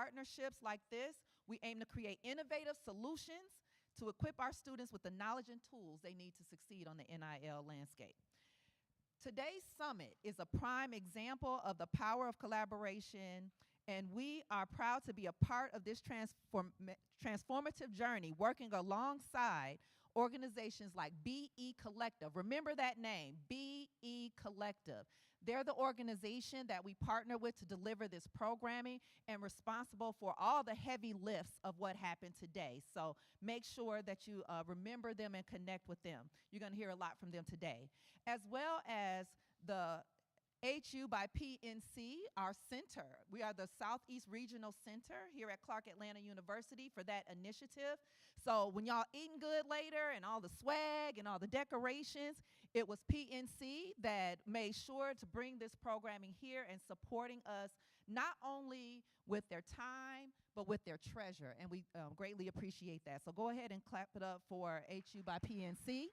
partnerships like this, we aim to create innovative solutions to equip our students with the knowledge and tools they need to succeed on the NIL landscape. Today's summit is a prime example of the power of collaboration, and we are proud to be a part of this transformative journey, working alongside organizations like BE Collective. Remember that name, BE Collective. They're the organization that we partner with to deliver this programming and responsible for all the heavy lifts of what happened today. So make sure that you remember them and connect with them. You're going to hear a lot from them today. As well as the HU by PNC, our center. We are the Southeast Regional Center here at Clark Atlanta University for that initiative. So when y'all eating good later and all the swag and all the decorations, it was PNC that made sure to bring this programming here and supporting us not only with their time, but with their treasure. And we greatly appreciate that. So go ahead and clap it up for HU by PNC.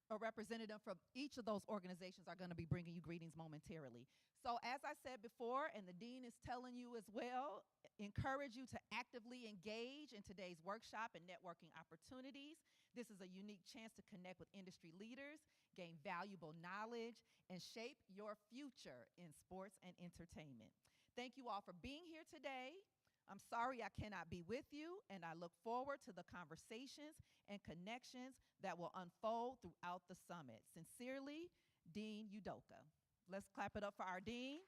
A representative from each of those organizations are going to be bringing you greetings momentarily. So as I said before, and the dean is telling you as well, encourage you to actively engage in today's workshop and networking opportunities. This is a unique chance to connect with industry leaders, gain valuable knowledge, and shape your future in sports and entertainment. Thank you all for being here today. I'm sorry I cannot be with you, and I look forward to the conversations and connections that will unfold throughout the summit. Sincerely, Dean Udoka. Let's clap it up for our dean.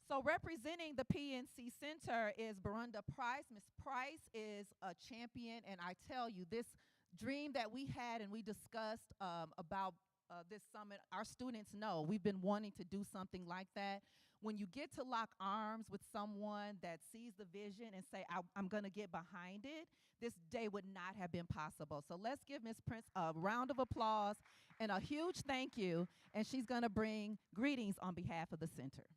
So representing the PNC Center is Barunda Price. Ms. Price is a champion, and I tell you, this dream that we had and we discussed about this summit, our students know we've been wanting to do something like that. When you get to lock arms with someone that sees the vision and say, I'm going to get behind it, this day would not have been possible. So let's give Ms. Prince a round of applause and a huge thank you. And she's going to bring greetings on behalf of the center.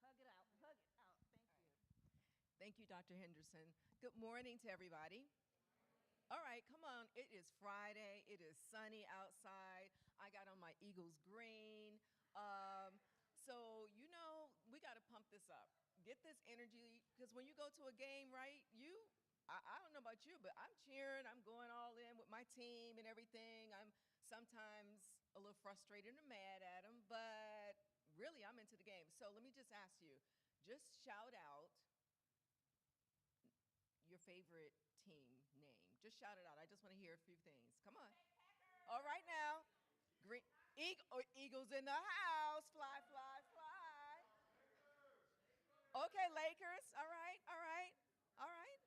Hug it out. Hug it out. Thank you, Dr. Henderson. Good morning to everybody. All right, come on. It is Friday. It is sunny outside. I got on my Eagles green. So, you know, we got to pump this up. Get this energy, because when you go to a game, right, I don't know about you, but I'm cheering. I'm going all in with my team and everything. I'm sometimes a little frustrated and mad at them, but really I'm into the game. So let me just ask you, just shout out your favorite team name. Just shout it out. I just want to hear a few things. Come on. All right now. Eagles in the house. Fly, fly, fly. Okay, Lakers. All right, all right, all right.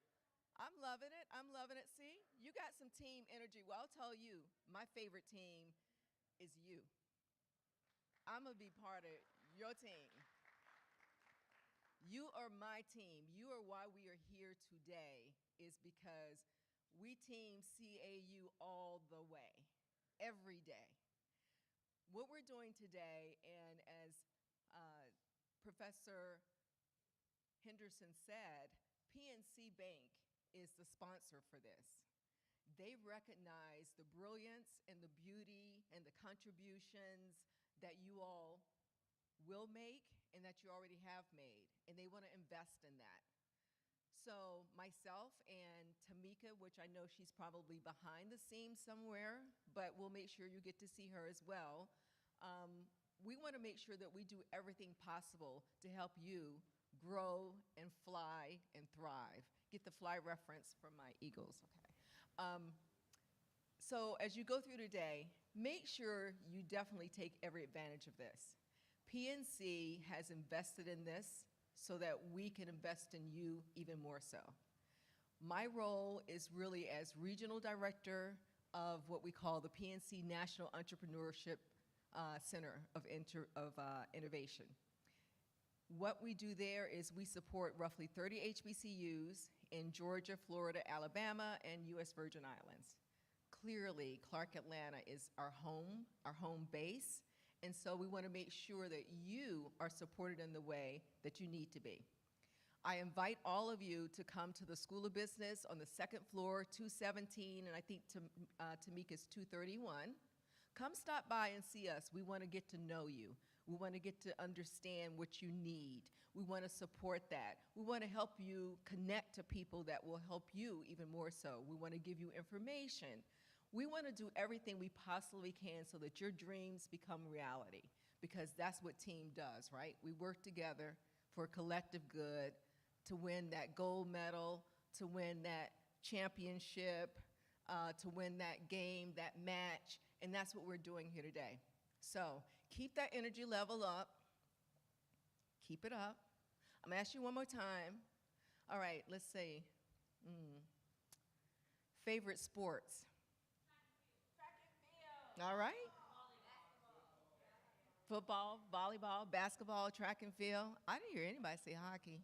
I'm loving it. I'm loving it. See, you got some team energy. Well, I'll tell you, my favorite team is you. I'm going to be part of your team. You are my team. You are why we are here today, is because we team CAU all the way, every day. What we're doing today, and as Professor Henderson said, PNC Bank is the sponsor for this. They recognize the brilliance and the beauty and the contributions that you all will make and that you already have made, and they want to invest in that. So myself and Tamika, which I know she's probably behind the scenes somewhere, but we'll make sure you get to see her as well. We want to make sure that we do everything possible to help you grow and fly and thrive. Get the fly reference from my Eagles, okay. So as you go through today, make sure you definitely take every advantage of this. PNC has invested in this so that we can invest in you even more so. My role is really as Regional Director of what we call the PNC National Entrepreneurship Center of Innovation. What we do there is we support roughly 30 HBCUs in Georgia, Florida, Alabama, and U.S. Virgin Islands. Clearly, Clark Atlanta is our home base, and so we want to make sure that you are supported in the way that you need to be. I invite all of you to come to the School of Business on the second floor, 217, and I think Tamika's 231. Come stop by and see us. We want to get to know you. We want to get to understand what you need. We want to support that. We want to help you connect to people that will help you even more so. We want to give you information. We want to do everything we possibly can so that your dreams become reality, because that's what team does, right? We work together for collective good to win that gold medal, to win that championship, to win that game, that match, and that's what we're doing here today. So keep that energy level up. Keep it up. I'm going to ask you one more time. All right, let's see. Favorite sports? All right. Football, volleyball, basketball, track and field. I didn't hear anybody say hockey.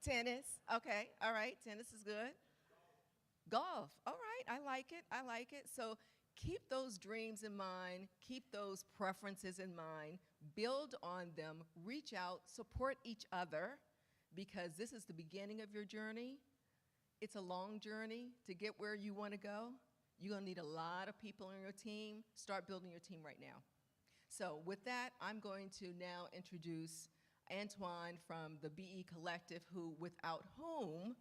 Tennis. Okay. All right. Tennis is good. Golf. All right. I like it. I like it. So keep those dreams in mind. Keep those preferences in mind. Build on them. Reach out. Support each other, because this is the beginning of your journey. It's a long journey to get where you want to go. You're going to need a lot of people on your team. Start building your team right now. So with that, I'm going to now introduce Antoine from the BE Collective, who, without whom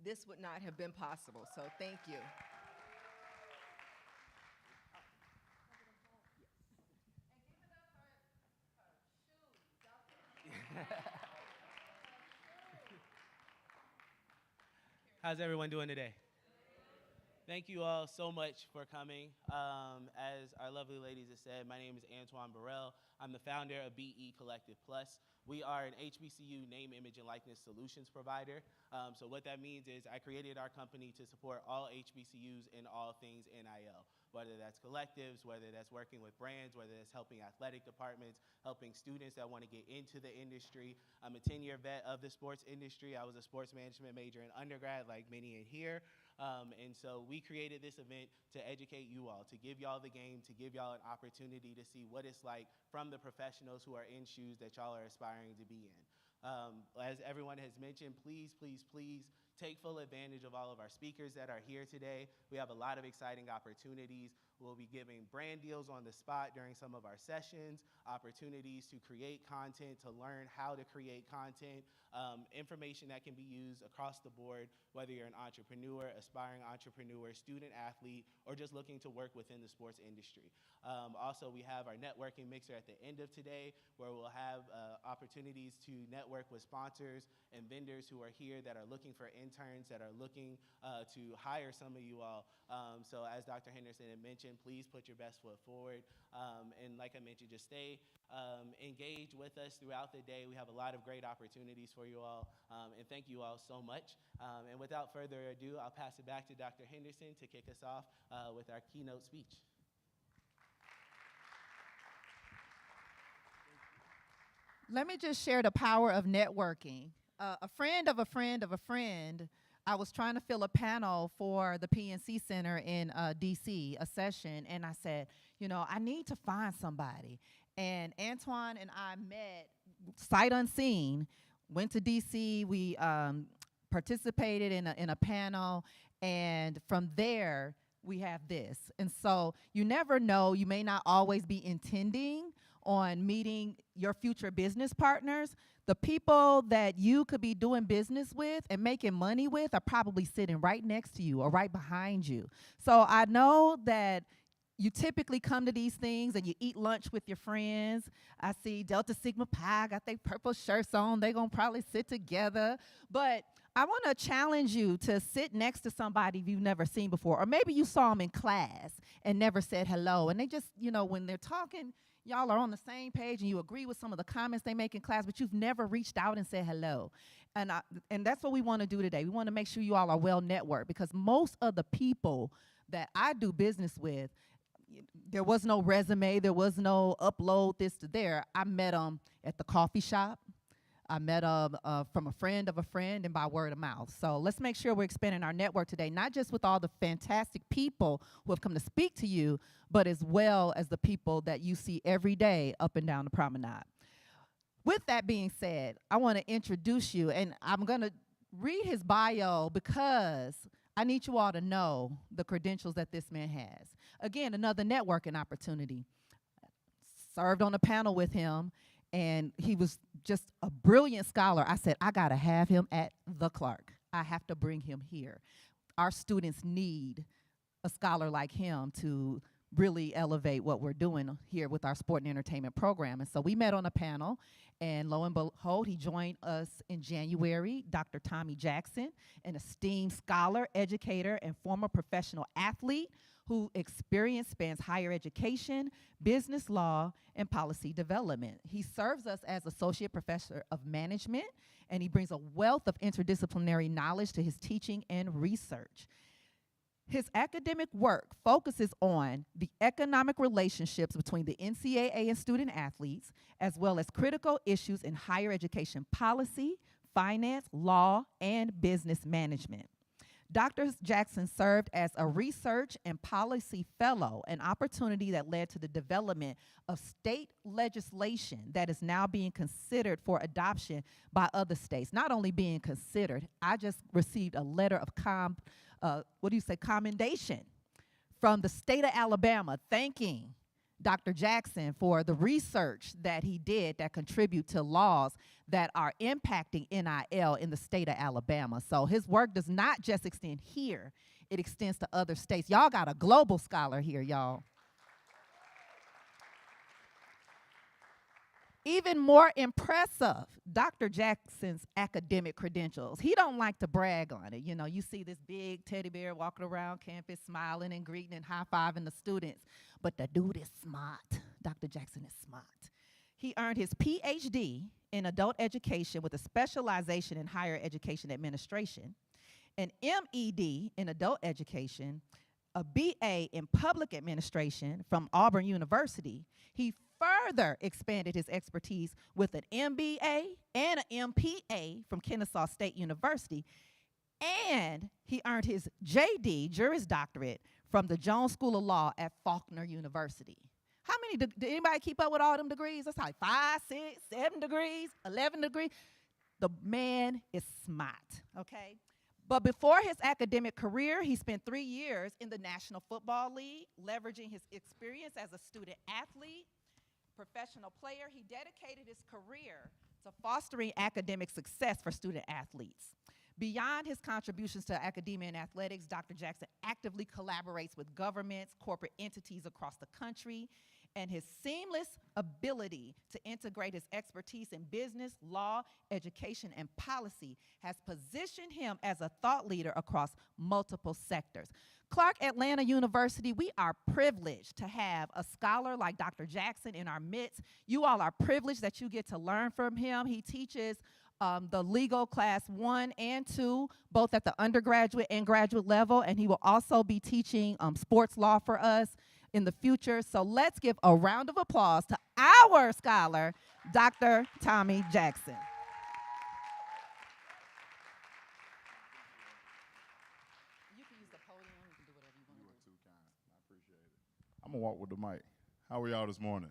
this would not have been possible. So thank you. How's everyone doing today? Thank you all so much for coming. As our lovely ladies have said, my name is Antoine Burrell. I'm the founder of BE Collective Plus. We are an HBCU name, image, and likeness solutions provider. So what that means is I created our company to support all HBCUs in all things NIL, whether that's collectives, whether that's working with brands, whether that's helping athletic departments, helping students that want to get into the industry. I'm a 10-year vet of the sports industry. I was a sports management major in undergrad, like many in here. And so we created this event to educate you all, to give y'all the game, to give y'all an opportunity to see what it's like from the professionals who are in shoes that y'all are aspiring to be in. As everyone has mentioned, please, please, please take full advantage of all of our speakers that are here today. We have a lot of exciting opportunities. We'll be giving brand deals on the spot during some of our sessions, opportunities to create content, to learn how to create content, information that can be used across the board, whether you're an entrepreneur, aspiring entrepreneur, student athlete, or just looking to work within the sports industry. Also, we have our networking mixer at the end of today, where we'll have opportunities to network with sponsors and vendors who are here that are looking for interns, that are looking to hire some of you all. So as Dr. Henderson had mentioned, please put your best foot forward. And like I mentioned, just stay engaged with us throughout the day. We have a lot of great opportunities for you all. And thank you all so much. And without further ado, I'll pass it back to Dr. Henderson to kick us off with our keynote speech. Let me just share the power of networking. A friend of a friend of a friend, I was trying to fill a panel for the PNC Center in DC, a session, and I said, you know, I need to find somebody. And Antoine and I met sight unseen, went to DC, we participated in a panel, and from there, we have this. And so you never know, you may not always be intending on meeting your future business partners. The people that you could be doing business with and making money with are probably sitting right next to you or right behind you. So I know that you typically come to these things and you eat lunch with your friends. I see Delta Sigma Pi got their purple shirts on. They're going to probably sit together. But I want to challenge you to sit next to somebody you've never seen before. Or maybe you saw them in class and never said hello. And they just, you know, when they're talking, y'all are on the same page and you agree with some of the comments they make in class, but you've never reached out and said hello. And that's what we want to do today. We want to make sure you all are well networked, because most of the people that I do business with, there was no resume, there was no upload this to there. I met them at the coffee shop. I met them from a friend of a friend and by word of mouth. So let's make sure we're expanding our network today, not just with all the fantastic people who have come to speak to you, but as well as the people that you see every day up and down the promenade. With that being said, I want to introduce you, and I'm going to read his bio because I need you all to know the credentials that this man has. Again, another networking opportunity. Served on a panel with him, and he was just a brilliant scholar. I said, I got to have him at the Clark. I have to bring him here. Our students need a scholar like him to really elevate what we're doing here with our sport and entertainment program. And so we met on a panel, and lo and behold, he joined us in January. Dr. Tommy Jackson, an esteemed scholar, educator, and former professional athlete whose experience spans higher education, business law, and policy development. He serves us as Associate Professor of Management, and he brings a wealth of interdisciplinary knowledge to his teaching and research. His academic work focuses on the economic relationships between the NCAA and student athletes, as well as critical issues in higher education policy, finance, law, and business management. Dr. Jackson served as a research and policy fellow, an opportunity that led to the development of state legislation that is now being considered for adoption by other states. Not only being considered, I just received a letter of commendation from the state of Alabama thanking Dr. Jackson for the research that he did that contribute to laws that are impacting NIL in the state of Alabama. So his work does not just extend here, it extends to other states. Y'all got a global scholar here, y'all. Even more impressive, Dr. Jackson's academic credentials. He don't like to brag on it. You know, you see this big teddy bear walking around campus smiling and greeting and high-fiving the students. But the dude is smart. Dr. Jackson is smart. He earned his PhD in adult education with a specialization in higher education administration, an MED in adult education, a BA in public administration from Auburn University. He further expanded his expertise with an MBA and an MPA from Kennesaw State University, and he earned his JD, Juris Doctorate, from the Jones School of Law at Faulkner University. How many, did anybody keep up with all them degrees? That's like 5, 6, 7 degrees, 11 degrees. The man is smart, okay? But before his academic career, he spent 3 years in the National Football League, leveraging his experience as a student athlete, professional player. He dedicated his career to fostering academic success for student athletes. Beyond his contributions to academia and athletics, Dr. Jackson actively collaborates with governments, corporate entities across the country, and his seamless ability to integrate his expertise in business, law, education, and policy has positioned him as a thought leader across multiple sectors. Clark Atlanta University, we are privileged to have a scholar like Dr. Jackson in our midst. You all are privileged that you get to learn from him. He teaches the legal class 1 and 2, both at the undergraduate and graduate level, and he will also be teaching sports law for us in the future. So let's give a round of applause to our scholar, Dr. Tommy Jackson. You can use the podium, you can do whatever you want to do. You are too kind. I appreciate it. I'm going to walk with the mic. How are y'all this morning?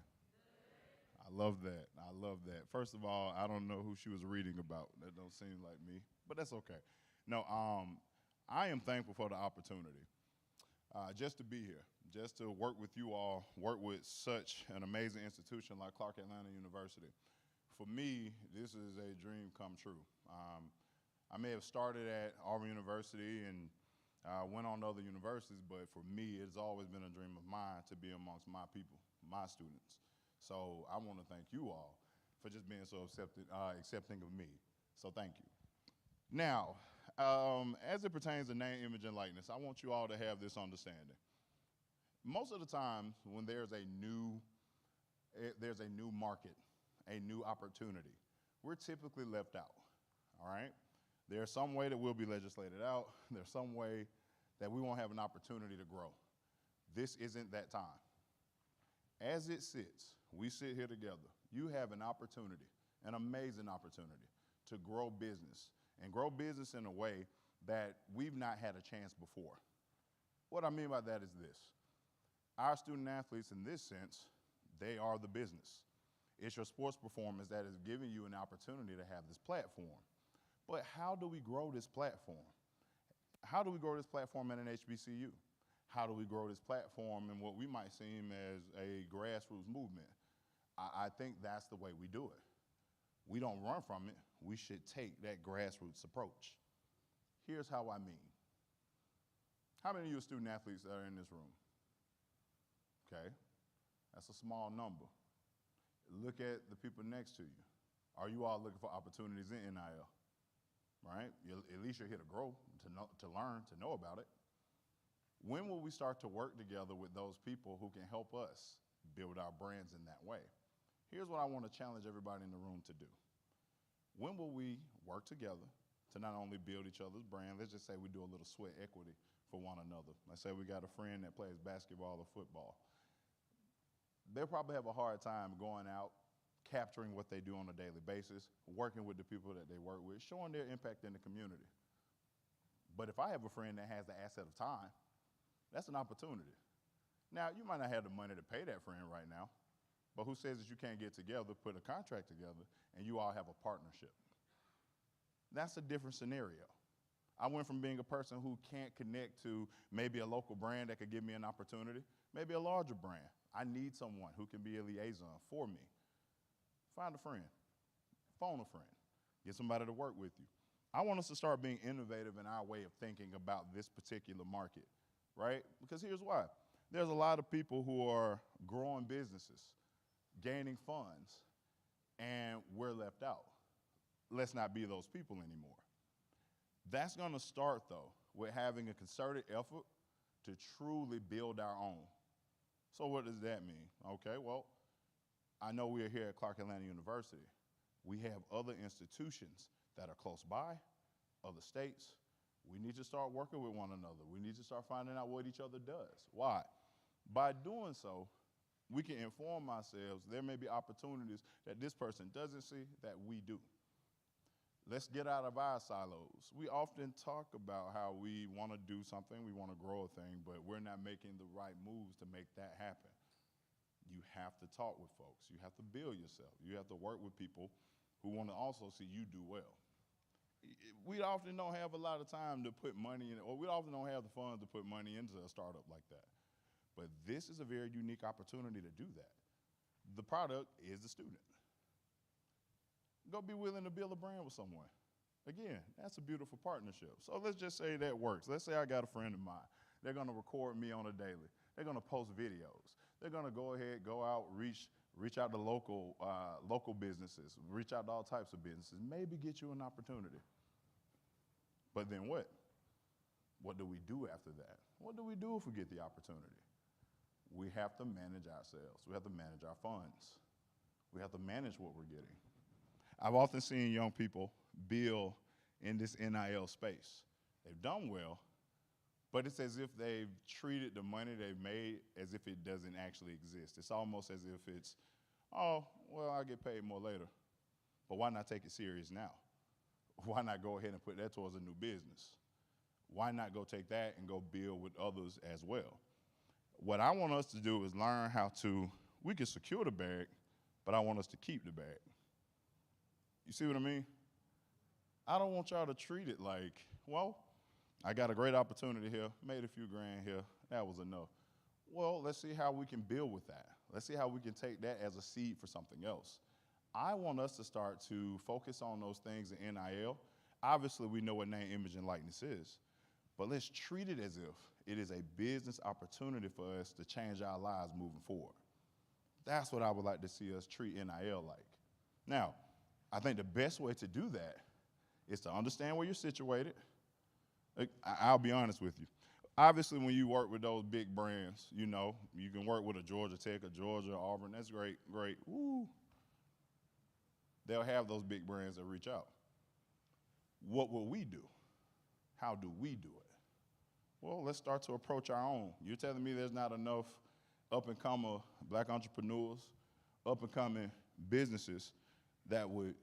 I love that. I love that. First of all, I don't know who she was reading about. That don't seem like me, but that's okay. No, I am thankful for the opportunity just to be here, just to work with you all, work with such an amazing institution like Clark Atlanta University. For me, this is a dream come true. I may have started at Auburn University and went on to other universities, but for me, it's always been a dream of mine to be amongst my people, my students. So I want to thank you all for just being so accepting of me. So thank you. Now, as it pertains to name, image, and likeness, I want you all to have this understanding. Most of the time, when there's a new market, a new opportunity, we're typically left out, all right? There's some way that we'll be legislated out. There's some way that we won't have an opportunity to grow. This isn't that time. As it sits, we sit here together. You have an opportunity, an amazing opportunity to grow business and grow business in a way that we've not had a chance before. What I mean by that is this. Our student athletes, in this sense, they are the business. It's your sports performance that is giving you an opportunity to have this platform. But how do we grow this platform? How do we grow this platform at an HBCU? How do we grow this platform in what we might seem as a grassroots movement? I think that's the way we do it. We don't run from it. We should take that grassroots approach. Here's how I mean. How many of you are student athletes that are in this room? Okay, that's a small number. Look at the people next to you. Are you all looking for opportunities in NIL? Right? At least you're here to grow, to learn, to know about it. When will we start to work together with those people who can help us build our brands in that way? Here's what I want to challenge everybody in the room to do. When will we work together to not only build each other's brand, let's just say we do a little sweat equity for one another. Let's say we got a friend that plays basketball or football. They'll probably have a hard time going out, capturing what they do on a daily basis, working with the people that they work with, showing their impact in the community. But if I have a friend that has the asset of time, that's an opportunity. Now, you might not have the money to pay that friend right now, but who says that you can't get together, put a contract together, and you all have a partnership? That's a different scenario. I went from being a person who can't connect to maybe a local brand that could give me an opportunity, maybe a larger brand. I need someone who can be a liaison for me. Find a friend, phone a friend, get somebody to work with you. I want us to start being innovative in our way of thinking about this particular market, right? Because here's why. There's a lot of people who are growing businesses, gaining funds, and we're left out. Let's not be those people anymore. That's going to start, though, with having a concerted effort to truly build our own. So what does that mean? Okay, well, I know we are here at Clark Atlanta University. We have other institutions that are close by, other states. We need to start working with one another. We need to start finding out what each other does. Why? By doing so, we can inform ourselves there may be opportunities that this person doesn't see that we do. Let's get out of our silos. We often talk about how we want to do something, we want to grow a thing, but we're not making the right moves to make that happen. You have to talk with folks. You have to build yourself. You have to work with people who want to also see you do well. We often don't have a lot of time to put money in, or we often don't have the funds to put money into a startup like that. But this is a very unique opportunity to do that. The product is the student. Go be willing to build a brand with someone. Again, that's a beautiful partnership. So let's just say that works. Let's say I got a friend of mine. They're going to record me on a daily. They're going to post videos. They're going to go ahead, go out, reach out to local businesses, reach out to all types of businesses, maybe get you an opportunity. But then what? What do we do after that? What do we do if we get the opportunity? We have to manage ourselves. We have to manage our funds. We have to manage what we're getting. I've often seen young people build in this NIL space. They've done well, but it's as if they've treated the money they've made as if it doesn't actually exist. It's almost as if it's, oh, well, I'll get paid more later. But why not take it serious now? Why not go ahead and put that towards a new business? Why not go take that and go build with others as well? What I want us to do is learn how to, we can secure the bag, but I want us to keep the bag. You see what I mean? I don't want y'all to treat it like, well, I got a great opportunity here, made a few grand here, that was enough. Well, let's see how we can build with that. Let's see how we can take that as a seed for something else. I want us to start to focus on those things in NIL. Obviously, we know what name, image, and likeness is, but let's treat it as if it is a business opportunity for us to change our lives moving forward. That's what I would like to see us treat NIL like. Now, I think the best way to do that is to understand where you're situated. I'll be honest with you. Obviously, when you work with those big brands, you know, you can work with a Georgia Tech, a Georgia, Auburn. That's great, great. Woo. They'll have those big brands that reach out. What will we do? How do we do it? Well, let's start to approach our own. You're telling me there's not enough up-and-comer black entrepreneurs, up-and-coming businesses that would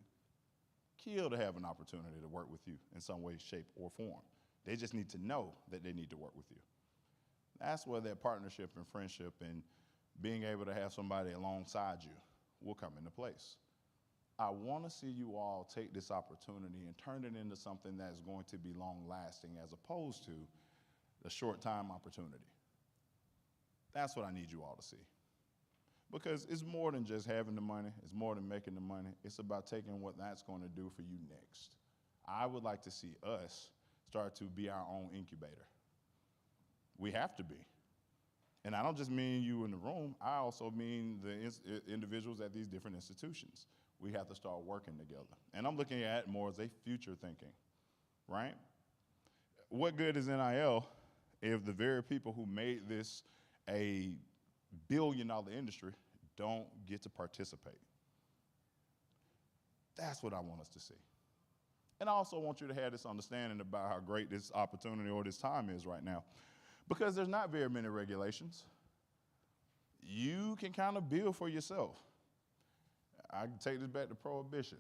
kill to have an opportunity to work with you in some way, shape, or form. They just need to know that they need to work with you. That's where that partnership and friendship and being able to have somebody alongside you will come into place. I want to see you all take this opportunity and turn it into something that's going to be long-lasting as opposed to the short-time opportunity. That's what I need you all to see. Because it's more than just having the money. It's more than making the money. It's about taking what that's going to do for you next. I would like to see us start to be our own incubator. We have to be. And I don't just mean you in the room. I also mean the individuals at these different institutions. We have to start working together. And I'm looking at it more as a future thinking, right? What good is NIL if the very people who made this a billion-dollar industry don't get to participate? That's what I want us to see. And I also want you to have this understanding about how great this opportunity or this time is right now. Because there's not very many regulations. You can kind of build for yourself. I can take this back to Prohibition.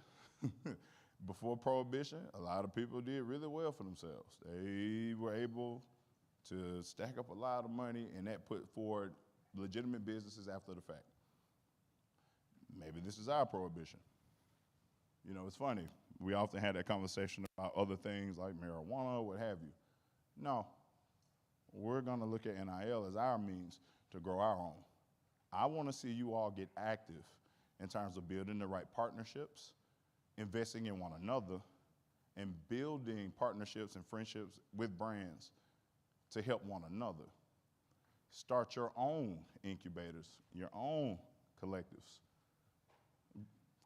Before Prohibition, a lot of people did really well for themselves. They were able to stack up a lot of money, and that put forward legitimate businesses after the fact. Maybe this is our prohibition. You know, it's funny. We often had that conversation about other things like marijuana, what have you. No, we're going to look at NIL as our means to grow our own. I want to see you all get active in terms of building the right partnerships, investing in one another, and building partnerships and friendships with brands to help one another. Start your own incubators, your own collectives.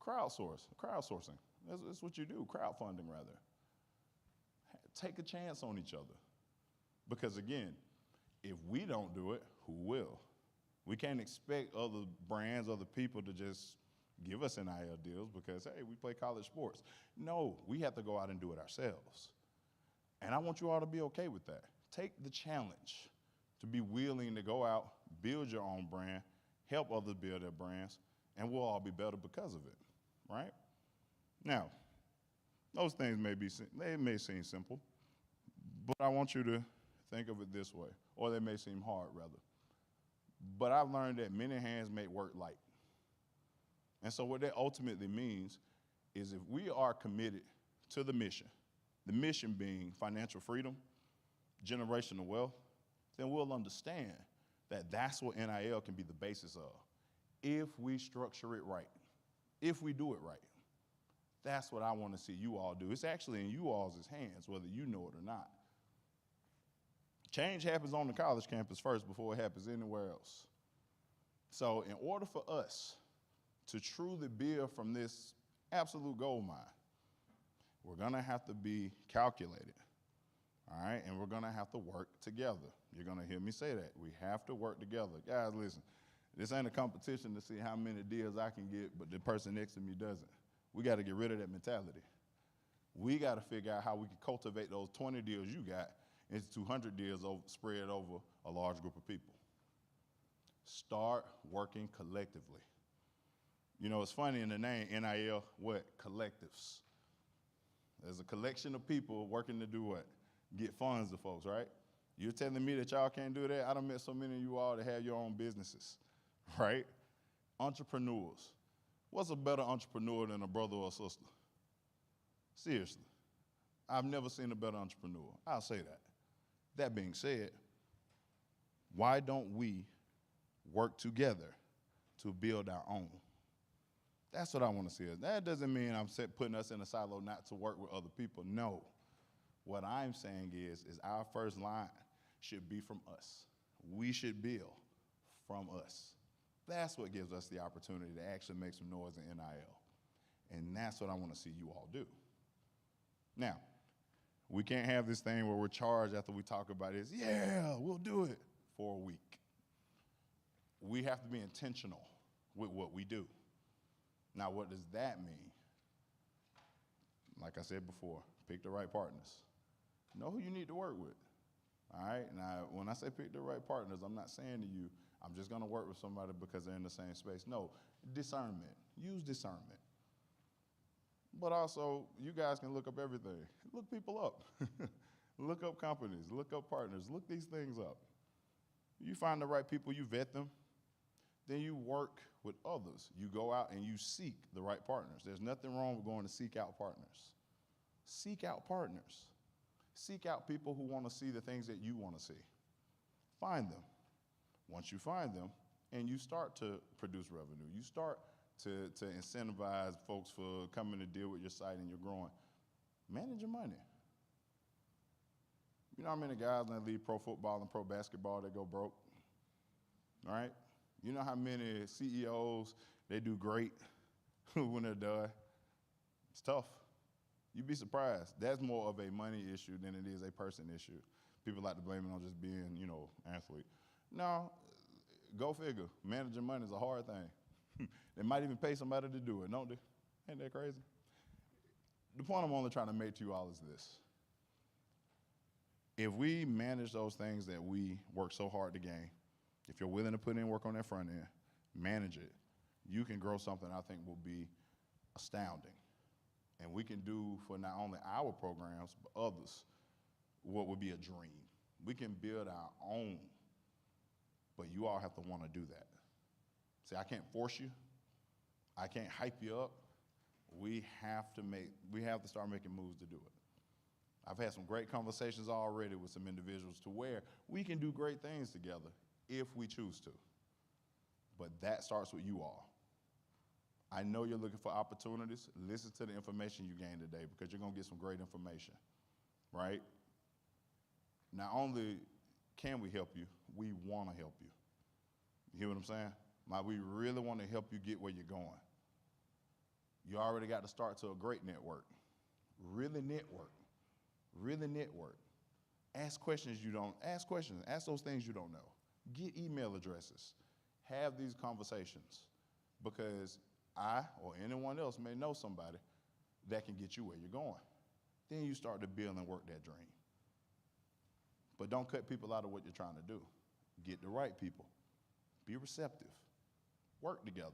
Crowdsourcing. That's what you do, crowdfunding rather. Take a chance on each other. Because again, if we don't do it, who will? We can't expect other brands, other people to just give us NIL deals because, hey, we play college sports. No, we have to go out and do it ourselves. And I want you all to be okay with that. Take the challenge to be willing to go out, build your own brand, help others build their brands, and we'll all be better because of it, right? Now, those things may seem simple, but I want you to think of it this way, or they may seem hard, rather. But I've learned that many hands make work light. And so what that ultimately means is if we are committed to the mission being financial freedom, generational wealth, then we'll understand that that's what NIL can be the basis of if we structure it right, if we do it right. That's what I want to see you all do. It's actually in you all's hands, whether you know it or not. Change happens on the college campus first before it happens anywhere else. So in order for us to truly build from this absolute gold mine, we're going to have to be calculated, all right? And we're going to have to work together. You're going to hear me say that. We have to work together. Guys, listen, this ain't a competition to see how many deals I can get, but the person next to me doesn't. We got to get rid of that mentality. We got to figure out how we can cultivate those 20 deals you got into 200 deals spread over a large group of people. Start working collectively. You know, it's funny in the name, NIL, what? Collectives. There's a collection of people working to do what? Get funds to folks, right? You're telling me that y'all can't do that? I done met so many of you all that have your own businesses, right? Entrepreneurs. What's a better entrepreneur than a brother or a sister? Seriously. I've never seen a better entrepreneur. I'll say that. That being said, why don't we work together to build our own? That's what I want to see. That doesn't mean I'm putting us in a silo not to work with other people. No. What I'm saying is our first line should be from us. We should build from us. That's what gives us the opportunity to actually make some noise in NIL. And that's what I want to see you all do. Now, we can't have this thing where we're charged after we talk about it. Yeah, we'll do it for a week. We have to be intentional with what we do. Now, what does that mean? Like I said before, pick the right partners. Know who you need to work with. All right? Now, when I say pick the right partners, I'm not saying to you, I'm just going to work with somebody because they're in the same space. No, discernment. Use discernment. But also, you guys can look up everything. Look people up. Look up companies. Look up partners. Look these things up. You find the right people, you vet them. Then you work with others. You go out and you seek the right partners. There's nothing wrong with going to seek out partners. Seek out partners. Seek out people who want to see the things that you want to see. Find them. Once you find them and you start to produce revenue, you start to incentivize folks for coming to deal with your site and you're growing, manage your money. You know how many guys that leave pro football and pro basketball that go broke? All right? You know how many CEOs, they do great when they're done? It's tough. You'd be surprised. That's more of a money issue than it is a person issue. People like to blame it on just being, athlete. No, go figure. Managing money is a hard thing. They might even pay somebody to do it, don't they? Ain't that crazy? The point I'm only trying to make to you all is this. If we manage those things that we work so hard to gain, if you're willing to put in work on that front end, manage it, you can grow something I think will be astounding. And we can do for not only our programs, but others, what would be a dream. We can build our own, but you all have to want to do that. See, I can't force you. I can't hype you up. We have to start making moves to do it. I've had some great conversations already with some individuals to where we can do great things together if we choose to. But that starts with you all. I know you're looking for opportunities. Listen to the information you gain today because you're going to get some great information, right? Not only can we help you, we want to help you. You hear what I'm saying? We really want to help you get where you're going. You already got to start to a great network. Really network. Really network. Ask questions. Ask those things you don't know. Get email addresses. Have these conversations because I or anyone else may know somebody that can get you where you're going. Then you start to build and work that dream. But don't cut people out of what you're trying to do. Get the right people. Be receptive. Work together.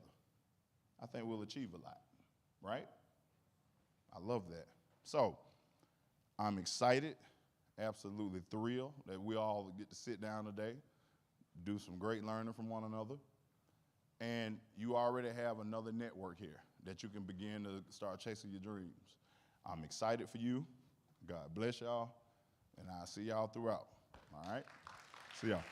I think we'll achieve a lot, right? I love that. So I'm excited, absolutely thrilled that we all get to sit down today, do some great learning from one another. And you already have another network here that you can begin to start chasing your dreams. I'm excited for you. God bless y'all. And I'll see y'all throughout. All right? See y'all.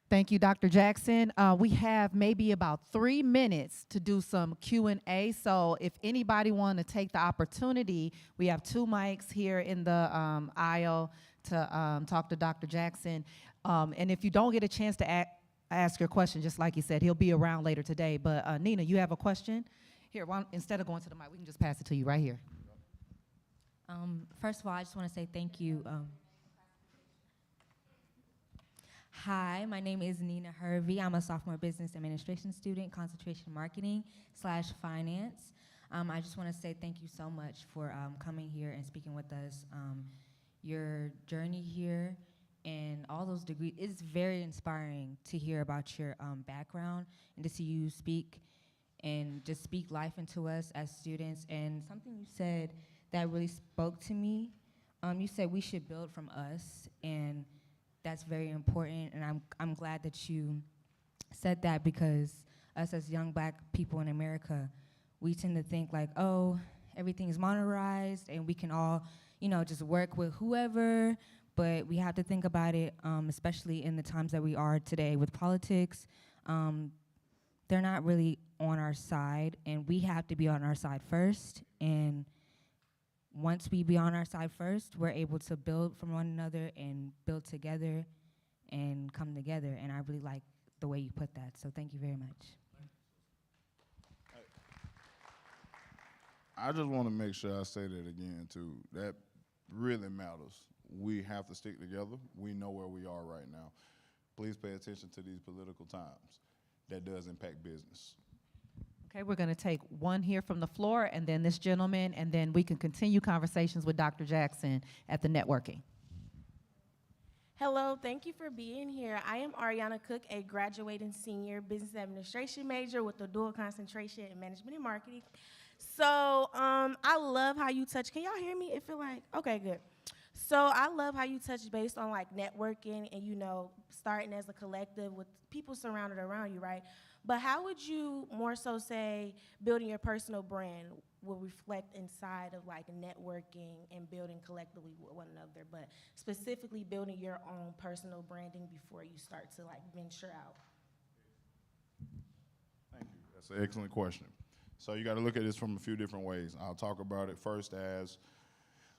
Thank you, Dr. Jackson. We have maybe about 3 minutes to do some Q&A. So if anybody want to take the opportunity, we have 2 mics here in the aisle to talk to Dr. Jackson. And if you don't get a chance to ask your question, just like he said, he'll be around later today. But Nina, you have a question? Here, instead of going to the mic, we can just pass it to you right here. First of all, I just want to say thank you. Hi, my name is Nina Hervey. I'm a sophomore business administration student, concentration marketing/finance. I just want to say thank you so much for coming here and speaking with us. Your journey here and all those degrees, it's very inspiring to hear about your background and to see you speak and just speak life into us as students. And something you said that really spoke to me, you said we should build from us, and that's very important, and I'm glad that you said that because us as young Black people in America, we tend to think like, oh, everything is monetized and we can all, just work with whoever, but we have to think about it, especially in the times that we are today with politics. They're not really on our side, and we have to be on our side first, and once we be on our side first, we're able to build from one another and build together and come together. And I really like the way you put that. So thank you very much. I just want to make sure I say that again, too. That really matters. We have to stick together. We know where we are right now. Please pay attention to these political times. That does impact business. Okay, we're going to take one here from the floor, and then this gentleman, and then we can continue conversations with Dr. Jackson at the networking. Hello, thank you for being here. I am Ariana Cook, a graduating senior business administration major with a dual concentration in management and marketing. So I love how you touch. Can y'all hear me? It feel like, okay, good. So I love how you touch based on like networking and, starting as a collective with people surrounded around you, right? But how would you more so say building your personal brand will reflect inside of like networking and building collectively with one another, but specifically building your own personal branding before you start to like venture out? Thank you. That's an excellent question. So you got to look at this from a few different ways. I'll talk about it first as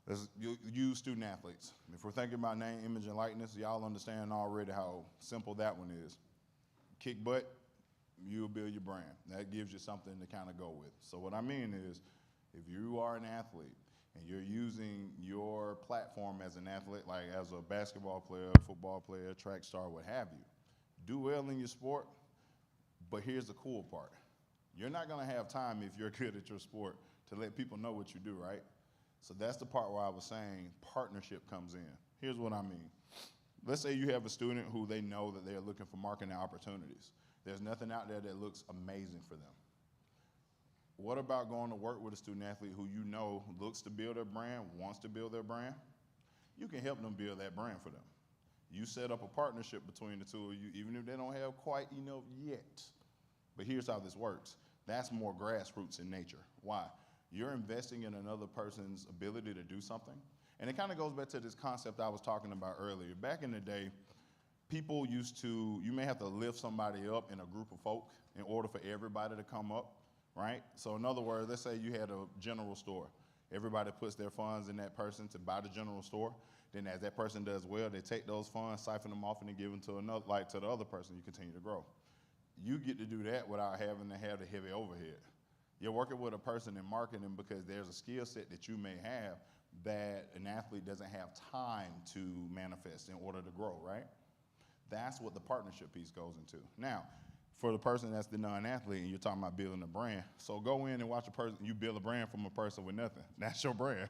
let's use student athletes. If we're thinking about name, image, and likeness, y'all understand already how simple that one is. Kick butt, you'll build your brand. That gives you something to kind of go with. So what I mean is, if you are an athlete and you're using your platform as an athlete, like as a basketball player, football player, track star, what have you, do well in your sport, but here's the cool part. You're not gonna have time if you're good at your sport to let people know what you do, right? So that's the part where I was saying partnership comes in. Here's what I mean. Let's say you have a student who they know that they're looking for marketing opportunities. There's nothing out there that looks amazing for them. What about going to work with a student athlete who you know looks to build their brand, wants to build their brand? You can help them build that brand for them. You set up a partnership between the two of you, even if they don't have quite enough yet. But here's how this works. That's more grassroots in nature. Why? You're investing in another person's ability to do something. And it kind of goes back to this concept I was talking about earlier. Back in the day, people used to, you may have to lift somebody up in a group of folk in order for everybody to come up, right? So in other words, let's say you had a general store. Everybody puts their funds in that person to buy the general store. Then as that person does well, they take those funds, siphon them off, and then give them to another, like to the other person. You continue to grow. You get to do that without having to have the heavy overhead. You're working with a person in marketing because there's a skill set that you may have that an athlete doesn't have time to manifest in order to grow, right? That's what the partnership piece goes into. Now, for the person that's the non-athlete and you're talking about building a brand, so go in and watch a person, you build a brand from a person with nothing. That's your brand.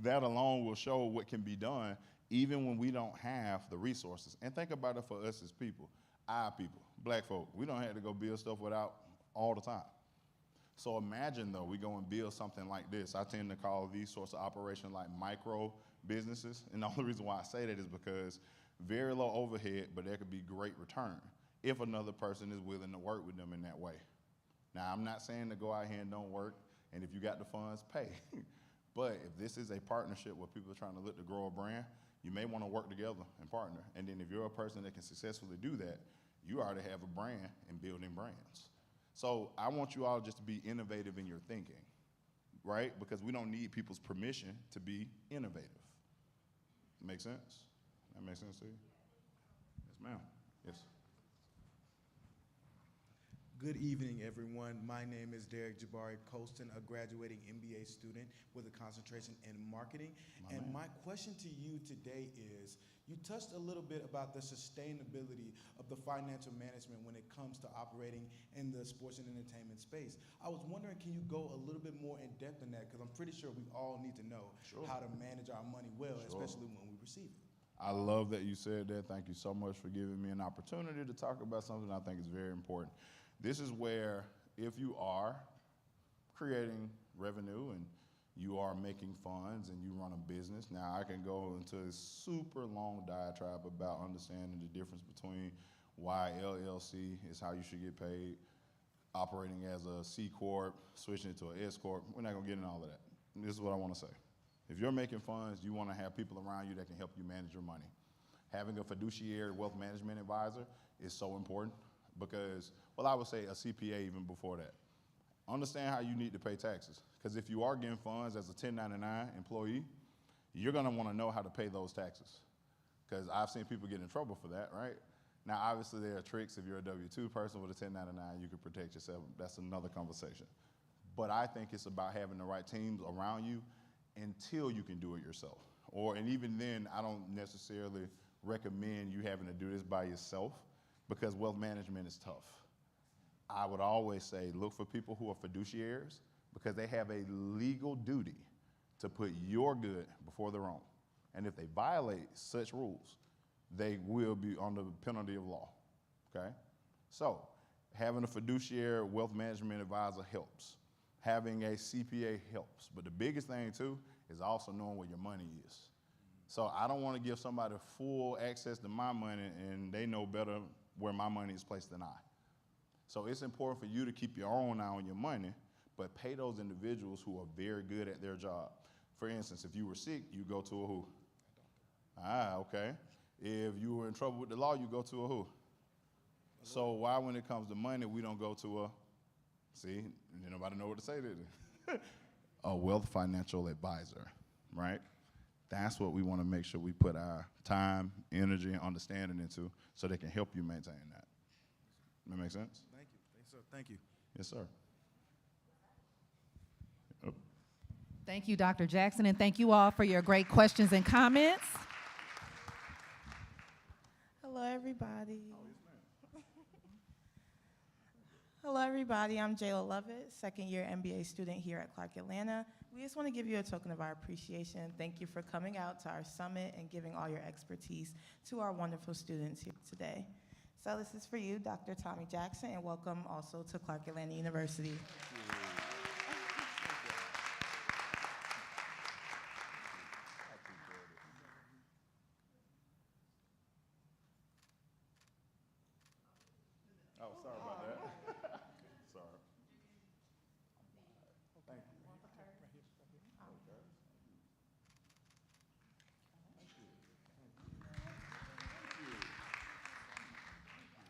That alone will show what can be done even when we don't have the resources. And think about it for us as people, our people, black folk. We don't have to go build stuff without all the time. So imagine, though, we go and build something like this. I tend to call these sorts of operations like micro businesses. And the only reason why I say that is because very low overhead, but there could be great return if another person is willing to work with them in that way. Now, I'm not saying to go out here and don't work, and if you got the funds, pay. But if this is a partnership where people are trying to look to grow a brand, you may want to work together and partner. And then if you're a person that can successfully do that, you already have a brand in building brands. So I want you all just to be innovative in your thinking, right? Because we don't need people's permission to be innovative. Make sense? That makes sense to you? Yes, ma'am. Yes. Good evening, everyone. My name is Derek Jabari Colston, a graduating MBA student with a concentration in marketing. My question to you today is, you touched a little bit about the sustainability of the financial management when it comes to operating in the sports and entertainment space. I was wondering, can you go a little bit more in depth in that? Because I'm pretty sure we all need to know how to manage our money well, especially when we receive it. I love that you said that. Thank you so much for giving me an opportunity to talk about something I think is very important. This is where, if you are creating revenue and you are making funds and you run a business, now I can go into a super long diatribe about understanding the difference between why LLC is how you should get paid, operating as a C Corp, switching it to an S Corp. We're not gonna get into all of that. This is what I wanna say. If you're making funds, you wanna have people around you that can help you manage your money. Having a fiduciary wealth management advisor is so important because, well, I would say a CPA even before that. Understand how you need to pay taxes. Because if you are getting funds as a 1099 employee, you're gonna wanna know how to pay those taxes. Because I've seen people get in trouble for that, right? Now, obviously there are tricks. If you're a W-2 person with a 1099, you can protect yourself. That's another conversation. But I think it's about having the right teams around you until you can do it yourself. And even then, I don't necessarily recommend you having to do this by yourself because wealth management is tough. I would always say look for people who are fiduciaries because they have a legal duty to put your good before their own. And if they violate such rules, they will be under the penalty of law, okay? So having a fiduciary wealth management advisor helps. Having a CPA helps. But the biggest thing, too, is also knowing where your money is. So I don't want to give somebody full access to my money and they know better where my money is placed than I. So it's important for you to keep your own eye on your money, but pay those individuals who are very good at their job. For instance, if you were sick, you go to a who? Ah, okay. If you were in trouble with the law, you go to a who? So why, when it comes to money, we don't go to a, see, nobody know what to say to it. A wealth financial advisor, right? That's what we want to make sure we put our time, energy, and understanding into so they can help you maintain that. That make sense? Thank you. Thanks, sir. Thank you. Yes, sir. Yep. Thank you, Dr. Jackson, and thank you all for your great questions and comments. Hello, everybody. Hello, everybody. I'm Jayla Lovett, second-year MBA student here at Clark Atlanta. We just want to give you a token of our appreciation. Thank you for coming out to our summit and giving all your expertise to our wonderful students here today. So this is for you, Dr. Tommy Jackson, and welcome also to Clark Atlanta University. Oh, sorry about that. Sorry. Thank you.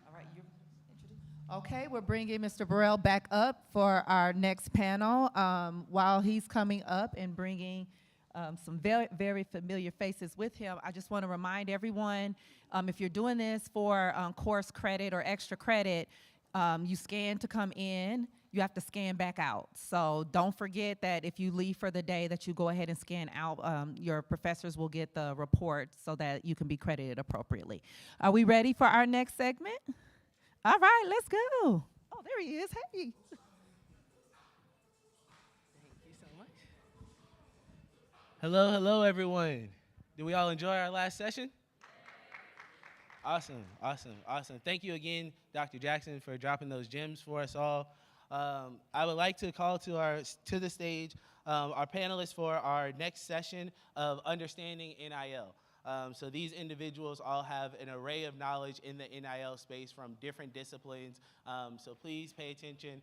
All right, you introduce. Okay, we're bringing Mr. Burrell back up for our next panel. While he's coming up and bringing some very, very familiar faces with him, I just want to remind everyone, if you're doing this for course credit or extra credit, you scan to come in, you have to scan back out. So don't forget that if you leave for the day that you go ahead and scan out, your professors will get the report so that you can be credited appropriately. Are we ready for our next segment? All right, let's go. Oh, there he is. Hey. Thank you so much. Hello, everyone. Did we all enjoy our last session? Awesome. Thank you again, Dr. Jackson, for dropping those gems for us all. I would like to call to the stage our panelists for our next session of Understanding NIL. So these individuals all have an array of knowledge in the NIL space from different disciplines. So please pay attention.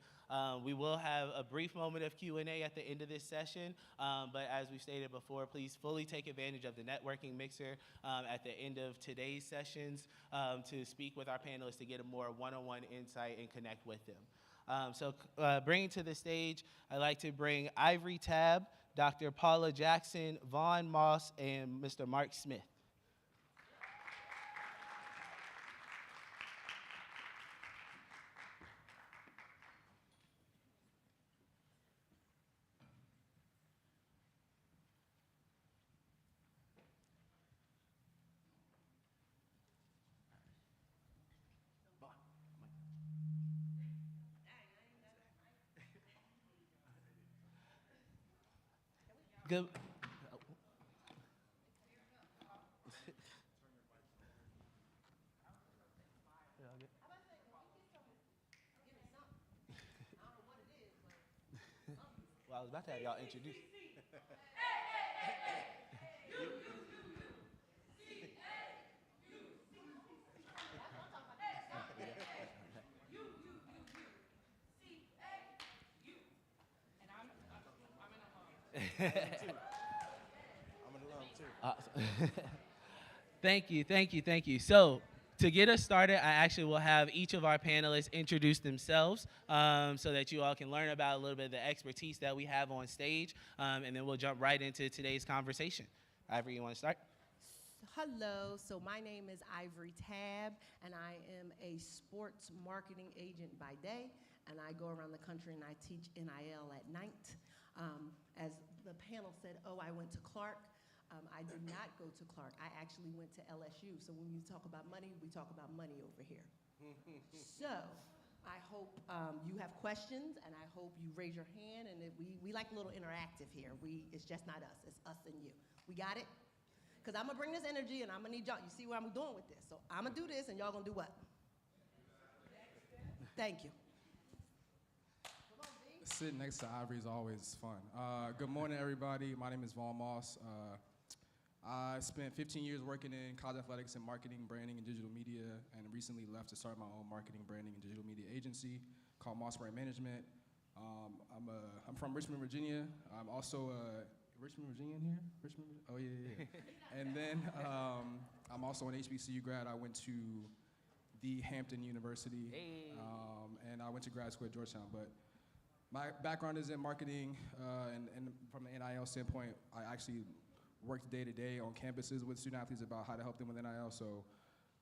We will have a brief moment of Q&A at the end of this session, but as we stated before, please fully take advantage of the networking mixer at the end of today's sessions to speak with our panelists to get a more one-on-one insight and connect with them. So bringing to the stage, I'd like to bring Ivory Tab, Dr. Paula Jackson, Vaughn Moss, and Mr. Mark Smith. Good. Well, I was about to have y'all introduce. Thank you. So to get us started, I actually will have each of our panelists introduce themselves so that you all can learn about a little bit of the expertise that we have on stage, and then we'll jump right into today's conversation. Ivory, you want to start? Hello, so my name is Ivory Tab, and I am a sports marketing agent by day, and I go around the country and I teach NIL at night. As the panel said, I went to Clark. I did not go to Clark. I actually went to LSU. So when you talk about money, we talk about money over here. So I hope you have questions, and I hope you raise your hand. And we like a little interactive here. It's just not us. It's us and you. We got it? Because I'm going to bring this energy, and I'm going to need y'all. You see what I'm doing with this. So I'm going to do this, and y'all going to do what? Thank you. Sitting next to Ivory is always fun. Good morning, everybody. My name is Vaughn Moss. I spent 15 years working in college athletics and marketing, branding, and digital media, and recently left to start my own marketing, branding, and digital media agency called Moss Brand Management. I'm from Richmond, Virginia. I'm also Richmond, Virginia in here? Richmond? Oh, yeah. And then I'm also an HBCU grad. I went to the Hampton University, and I went to grad school at Georgetown. But my background is in marketing, and from the NIL standpoint, I actually worked day to day on campuses with student athletes about how to help them with NIL. So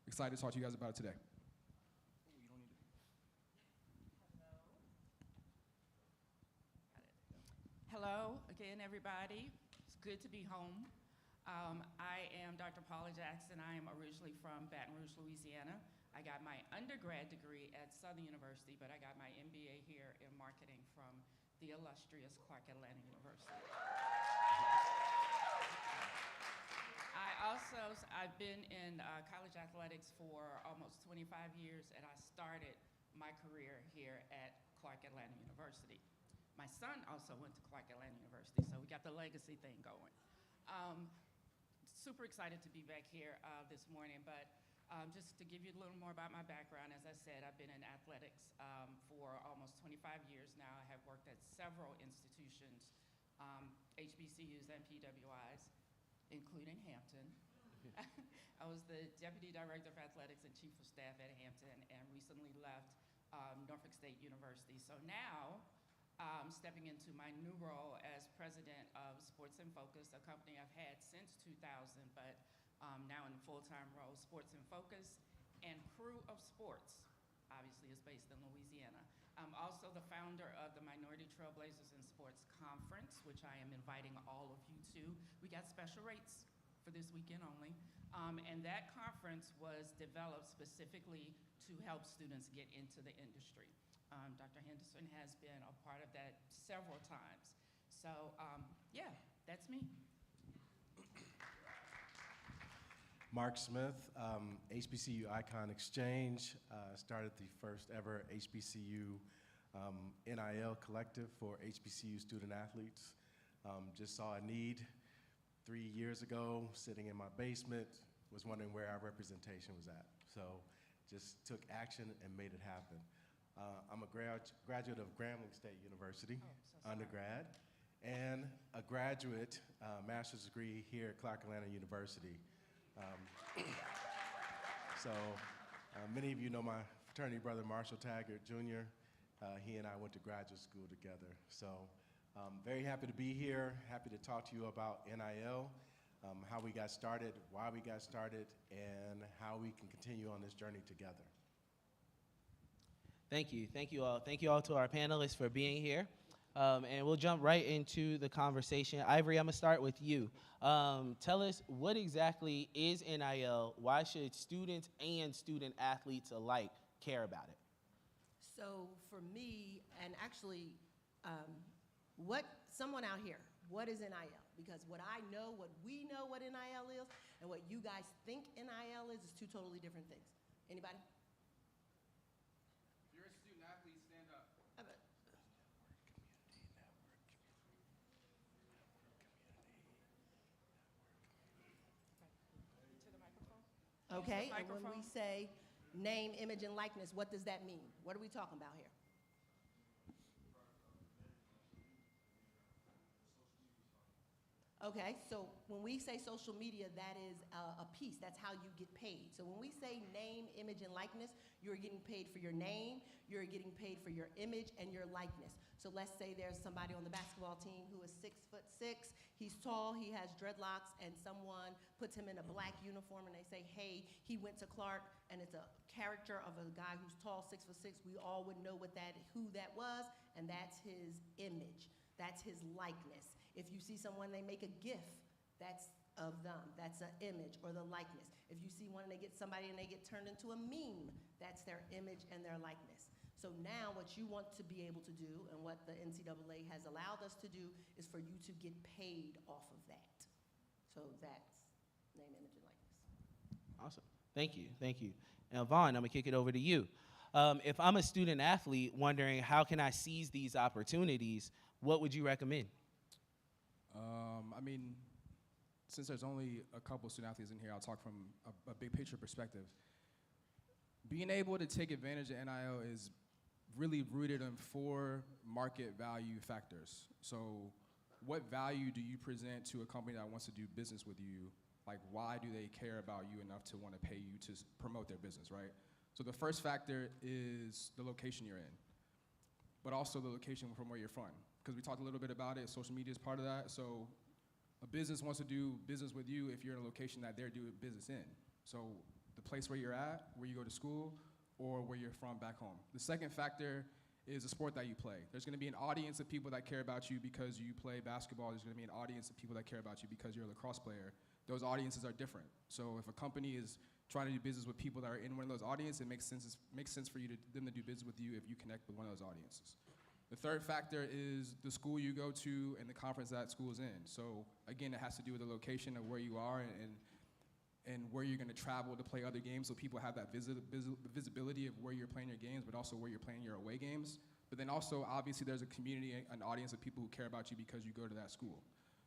excited to talk to you guys about it today. Hello again, everybody. It's good to be home. I am Dr. Paula Jackson. I am originally from Baton Rouge, Louisiana. I got my undergrad degree at Southern University, but I got my MBA here in marketing from the illustrious Clark Atlanta University. I've been in college athletics for almost 25 years, and I started my career here at Clark Atlanta University. My son also went to Clark Atlanta University, so we got the legacy thing going. Super excited to be back here this morning, but just to give you a little more about my background, as I said, I've been in athletics for almost 25 years now. I have worked at several institutions, HBCUs and PWIs, including Hampton. I was the Deputy Director of Athletics and Chief of Staff at Hampton and recently left Norfolk State University. So now, stepping into my new role as President of Sports in Focus, a company I've had since 2000, but now in a full-time role. Sports in Focus and Crew of Sports, obviously, is based in Louisiana. I'm also the founder of the Minority Trailblazers in Sports Conference, which I am inviting all of you to. We got special rates for this weekend only. And that conference was developed specifically to help students get into the industry. Dr. Henderson has been a part of that several times. So yeah, that's me. Mark Smith, HBCU Icon Exchange, started the first ever HBCU NIL collective for HBCU student athletes. Just saw a need 3 years ago, sitting in my basement, was wondering where our representation was at. So just took action and made it happen. I'm a graduate of Grambling State University, undergrad, and a graduate master's degree here at Clark Atlanta University. Many of you know my fraternity brother, Marshall Taggart Jr. He and I went to graduate school together. So very happy to be here, happy to talk to you about NIL, how we got started, why we got started, and how we can continue on this journey together. Thank you. Thank you all. Thank you all to our panelists for being here. And we'll jump right into the conversation. Ivory, I'm going to start with you. Tell us, what exactly is NIL? Why should students and student athletes alike care about it? So for me, and actually, someone out here, what is NIL? Because what I know, what we know what NIL is, and what you guys think NIL is two totally different things. Anybody? If you're a student athlete, stand up. Okay, and when we say name, image, and likeness, what does that mean? What are we talking about here? Okay, so when we say social media, that is a piece. That's how you get paid. So when we say name, image, and likeness, you're getting paid for your name, you're getting paid for your image, and your likeness. So let's say there's somebody on the basketball team who is 6'6", he's tall, he has dreadlocks, and someone puts him in a black uniform and they say, hey, he went to Clark, and it's a character of a guy who's tall, 6'6". We all would know who that was, and that's his image. That's his likeness. If you see someone, they make a GIF, that's of them. That's an image or the likeness. If you see one and they get somebody and they get turned into a meme, that's their image and their likeness. So now what you want to be able to do, and what the NCAA has allowed us to do, is for you to get paid off of that. So that's name, image, and likeness. Awesome. Thank you. Thank you. Now, Vaughn, I'm going to kick it over to you. If I'm a student athlete wondering how can I seize these opportunities, what would you recommend? I mean, since there's only a couple student athletes in here, I'll talk from a big picture perspective. Being able to take advantage of NIL is really rooted in 4 market value factors. So what value do you present to a company that wants to do business with you? Like, why do they care about you enough to want to pay you to promote their business, right? So the first factor is the location you're in, but also the location from where you're from. Because we talked a little bit about it, social media is part of that. So a business wants to do business with you if you're in a location that they're doing business in. So the place where you're at, where you go to school, or where you're from back home. The second factor is the sport that you play. There's gonna be an audience of people that care about you because you play basketball. There's gonna be an audience of people that care about you because you're a lacrosse player. Those audiences are different. So if a company is trying to do business with people that are in one of those audiences, it makes sense for them to do business with you if you connect with one of those audiences. The third factor is the school you go to and the conference that school is in. So again, it has to do with the location of where you are and where you're going to travel to play other games, so people have that visibility of where you're playing your games, but also where you're playing your away games. But then also, obviously, there's a community, an audience of people who care about you because you go to that school.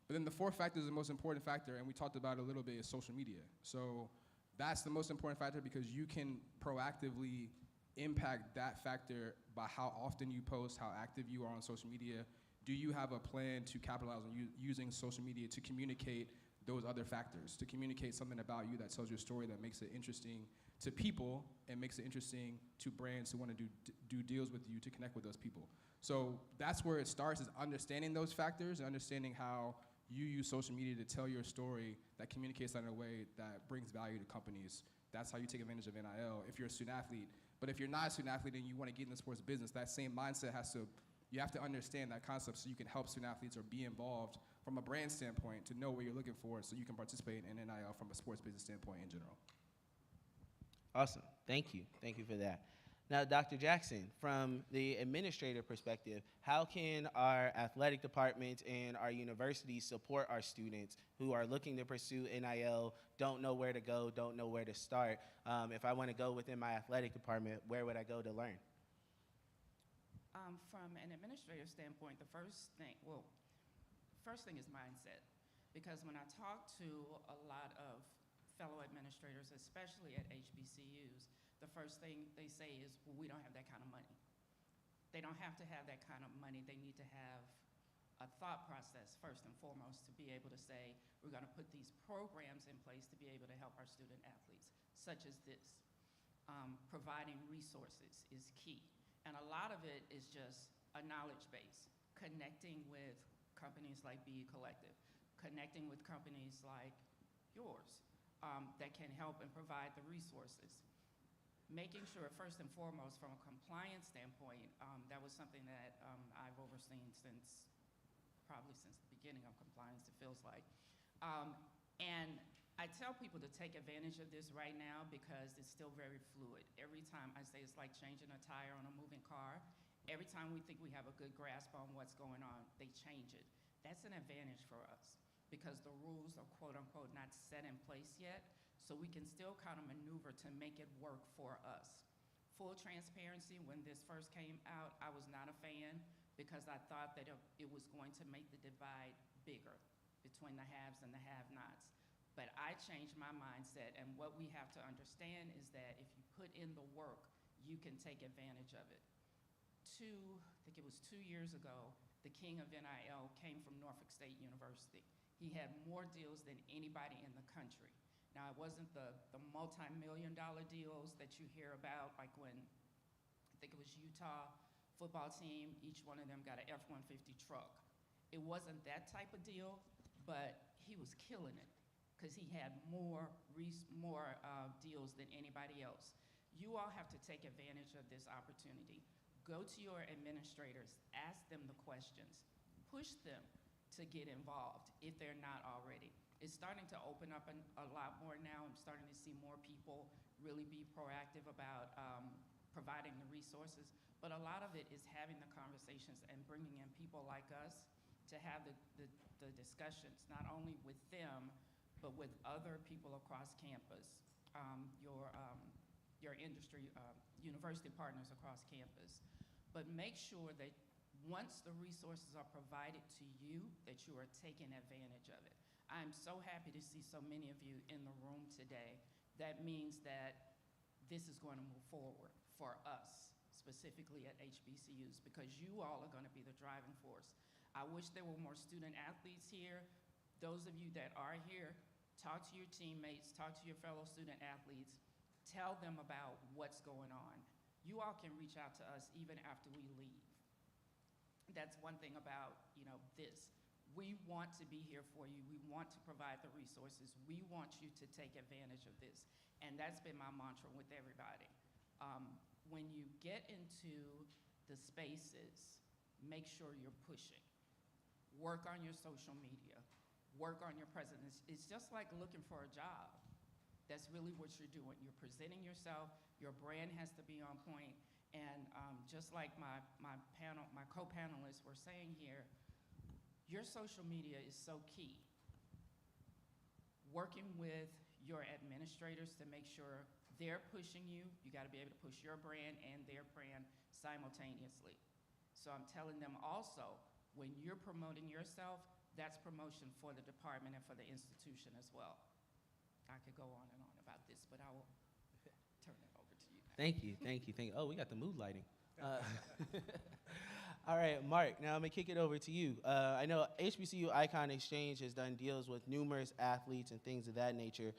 But then the fourth factor is the most important factor, and we talked about it a little bit, is social media. So that's the most important factor because you can proactively impact that factor by how often you post, how active you are on social media. Do you have a plan to capitalize on using social media to communicate those other factors, to communicate something about you that tells your story, that makes it interesting to people and makes it interesting to brands who want to do deals with you, to connect with those people? So that's where it starts, is understanding those factors and understanding how you use social media to tell your story that communicates that in a way that brings value to companies. That's how you take advantage of NIL if you're a student athlete. But if you're not a student athlete and you want to get in the sports business, that same mindset you have to understand that concept so you can help student athletes or be involved from a brand standpoint to know what you're looking for so you can participate in NIL from a sports business standpoint in general. Awesome. Thank you. Thank you for that. Now, Dr. Jackson, from the administrator perspective, how can our athletic departments and our universities support our students who are looking to pursue NIL, don't know where to go, don't know where to start? If I want to go within my athletic department, where would I go to learn? From an administrative standpoint, the first thing is mindset. Because when I talk to a lot of fellow administrators, especially at HBCUs, the first thing they say is, well, we don't have that kind of money. They don't have to have that kind of money. They need to have a thought process, first and foremost, to be able to say, we're going to put these programs in place to be able to help our student athletes, such as this. Providing resources is key. And a lot of it is just a knowledge base, connecting with companies like BE Collective, connecting with companies like yours that can help and provide the resources. Making sure, first and foremost, from a compliance standpoint, that was something that I've overseen probably since the beginning of compliance, it feels like. And I tell people to take advantage of this right now because it's still very fluid. Every time I say it's like changing a tire on a moving car. Every time we think we have a good grasp on what's going on, they change it. That's an advantage for us because the rules are quote unquote not set in place yet, so we can still kind of maneuver to make it work for us. Full transparency, when this first came out, I was not a fan because I thought that it was going to make the divide bigger between the haves and the have-nots. But I changed my mindset, and what we have to understand is that if you put in the work, you can take advantage of it. I think it was 2 years ago, the king of NIL came from Norfolk State University. He had more deals than anybody in the country. Now, it wasn't the multi-million-dollar deals that you hear about, like when, I think it was Utah football team, each one of them got an F-150 truck. It wasn't that type of deal, but he was killing it because he had more deals than anybody else. You all have to take advantage of this opportunity. Go to your administrators, ask them the questions, push them to get involved if they're not already. It's starting to open up a lot more now. I'm starting to see more people really be proactive about providing the resources, but a lot of it is having the conversations and bringing in people like us to have the discussions, not only with them, but with other people across campus, your industry, university partners across campus. But make sure that once the resources are provided to you, that you are taking advantage of it. I'm so happy to see so many of you in the room today. That means that this is going to move forward for us, specifically at HBCUs, because you all are going to be the driving force. I wish there were more student athletes here. Those of you that are here, talk to your teammates, talk to your fellow student athletes, tell them about what's going on. You all can reach out to us even after we leave. That's one thing about, this. We want to be here for you. We want to provide the resources. We want you to take advantage of this. And that's been my mantra with everybody. When you get into the spaces, make sure you're pushing. Work on your social media. Work on your presence. It's just like looking for a job. That's really what you're doing. You're presenting yourself. Your brand has to be on point. And just like my co-panelists were saying here, your social media is so key. Working with your administrators to make sure they're pushing you. You got to be able to push your brand and their brand simultaneously. So I'm telling them also, when you're promoting yourself, that's promotion for the department and for the institution as well. I could go on and on about this, but I will turn it over to you now. Thank you. Oh, we got the mood lighting. All right, Mark, now I'm going to kick it over to you. I know HBCU Icon Exchange has done deals with numerous athletes and things of that nature.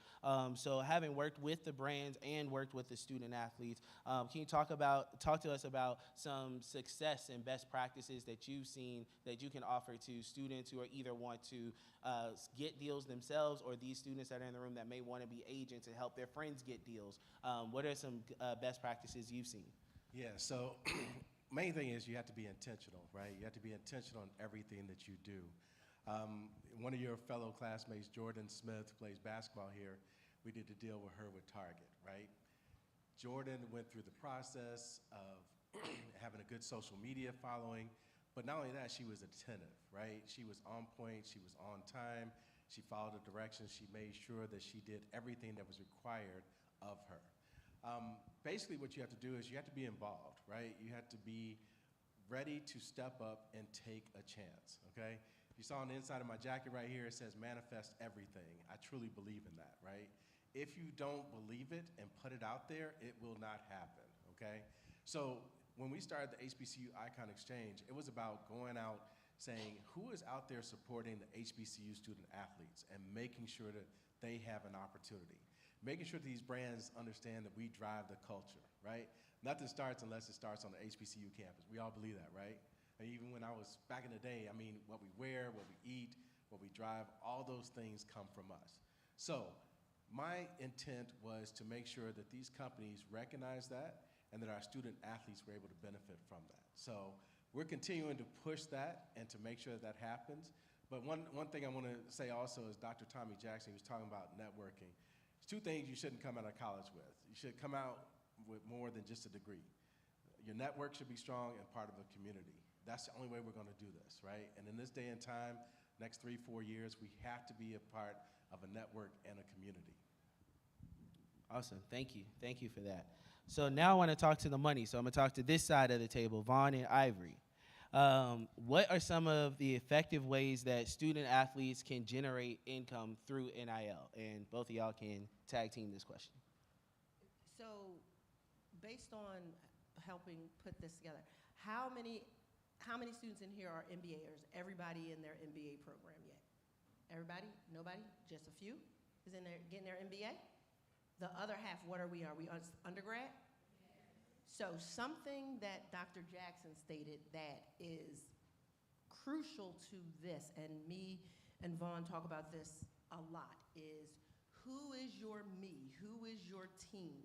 So having worked with the brands and worked with the student athletes, can you talk to us about some success and best practices that you've seen that you can offer to students who are either want to get deals themselves, or these students that are in the room that may want to be agents and help their friends get deals? What are some best practices you've seen? Yeah, so main thing is you have to be intentional, right? You have to be intentional in everything that you do. One of your fellow classmates, Jordan Smith, who plays basketball here, we did the deal with her with Target, right? Jordan went through the process of having a good social media following, but not only that, she was attentive, right? She was on point, she was on time, she followed the directions, she made sure that she did everything that was required of her. Basically what you have to do is you have to be involved, right? You have to be ready to step up and take a chance, okay? You saw on the inside of my jacket right here, it says manifest everything. I truly believe in that, right? If you don't believe it and put it out there, it will not happen, okay? So when we started the HBCU Icon Exchange, it was about going out saying who is out there supporting the HBCU student athletes and making sure that they have an opportunity. Making sure that these brands understand that we drive the culture, right? Nothing starts unless it starts on the HBCU campus. We all believe that, right? And even when I was back in the day, I mean, what we wear, what we eat, what we drive, all those things come from us. So my intent was to make sure that these companies recognize that and that our student athletes were able to benefit from that. So we're continuing to push that and to make sure that happens. But one thing I want to say also is Dr. Tommy Jackson was talking about networking. There's two things you shouldn't come out of college with. You should come out with more than just a degree. Your network should be strong and part of a community. That's the only way we're going to do this, right? And in this day and time, next 3-4 years, we have to be a part of a network and a community. Awesome. Thank you. Thank you for that. So now I want to talk to the money. So I'm going to talk to this side of the table, Vaughn and Ivory. What are some of the effective ways that student athletes can generate income through NIL? And both of y'all can tag team this question. So based on helping put this together, how many students in here are MBAers? Everybody in their MBA program yet? Everybody? Nobody? Just a few is in there getting their MBA? The other half, what are we? Are we undergrad? So something that Dr. Jackson stated that is crucial to this, and me and Vaughn talk about this a lot, is who is your me? Who is your team?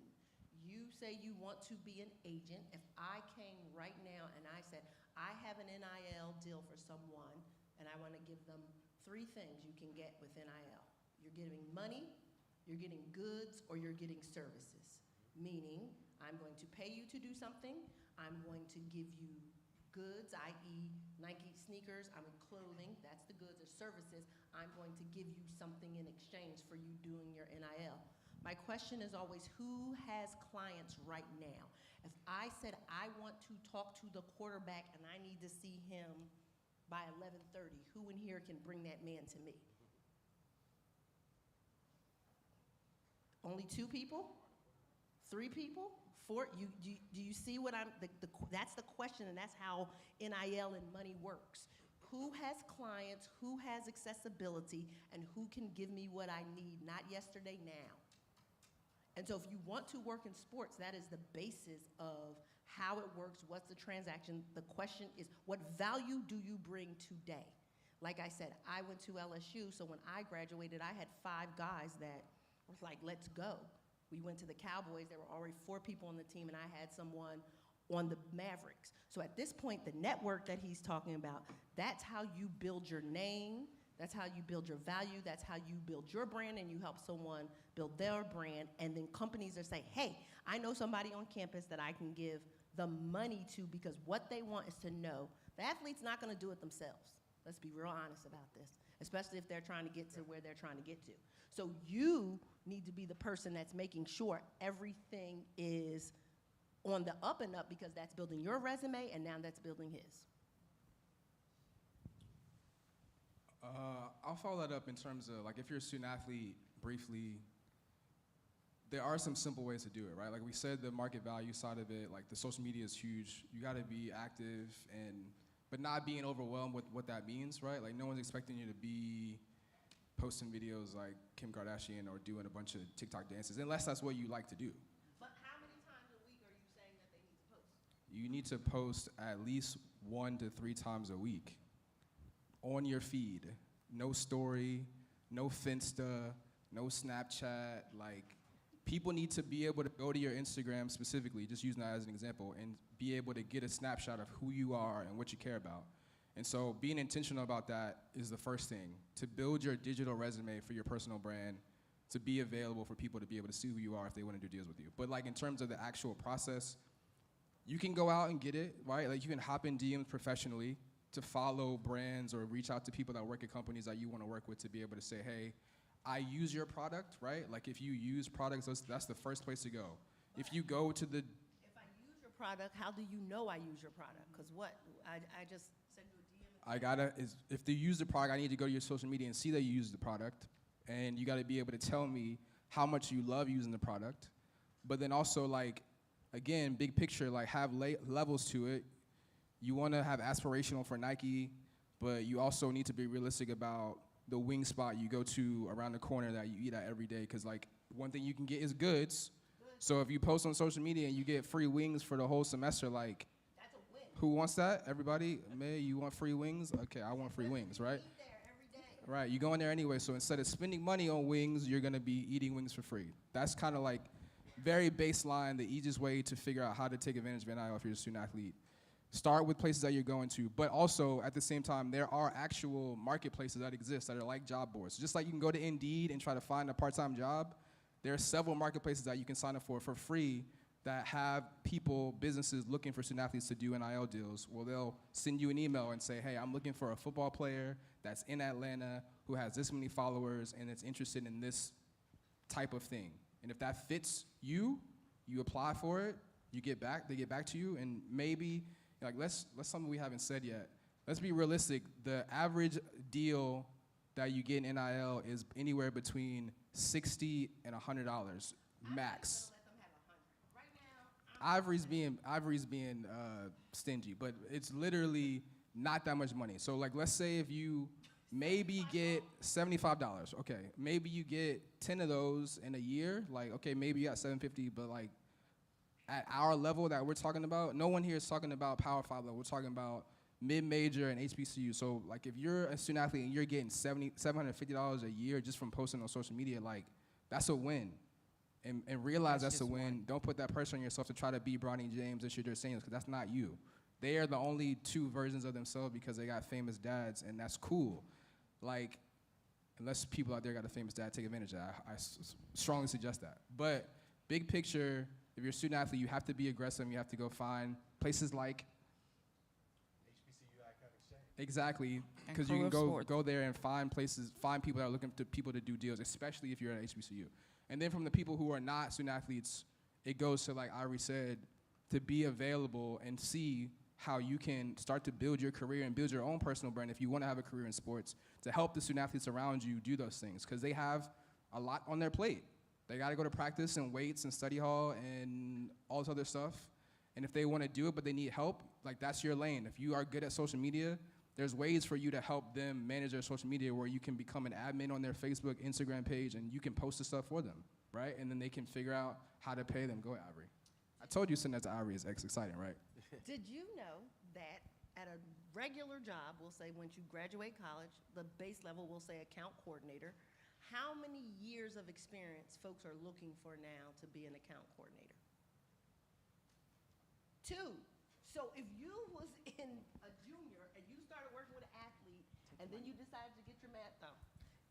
You say you want to be an agent. If I came right now and I said, I have an NIL deal for someone, and I want to give them 3 things you can get with NIL. You're getting money, you're getting goods, or you're getting services. Meaning, I'm going to pay you to do something, I'm going to give you goods, i.e. Nike sneakers, I'm clothing, that's the goods or services, I'm going to give you something in exchange for you doing your NIL. My question is always, who has clients right now? If I said I want to talk to the quarterback and I need to see him by 11:30, who in here can bring that man to me? Only 2 people? 3 people? 4? Do you see what that's the question, and that's how NIL and money works. Who has clients, who has accessibility, and who can give me what I need, not yesterday, now. And so if you want to work in sports, that is the basis of how it works, what's the transaction. The question is, what value do you bring today? Like I said, I went to LSU, so when I graduated, I had 5 guys that was like, let's go. We went to the Cowboys. There were already 4 people on the team, and I had someone on the Mavericks. So at this point, the network that he's talking about, that's how you build your name, that's how you build your value, that's how you build your brand, and you help someone build their brand. And then companies are saying, hey, I know somebody on campus that I can give the money to, because what they want is to know the athlete's not gonna do it themselves. Let's be real honest about this, especially if they're trying to get to where they're trying to get to. So you need to be the person that's making sure everything is on the up and up, because that's building your resume, and now that's building his. I'll follow that up in terms of, like, if you're a student athlete, briefly, there are some simple ways to do it, right? Like we said, the market value side of it, like the social media is huge. You gotta be active, but not being overwhelmed with what that means, right? Like no one's expecting you to be posting videos like Kim Kardashian or doing a bunch of TikTok dances, unless that's what you like to do. But how many times a week are you saying that they need to post? You need to post at least 1 to 3 times a week on your feed. No story, no Finsta, no Snapchat. Like, people need to be able to go to your Instagram specifically, just using that as an example, and be able to get a snapshot of who you are and what you care about. And so being intentional about that is the first thing, to build your digital resume for your personal brand, to be available for people to be able to see who you are if they want to do deals with you. But like in terms of the actual process, you can go out and get it, right? Like you can hop in DMs professionally to follow brands or reach out to people that work at companies that you want to work with to be able to say, hey, I use your product, right? Like if you use products, that's the first place to go. If you go to the... If I use your product, how do you know I use your product? Because what? I just send you a DM. If they use the product, I need to go to your social media and see that you use the product. And you got to be able to tell me how much you love using the product. But then also, like, again, big picture, like have levels to it. You want to have aspirational for Nike, but you also need to be realistic about the wing spot you go to around the corner that you eat at every day. Because, like, one thing you can get is goods. So if you post on social media and you get free wings for the whole semester, like, that's a win. Who wants that? Everybody? May, you want free wings? Okay, I want free wings, right? Eat there every day. Right, you go in there anyway, so instead of spending money on wings, you're gonna be eating wings for free. That's kind of like very baseline, the easiest way to figure out how to take advantage of NIL if you're a student athlete. Start with places that you're going to, but also at the same time, there are actual marketplaces that exist that are like job boards. Just like you can go to Indeed and try to find a part-time job, there are several marketplaces that you can sign up for free that have people, businesses looking for student athletes to do NIL deals. Well, they'll send you an email and say, hey, I'm looking for a football player that's in Atlanta who has this many followers and is interested in this type of thing. And if that fits you, you apply for it, they get back to you, and maybe, like, let's something we haven't said yet. Let's be realistic. The average deal that you get in NIL is anywhere between $60 and $100 max. Ivory's being stingy, but it's literally not that much money. So, like, let's say if you maybe get $75, okay, maybe you get 10 of those in a year, like, okay, maybe you got $750, but like at our level that we're talking about, no one here is talking about Power 5 level. We're talking about mid-major and HBCU. So, like, if you're a student athlete and you're getting $750 a year just from posting on social media, like, that's a win. And realize that's a win. One. Don't put that pressure on yourself to try to be Bronny James and Shadur Sanders, because that's not you. They are the only 2 versions of themselves because they got famous dads, and that's cool. Like, unless people out there got a famous dad, take advantage of that. I strongly suggest that. But big picture, if you're a student athlete, you have to be aggressive. You have to go find places like HBCU Icon Exchange. Exactly, because you can go there and find people that are looking for people to do deals, especially if you're at HBCU. And then from the people who are not student athletes, it goes to, like Ivory said, to be available and see how you can start to build your career and build your own personal brand if you want to have a career in sports, to help the student athletes around you do those things, because they have a lot on their plate. They got to go to practice and weights and study hall and all this other stuff. And if they want to do it but they need help, like that's your lane. If you are good at social media, there's ways for you to help them manage their social media where you can become an admin on their Facebook, Instagram page, and you can post the stuff for them, right? And then they can figure out how to pay them. Go, Ivory. I told you sending that to Ivory is exciting, right? Did you know that at a regular job, we'll say once you graduate college, the base level will say account coordinator, how many years of experience folks are looking for now to be an account coordinator? 2. So if you was in a junior and you started working with an athlete and then you decided to get your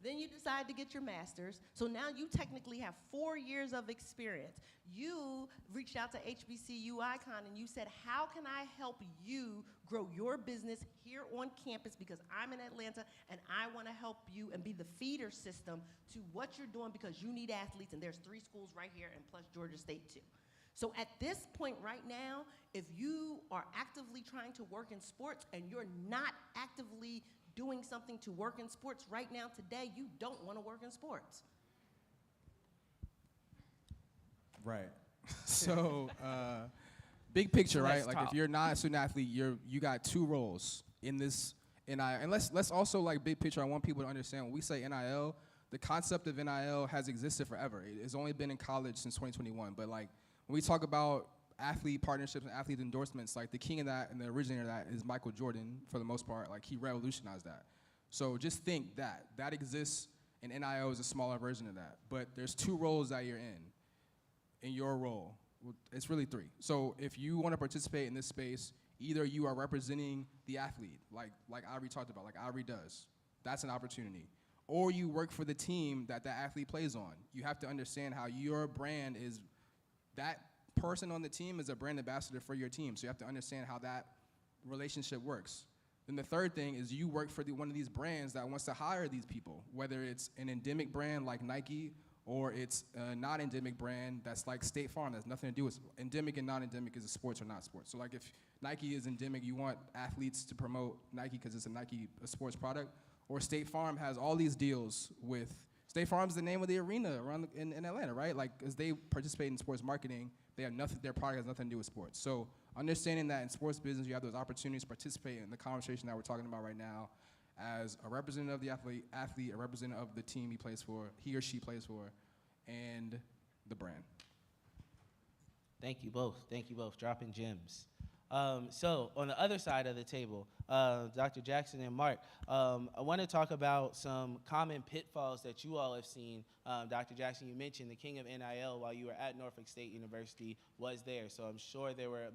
then you decide to get your master's, so now you technically have 4 years of experience. You reached out to HBCU Icon and you said, how can I help you grow your business here on campus because I'm in Atlanta and I want to help you and be the feeder system to what you're doing because you need athletes, and there's 3 schools right here and plus Georgia State too. So at this point right now, if you are actively trying to work in sports and you're not actively doing something to work in sports right now today, you don't want to work in sports. Right. So, big picture, right? Let's Like talk. if you're not a student athlete, you got 2 roles in this. And let's also, like, big picture, I want people to understand when we say NIL, the concept of NIL has existed forever. It's only been in college since 2021. But like when we talk about athlete partnerships and athlete endorsements, like the king of that and the originator of that is Michael Jordan for the most part. Like he revolutionized that. So just think that exists, and NIL is a smaller version of that. But there's 2 roles that you're in your role. Well, it's really 3. So if you want to participate in this space, either you are representing the athlete, like Ivory talked about, like Ivory does. That's an opportunity. Or you work for the team that athlete plays on. You have to understand how your brand is, that person on the team is a brand ambassador for your team. So you have to understand how that relationship works. Then the third thing is you work for one of these brands that wants to hire these people, whether it's an endemic brand like Nike or it's a non-endemic brand that's like State Farm. That's nothing to do with endemic and non-endemic is a sports or not sports. So like if Nike is endemic, you want athletes to promote Nike because it's a sports product. Or State Farm has all these deals with, State Farm's the name of the arena around in Atlanta, right? Like, as they participate in sports marketing, they have nothing, their product has nothing to do with sports. So understanding that in sports business, you have those opportunities to participate in the conversation that we're talking about right now as a representative of the athlete, a representative of the team he or she plays for, and the brand. Thank you both. Dropping gems. So on the other side of the table, Dr. Jackson and Mark, I want to talk about some common pitfalls that you all have seen. Dr. Jackson, you mentioned the king of NIL while you were at Norfolk State University was there. So I'm sure there were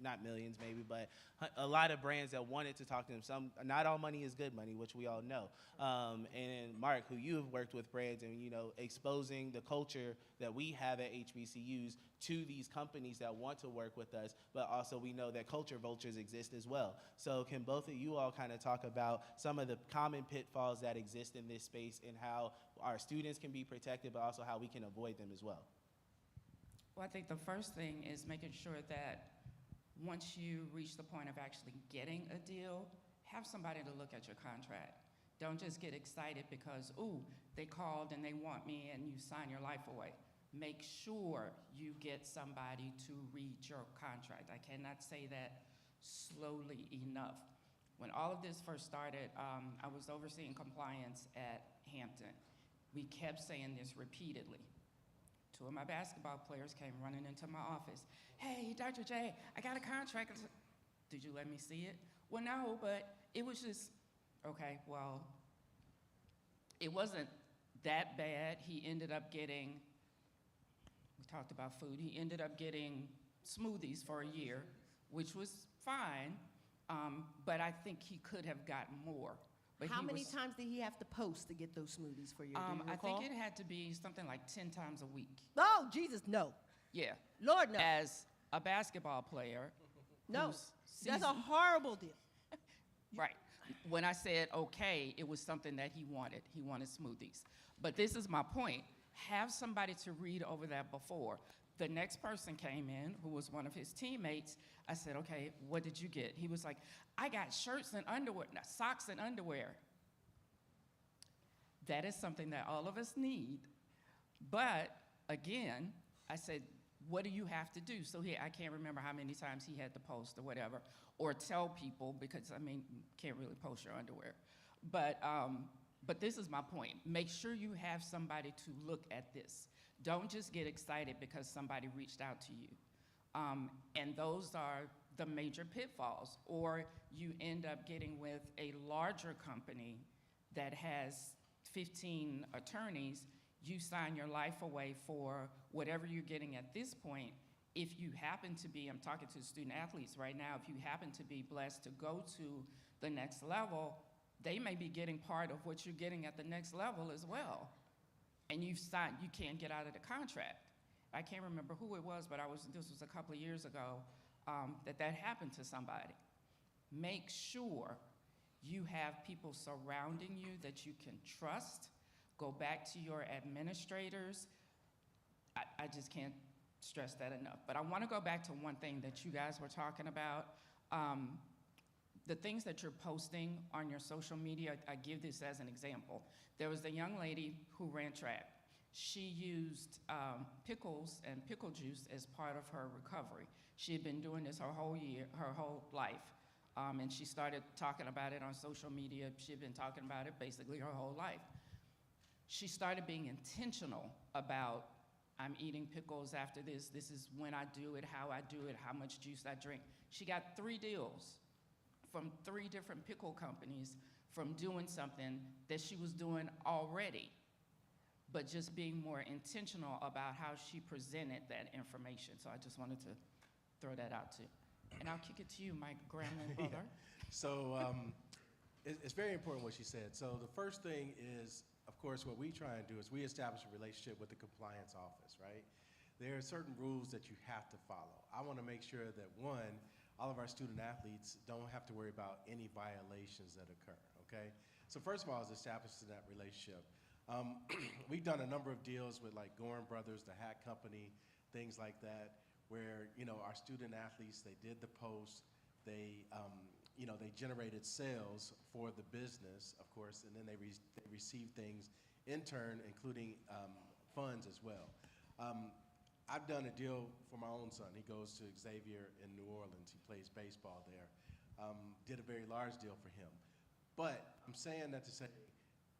not millions maybe, but a lot of brands that wanted to talk to them. Not all money is good money, which we all know. And Mark, who you have worked with brands and, exposing the culture that we have at HBCUs to these companies that want to work with us, but also we know that culture vultures exist as well. So can both of you all kind of talk about some of the common pitfalls that exist in this space and how our students can be protected, but also how we can avoid them as well? Well, I think the first thing is making sure that once you reach the point of actually getting a deal, have somebody to look at your contract. Don't just get excited because, ooh, they called and they want me and you sign your life away. Make sure you get somebody to read your contract. I cannot say that slowly enough. When all of this first started, I was overseeing compliance at Hampton. We kept saying this repeatedly. 2 of my basketball players came running into my office. Hey, Dr. J, I got a contract. I said, did you let me see it? Well, no, but it was just, okay, well, it wasn't that bad. He ended up getting, we talked about food, he ended up getting smoothies for a year, which was fine, but I think he could have gotten more. But how many times did he have to post to get those smoothies for you? Do you I recall? think it had to be something like 10 times a week. Oh, Jesus, no. Yeah. Lord, no. As a basketball player. No, whose that's a season- horrible deal. Right. When I said okay, it was something that he wanted. He wanted smoothies. But this is my point. Have somebody to read over that before. The next person came in, who was one of his teammates. I said, okay, what did you get? He was like, I got shirts and underwear, socks and underwear. That is something that all of us need. But again, I said, what do you have to do? So I can't remember how many times he had to post or whatever, or tell people, because I mean, can't really post your underwear. But this is my point. Make sure you have somebody to look at this. Don't just get excited because somebody reached out to you. And those are the major pitfalls. Or you end up getting with a larger company that has 15 attorneys. You sign your life away for whatever you're getting at this point. If you happen to be, I'm talking to student athletes right now, if you happen to be blessed to go to the next level, they may be getting part of what you're getting at the next level as well. And you've signed, you can't get out of the contract. I can't remember who it was, but this was a couple of years ago, that happened to somebody. Make sure you have people surrounding you that you can trust. Go back to your administrators. I just can't stress that enough. But I want to go back to one thing that you guys were talking about. The things that you're posting on your social media, I give this as an example. There was a young lady who ran track. She used pickles and pickle juice as part of her recovery. She had been doing this her whole life. And she started talking about it on social media. She had been talking about it basically her whole life. She started being intentional about, I'm eating pickles after this. This is when I do it, how I do it, how much juice I drink. She got 3 deals from 3 different pickle companies from doing something that she was doing already, but just being more intentional about how she presented that information. So I just wanted to throw that out too. And I'll kick it to you, my gremlin brother. So it's very important what she said. So the first thing is, of course, what we try and do is we establish a relationship with the compliance office, right? There are certain rules that you have to follow. I want to make sure that, one, all of our student athletes don't have to worry about any violations that occur, okay? So first of all is establishing that relationship. We've done a number of deals with like Gorin Brothers, the hat company, things like that, where, you know, our student athletes, they did the post, they, you know, they generated sales for the business, of course, and then they received things in turn, including funds as well. I've done a deal for my own son. He goes to Xavier in New Orleans. He plays baseball there. Did a very large deal for him. But I'm saying that to say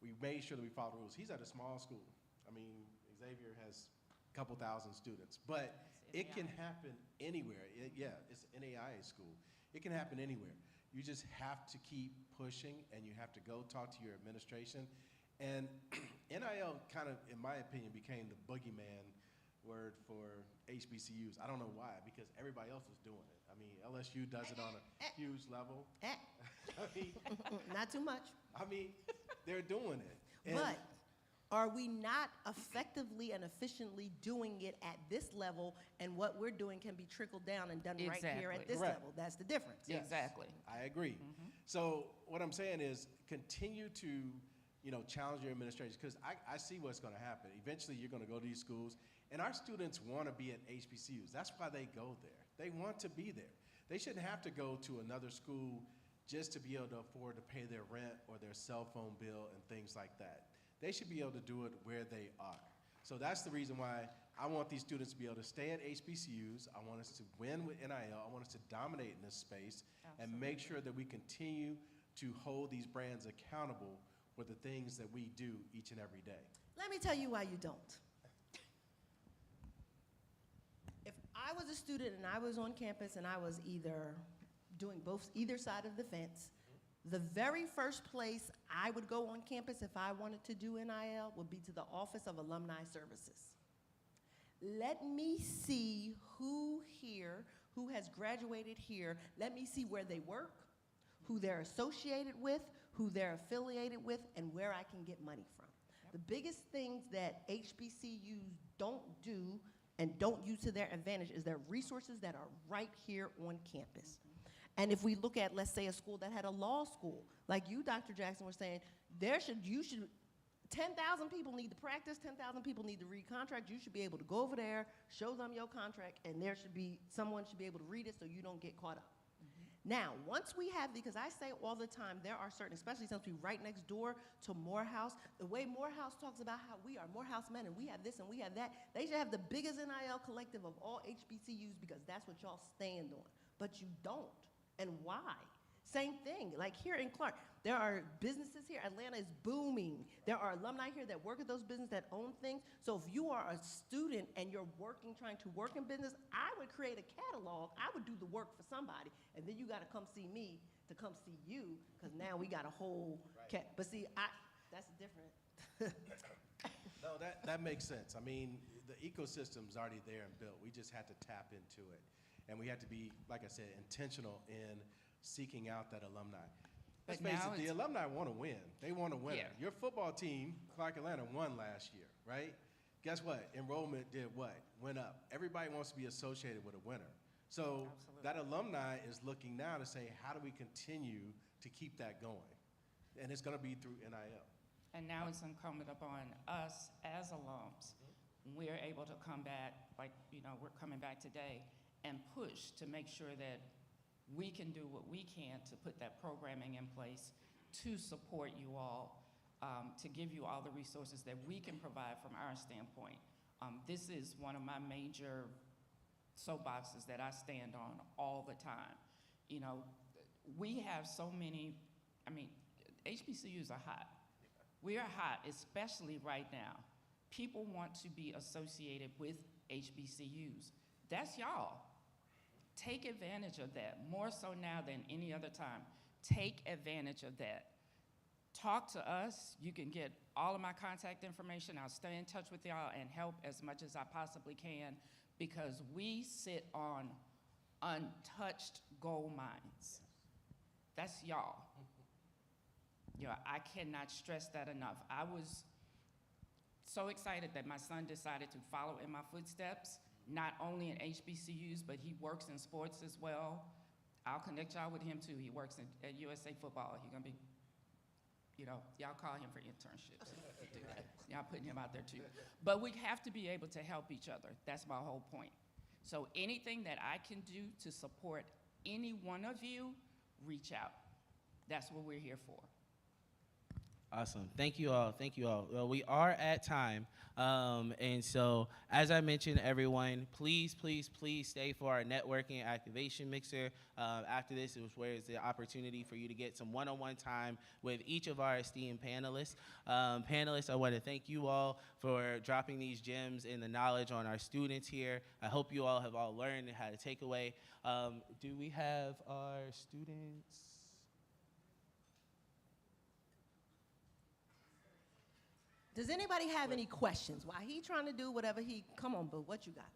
we made sure that we followed the rules. He's at a small school. I mean, Xavier has a couple thousand students. But it can happen anywhere. Yeah, it's an NAIA school. It can happen anywhere. You just have to keep pushing, and you have to go talk to your administration. And NIL kind of, in my opinion, became the boogeyman word for HBCUs. I don't know why, because everybody else is doing it. I mean, LSU does it on a huge level. I mean, not too much. I mean, they're doing it. And but are we not effectively and efficiently doing it at this level, and what we're doing can be trickled down and done right here at this Correct. level? That's the difference. Yes, Exactly. I agree. So what I'm saying is continue to, you know, challenge your administration, because I see what's going to happen. Eventually, you're going to go to these schools, and our students want to be at HBCUs. That's why they go there. They want to be there. They shouldn't have to go to another school just to be able to afford to pay their rent or their cell phone bill and things like that. They should be able to do it where they are. So that's the reason why I want these students to be able to stay at HBCUs. I want us to win with NIL. I want us to dominate in this space and make sure that we continue to hold these brands accountable for the things that we do each and every day. Let me tell you why you don't. If I was a student and I was on campus and I was either doing either side of the fence, the very first place I would go on campus if I wanted to do NIL would be to the Office of Alumni Services. Let me see who here, who has graduated here, let me see where they work, who they're associated with, who they're affiliated with, and where I can get money from. The biggest things that HBCUs don't do and don't use to their advantage is their resources that are right here on campus. And if we look at, let's say, a school that had a law school, like you, Dr. Jackson, were saying, 10,000 people need to practice, 10,000 people need to read contracts. You should be able to go over there, show them your contract, and someone should be able to read it so you don't get caught up. Now, once we have, because I say all the time, there are certain, especially since we're right next door to Morehouse, the way Morehouse talks about how we are Morehouse men and we have this and we have that, they should have the biggest NIL collective of all HBCUs because that's what y'all stand on. But you don't. And why? Same thing, like here in Clark, there are businesses here. Atlanta is booming. There are alumni here that work at those businesses that own things. So if you are a student and you're trying to work in business, I would create a catalog. I would do the work for somebody. And then you got to come see me to come see you, because now we got a whole But see, that's different. No, that makes sense. I mean, the ecosystem's already there and built. We just had to tap into it. And we had to be, like I said, intentional in seeking out that alumni. Let's face it, the alumni want to win. They want to win. Yeah. Your football team, Clark Atlanta, won last year, right? Guess what? Enrollment did what? Went up. Everybody wants to be associated with a winner. So that alumni is looking now to say, how do we continue to keep that going? And it's going to be through NIL. And now it's incumbent upon us as alums. We're able to come back, like, we're coming back today and push to make sure that we can do what we can to put that programming in place to support you all, to give you all the resources that we can provide from our standpoint. This is one of my major soapboxes that I stand on all the time. We have so many, HBCUs are hot. We are hot, especially right now. People want to be associated with HBCUs. That's y'all. Take advantage of that, more so now than any other time. Take advantage of that. Talk to us. You can get all of my contact information. I'll stay in touch with y'all and help as much as I possibly can, because we sit on untouched gold mines. That's y'all. I cannot stress that enough. I was so excited that my son decided to follow in my footsteps, not only in HBCUs, but he works in sports as well. I'll connect y'all with him too. He works at USA Football. He's gonna be, y'all call him for internships. Do that. Y'all putting him out there too. But we have to be able to help each other. That's my whole point. So anything that I can do to support any one of you, reach out. That's what we're here for. Awesome. Thank you all. Thank you all. Well, we are at time. And so, as I mentioned, everyone, please, please, please stay for our networking activation mixer. After this, it was where it's the opportunity for you to get some one-on-one time with each of our esteemed panelists. Panelists, I want to thank you all for dropping these gems and the knowledge on our students here. I hope you all have all learned and had a takeaway. Do we have our students? Does anybody have any questions? While he trying to do whatever come on, boo, what you got?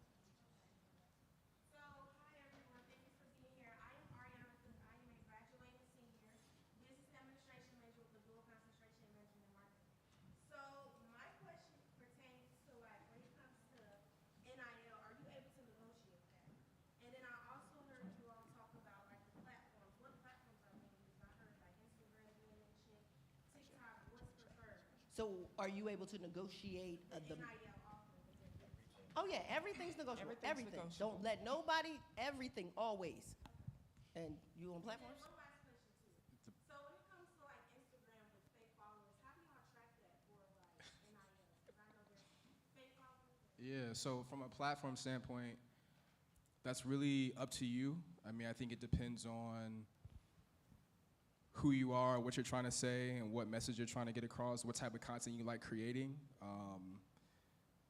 So, hi everyone, thank you for being here. I am Ariana, I am a graduating senior, business administration major with a dual concentration in management and marketing. So, my question pertains to when it comes to NIL, are you able to negotiate that? And then I also heard you all talk about the platforms. What platforms are being used? I heard Instagram being mentioned, TikTok, what's preferred? So are you able to negotiate the NIL offering? Oh yeah, everything's negotiable. Everything's Everything. negotiable. Don't let nobody, everything, always. And you on platforms? One last question too. So when it comes to Instagram with fake followers, how do y'all track that for NIL? Because I know there's fake followers. Yeah, so from a platform standpoint, that's really up to you. I think it depends on who you are, what you're trying to say, and what message you're trying to get across, what type of content you like creating.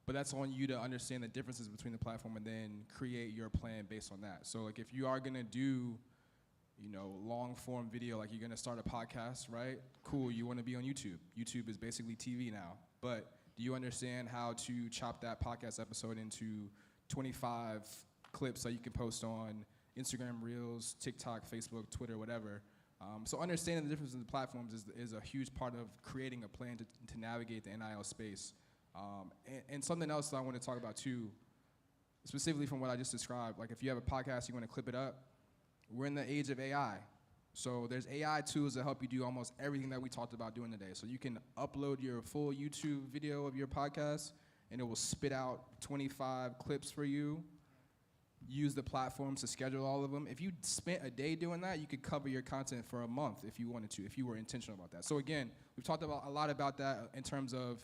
But that's on you to understand the differences between the platform and then create your plan based on that. So if you are gonna do, long form video, like you're gonna start a podcast, right? Cool, you wanna be on YouTube. YouTube is basically TV now. But do you understand how to chop that podcast episode into 25 clips that you can post on Instagram Reels, TikTok, Facebook, Twitter, whatever? So understanding the difference in the platforms is a huge part of creating a plan to navigate the NIL space. And something else that I want to talk about too, specifically from what I just described, like if you have a podcast, you want to clip it up, we're in the age of AI. So there's AI tools that help you do almost everything that we talked about doing today. So you can upload your full YouTube video of your podcast, and it will spit out 25 clips for you use the platforms to schedule all of them. If you spent a day doing that, you could cover your content for a month if you wanted to, if you were intentional about that. So again, we've talked about a lot about that in terms of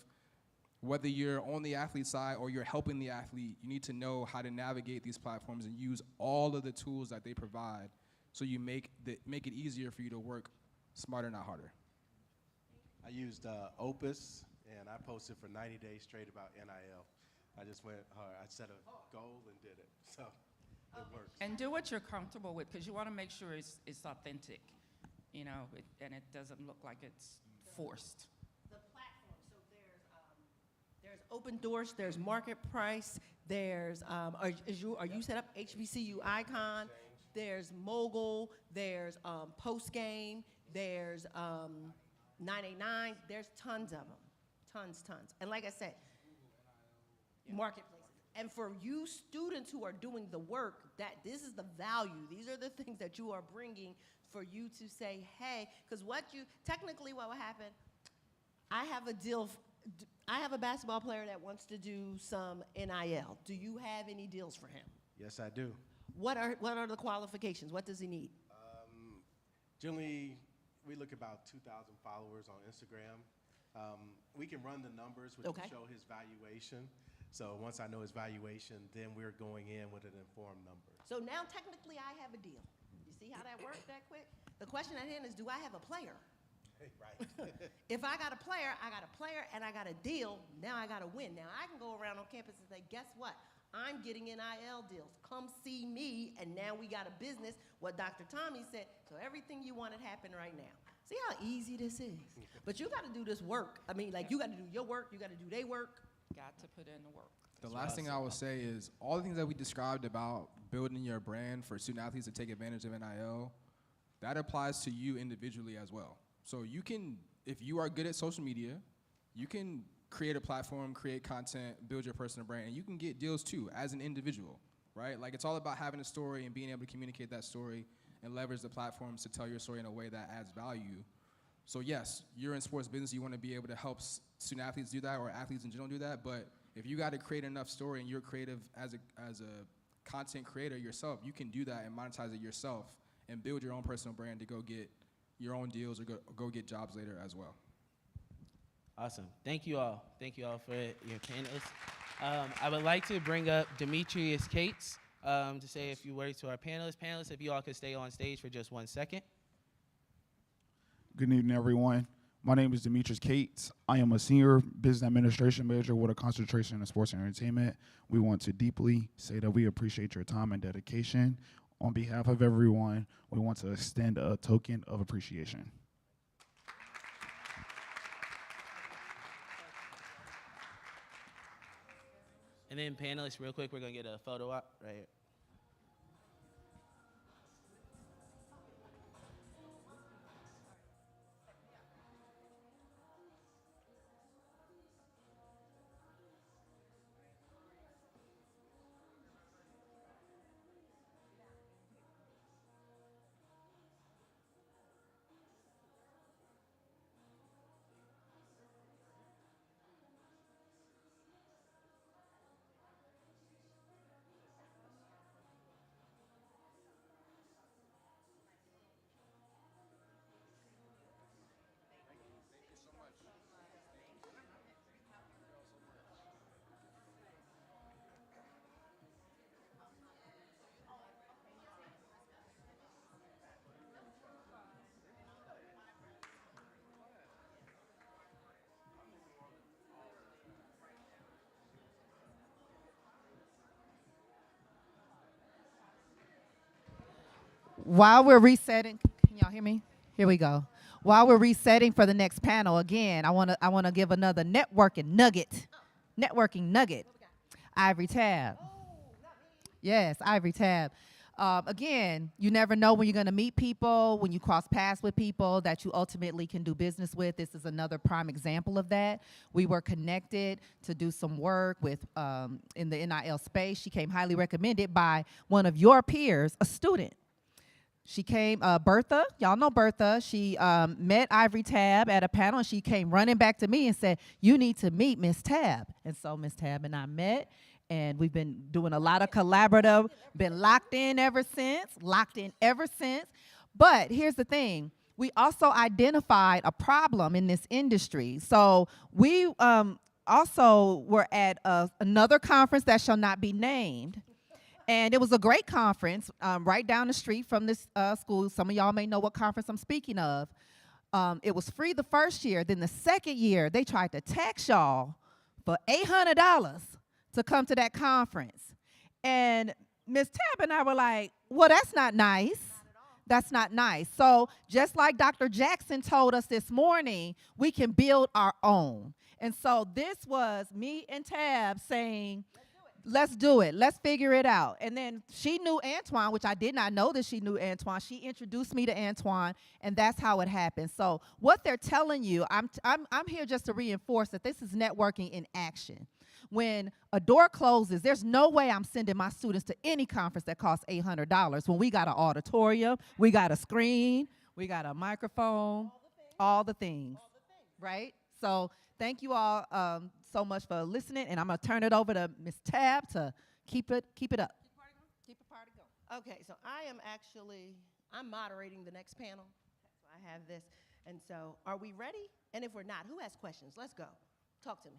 whether you're on the athlete side or you're helping the athlete, you need to know how to navigate these platforms and use all of the tools that they provide so you make it easier for you to work smarter, not harder. I used Opus, and I posted for 90 days straight about NIL. I just went hard. I set a goal and did it. So it works. And do what you're comfortable with, because you want to make sure it's authentic, you know, and it doesn't look like it's forced. The platform, so there's Open Doors, there's Market Price, there's, are you set up HBCU Icon, there's Mogul, there's Post Game, there's 989, there's tons of them, tons. And like I said, marketplaces. And for you students who are doing the work, that this is the value. These are the things that you are bringing for you to say, hey, because technically what will happen, I have a deal, I have a basketball player that wants to do some NIL. Do you have any deals for him? Yes, I do. What are the qualifications? What does he need? Generally, we look about 2,000 followers on Instagram. We can run the numbers, which will show his valuation. So once I know his valuation, then we're going in with an informed number. So now technically I have a deal. You see how that worked that quick? The question at hand is, do I have a player? Right. If I got a player, and I got a deal, now I got to win. Now I can go around on campus and say, guess what? I'm getting NIL deals. Come see me, and now we got a business, what Dr. Tommy said, so everything you wanted happen right now. See how easy this is? But you got to do this work. I mean, like, you got to do your work, you got to do their work. Got to put in the work. The last thing I will say is all the things that we described about building your brand for student athletes to take advantage of NIL, that applies to you individually as well. So you can, if you are good at social media, you can create a platform, create content, build your personal brand, and you can get deals too as an individual, right? Like, it's all about having a story and being able to communicate that story and leverage the platforms to tell your story in a way that adds value. So yes, you're in sports business, you want to be able to help student athletes do that, or athletes in general do that, but if you got to create enough story and you're creative as a content creator yourself, you can do that and monetize it yourself and build your own personal brand to go get your own deals or go get jobs later as well. Awesome. Thank you all. Thank you all for your panelists. I would like to bring up Demetrius Cates to say a few words to our panelists. Panelists, if you all could stay on stage for just 1 second. Good evening, everyone. My name is Demetrius Cates. I am a senior business administration major with a concentration in sports and entertainment. We want to deeply say that we appreciate your time and dedication. On behalf of everyone, we want to extend a token of appreciation. And then panelists, real quick, we're going to get a photo op right here. While we're resetting, can y'all hear me? Here we go. While we're resetting for the next panel, again, I wanna give another networking nugget. Ivory Tab. Yes, Ivory Tab. Again, you never know when you're going to meet people, when you cross paths with people that you ultimately can do business with. This is another prime example of that. We were connected to do some work with in the NIL space. She came highly recommended by one of your peers, a student. She came, Bertha, y'all know Bertha. She met Ivory Tab at a panel, and she came running back to me and said, you need to meet Miss Tab. And so Miss Tab and I met, And we've been doing a lot of collaborative, been locked in ever since. But here's the thing. We also identified a problem in this industry. So we also were at another conference that shall not be named. And it was a great conference right down the street from this school. Some of y'all may know what conference I'm speaking of. It was free the first year. Then the second year, they tried to tax y'all for $800 to come to that conference. And Ms. Tab and I were like, well, that's not nice. That's not nice. So just like Dr. Jackson told us this morning, we can build our own. And so this was me and Tab saying, let's do it. Let's figure it out. And then she knew Antoine, which I did not know that she knew Antoine. She introduced me to Antoine, and that's how it happened. So what they're telling you, I'm here just to reinforce that this is networking in action. When a door closes, there's no way I'm sending my students to any conference that costs $800 when we got an auditorium, we got a screen, we got a microphone, all the things, right? So thank you all so much for listening, and I'm going to turn it over to Ms. Tab to keep it up. Keep the party going. Okay, so I'm moderating the next panel. So I have this. And so are we ready? And if we're not, who has questions? Let's go. Talk to me.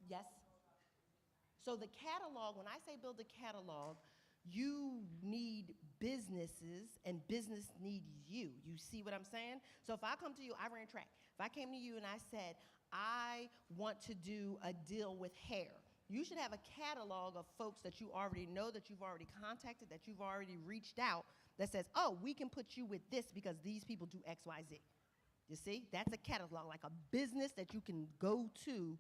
Yes? So the catalog, when I say build a catalog, you need businesses and business need you. You see what I'm saying? So if I come to you, I ran track. If I came to you and I said, I want to do a deal with hair, you should have a catalog of folks that you already know, that you've already contacted, that you've already reached out, that says, oh, we can put you with this because these people do X, Y, Z. You see? That's a catalog, like a business that you can go to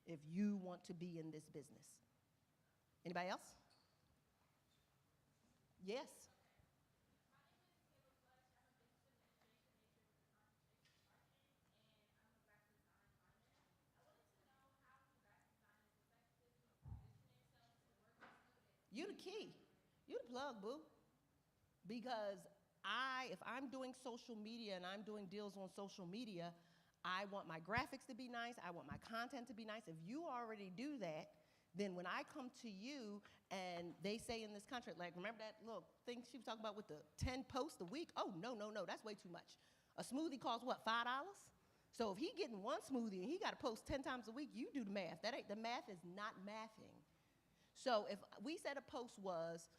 if you want to be in this business. Anybody else? Yes. You the key. You the plug, boo. Because if I'm doing social media and I'm doing deals on social media, I want my graphics to be nice. I want my content to be nice. If you already do that, then when I come to you and they say in this contract, like, remember that little thing she was talking about with the 10 posts a week? Oh, no, that's way too much. A smoothie costs what, $5? So if he getting one smoothie and he got to post 10 times a week, you do the math. The math is not mathing. So if we said a post was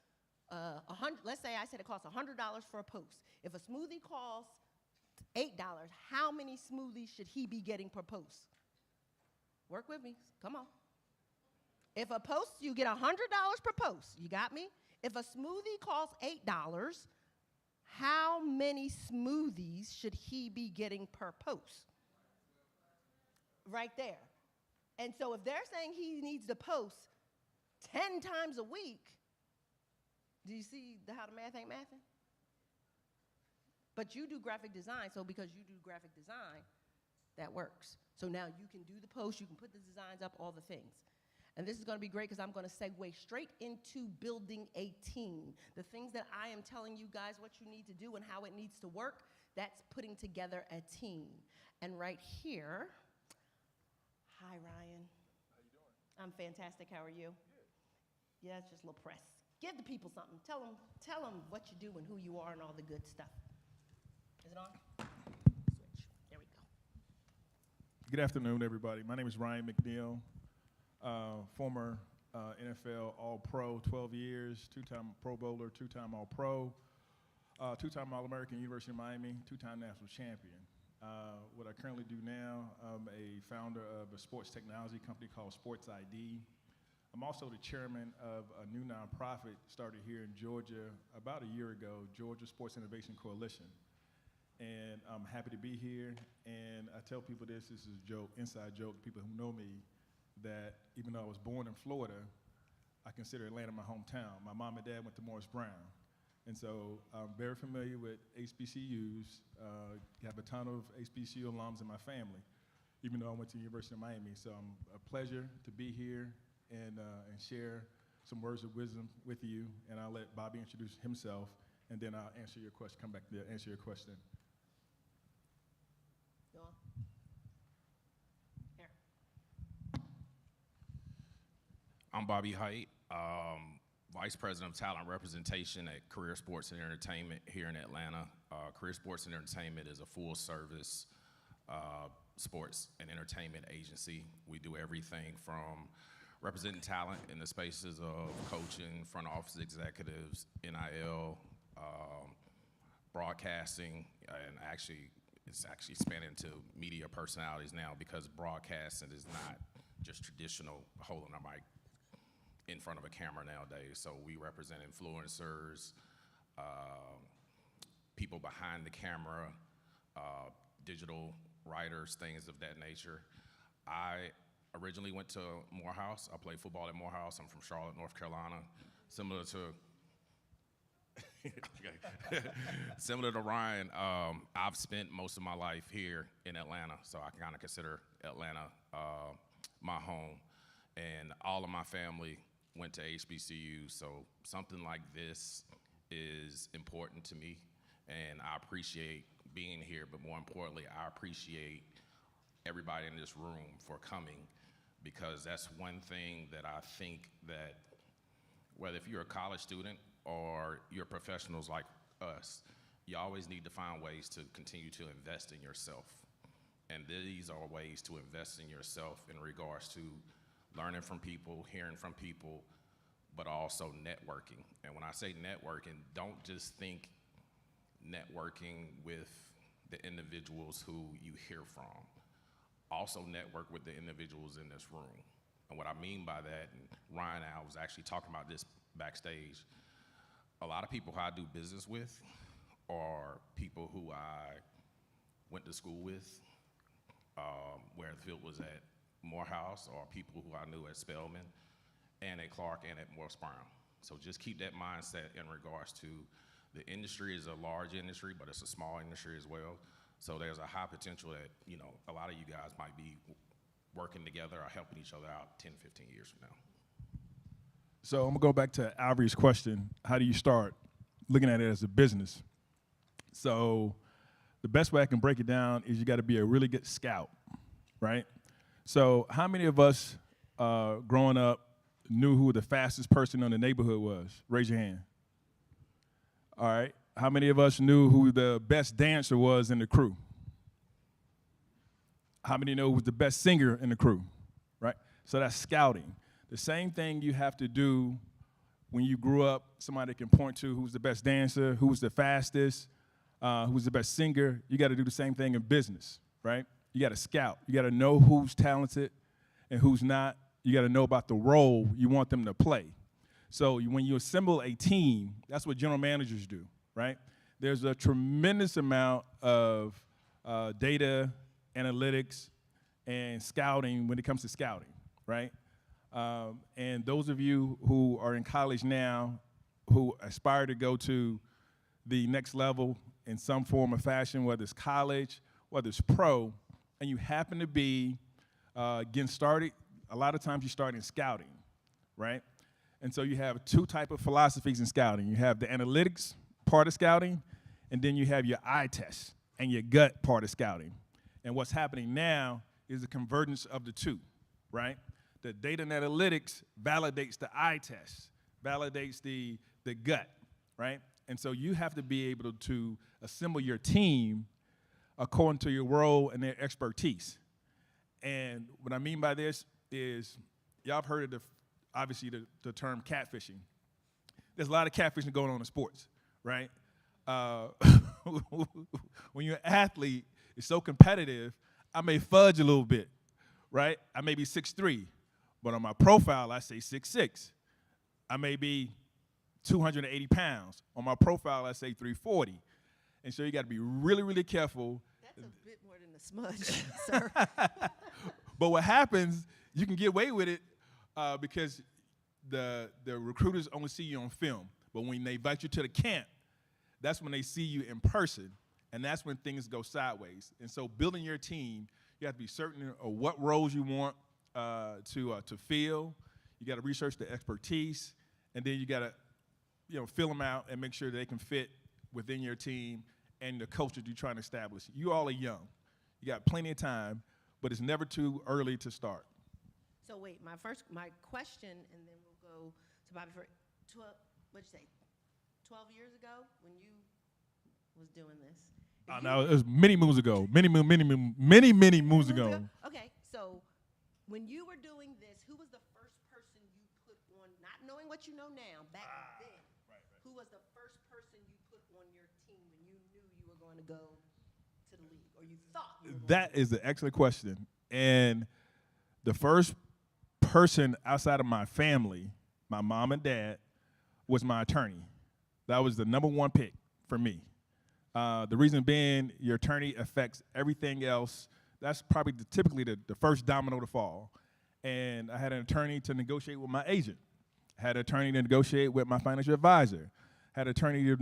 let's say I said it costs $100 for a post. If a smoothie costs $8, how many smoothies should he be getting per post? Work with me. Come on. If a post, you get $100 per post. You got me? If a smoothie costs $8, how many smoothies should he be getting per post? Right there. And so if they're saying he needs to post 10 times a week, do you see how the math ain't mathing? But you do graphic design, so because you do graphic design, that works. So now you can do the post, you can put the designs up, all the things. And this is going to be great because I'm going to segue straight into building a team. The things that I am telling you guys what you need to do and how it needs to work, that's putting together a team. And right here, hi, Ryan. How you doing? I'm fantastic. How are you? Good. Yeah, it's just a little press. Give the people something. Tell them what you do and who you are and all the good stuff. Is it on? Switch. There we go. Good afternoon, everybody. My name is Ryan McNeil, former NFL All-Pro, 12 years, two-time Pro Bowler, two-time All-Pro, two-time All-American, University of Miami, two-time national champion. What I currently do now, I'm a founder of a sports technology company called Sports ID. I'm also the chairman of a new nonprofit started here in Georgia about a year ago, Georgia Sports Innovation Coalition. And I'm happy to be here. And I tell people this is a joke, inside joke, people who know me, that even though I was born in Florida, I consider Atlanta my hometown. My mom and dad went to Morris Brown. And so I'm very familiar with HBCUs. Have a ton of HBCU alums in my family, even though I went to the University of Miami. So I'm a pleasure to be here and share some words of wisdom with you. And I'll let Bobby introduce himself, and then I'll answer your question, come back to answer your question. Go on. Here. I'm Bobby Height, Vice President of Talent Representation at Career Sports and Entertainment here in Atlanta. Career Sports and Entertainment is a full-service sports and entertainment agency. We do everything from representing talent in the spaces of coaching, front office executives, NIL, broadcasting, and it's actually spanning to media personalities now, because broadcasting is not just traditional holding a mic in front of a camera nowadays. So we represent influencers, people behind the camera, digital writers, things of that nature. I originally went to Morehouse. I played football at Morehouse. I'm from Charlotte, North Carolina. Similar to Ryan, I've spent most of my life here in Atlanta, so I kind of consider Atlanta my home. And all of my family went to HBCU, so something like this is important to me, and I appreciate being here, but more importantly, I appreciate everybody in this room for coming, because that's one thing that I think that whether if you're a college student or you're professionals like us, you always need to find ways to continue to invest in yourself. And these are ways to invest in yourself in regards to learning from people, hearing from people, but also networking. And when I say networking, don't just think networking with the individuals who you hear from. Also network with the individuals in this room. And what I mean by that, and Ryan and I was actually talking about this backstage, a lot of people who I do business with are people who I went to school with, where the field was at Morehouse, or people who I knew at Spelman and at Clark and at Morris Brown. So just keep that mindset in regards to the industry is a large industry, but it's a small industry as well. So there's a high potential that, you know, a lot of you guys might be working together or helping each other out 10, 15 years from now. So I'm gonna go back to Ivory's question. How do you start looking at it as a business? So the best way I can break it down is you gotta be a really good scout, right? So how many of us growing up knew who the fastest person in the neighborhood was? Raise your hand. All right. How many of us knew who the best dancer was in the crew? How many know who was the best singer in the crew, right? So that's scouting. The same thing you have to do when you grew up, somebody can point to who's the best dancer, who's the fastest, who's the best singer. You got to do the same thing in business, right? You got to scout. You got to know who's talented and who's not. You got to know about the role you want them to play. So when you assemble a team, that's what general managers do, right? There's a tremendous amount of data, analytics, and scouting when it comes to scouting, right? And those of you who are in college now, who aspire to go to the next level in some form or fashion, whether it's college, whether it's pro, and you happen to be getting started, a lot of times you start in scouting, right? And so you have two types of philosophies in scouting. You have the analytics part of scouting, and then you have your eye test and your gut part of scouting. And what's happening now is the convergence of the two, right? The data and analytics validates the eye test, validates the gut, right? And so you have to be able to assemble your team according to your role and their expertise. And what I mean by this is, y'all have heard of obviously the term catfishing. There's a lot of catfishing going on in sports, right? When you're an athlete, it's so competitive, I may fudge a little bit, right? I may be 6'3", but on my profile, I say 6'6". I may be 280 pounds. On my profile, I say 340. And so you got to be really, really careful. That's a bit more than a smudge, sir. But what happens, you can get away with it because the recruiters only see you on film. But when they invite you to the camp, that's when they see you in person, and that's when things go sideways. And so building your team, you have to be certain of what roles you want to fill. You got to research the expertise, and then you got to fill them out and make sure they can fit within your team and the culture you're trying to establish. You all are young. You got plenty of time, but it's never too early to start. So wait, my question, and then we'll go to Bobby for 12. What'd you say? 12 years ago when you was doing this. No, it was many moons ago. Many moons ago. Okay, so when you were doing this, who was the first person you put on? Not knowing what you know now, back then. Right. Who was the first person you put on your team when you knew you were going to go to the league, or you thought you were going That is an excellent question. And the first person outside of my family, my mom and dad, was my attorney. That was the number one pick for me. The reason being, your attorney affects everything else. That's probably typically the first domino to fall. And I had an attorney to negotiate with my agent. I had an attorney to negotiate with my financial advisor. Had an attorney to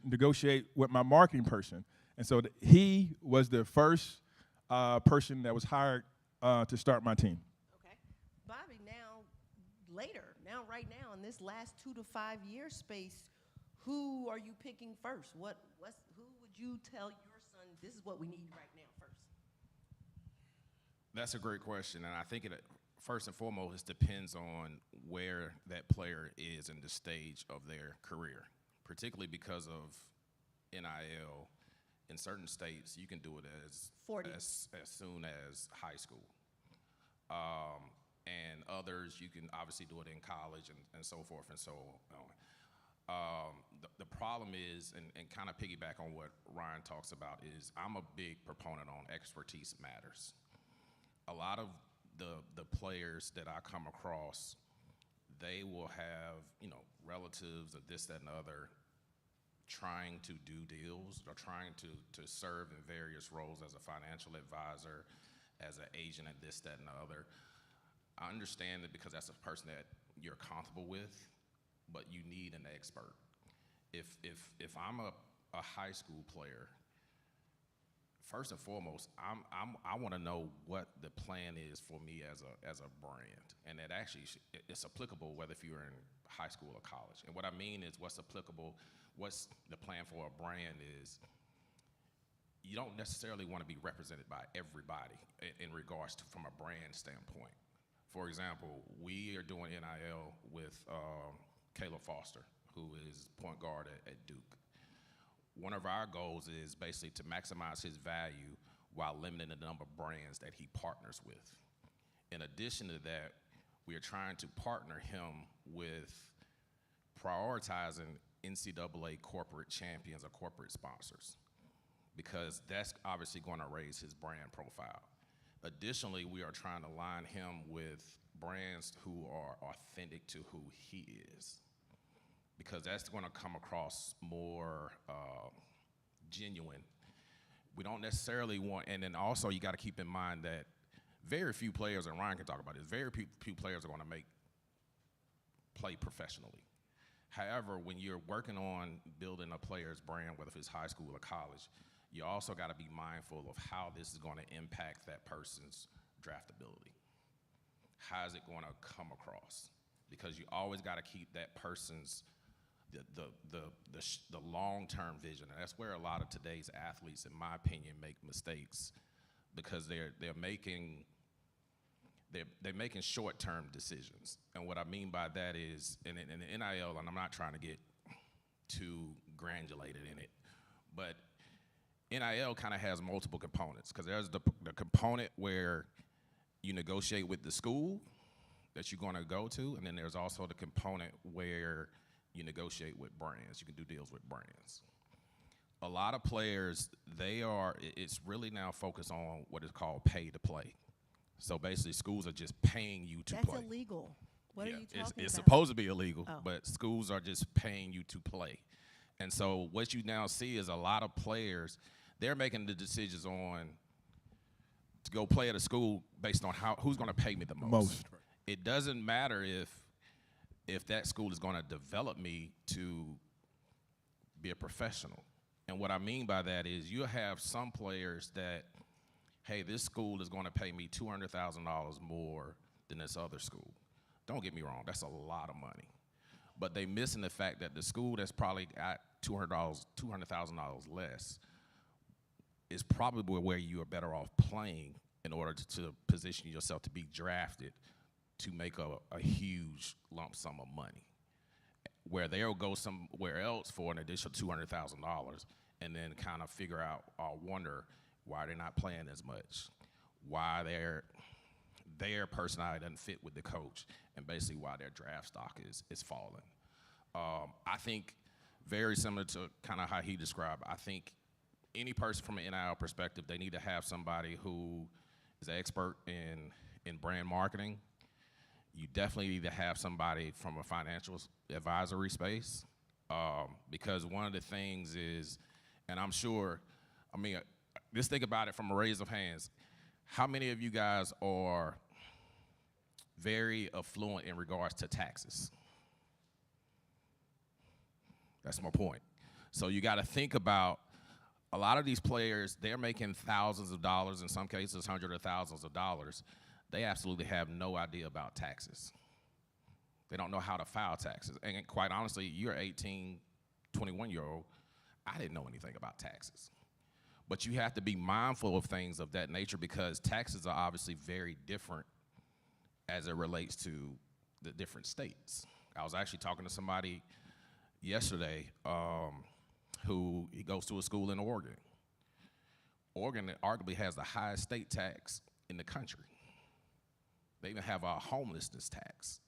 negotiate with my marketing person. And so he was the first person that was hired to start my team. Okay. Bobby, right now, in this last 2 to 5 year space, who are you picking first? Who would you tell your son, this is what we need right now first? That's a great question, and I think it first and foremost it depends on where that player is in the stage of their career, particularly because of NIL. In certain states, you can do it as soon as high school. And others, you can obviously do it in college and so forth and so on. The problem is, and kind of piggyback on what Ryan talks about, is I'm a big proponent on expertise matters. A lot of the players that I come across, they will have, relatives or this, that, and the other trying to do deals or trying to serve in various roles as a financial advisor, as an agent, and this, that, and the other. I understand it because that's a person that you're comfortable with, but you need an expert. If I'm a high school player, first and foremost, I want to know what the plan is for me as a brand, and that actually it's applicable whether if you're in high school or college. And what I mean is, what's applicable, what's the plan for a brand is. You don't necessarily want to be represented by everybody in regards to from a brand standpoint. For example, we are doing NIL with Caleb Foster, who is point guard at Duke. One of our goals is basically to maximize his value while limiting the number of brands that he partners with. In addition to that, we are trying to partner him with prioritizing NCAA corporate champions or corporate sponsors, because that's obviously going to raise his brand profile. Additionally, we are trying to align him with brands who are authentic to who he is, because that's going to come across more genuine. We don't necessarily want, and then also you got to keep in mind that very few players, and Ryan can talk about this, very few players are going to play professionally. However, when you're working on building a player's brand, whether it's high school or college, you also got to be mindful of how this is going to impact that person's draftability. How is it going to come across? Because you always got to keep that person's the long-term vision, and that's where a lot of today's athletes, in my opinion, make mistakes, because they're making short-term decisions. And what I mean by that is, in the NIL, and I'm not trying to get too granulated in it, but NIL kind of has multiple components, because there's the component where you negotiate with the school that you're going to go to, and then there's also the component where you negotiate with brands. You can do deals with brands. A lot of players, it's really now focused on what is called pay to play. So basically, schools are just paying you to play. That's illegal. What are you talking about? It's supposed to be illegal, but schools are just paying you to play. And so what you now see is a lot of players, they're making the decisions to go play at a school based on who's going to pay me the most. Right. It doesn't matter if that school is going to develop me to be a professional. And what I mean by that is, you have some players that, hey, this school is going to pay me $200,000 more than this other school. Don't get me wrong, that's a lot of money. But they missing the fact that the school that's probably got $200,000 less is probably where you are better off playing in order to position yourself to be drafted to make a huge lump sum of money, where they'll go somewhere else for an additional $200,000 and then kind of figure out or wonder why they're not playing as much, why their personality doesn't fit with the coach, and basically why their draft stock is falling. I think very similar to kind of how he described, I think any person from an NIL perspective, they need to have somebody who is an expert in brand marketing. You definitely need to have somebody from a financial advisory space, because one of the things is, and I'm sure, I mean, just think about it from a raise of hands. How many of you guys are very affluent in regards to taxes? That's my point. So you got to think about a lot of these players, they're making thousands of dollars, in some cases hundreds of thousands of dollars. They absolutely have no idea about taxes. They don't know how to file taxes. And quite honestly, you're 18, 21-year-old. I didn't know anything about taxes. But you have to be mindful of things of that nature, because taxes are obviously very different as it relates to the different states. I was actually talking to somebody yesterday who he goes to a school in Oregon. Oregon arguably has the highest state tax in the country. They even have a homelessness tax.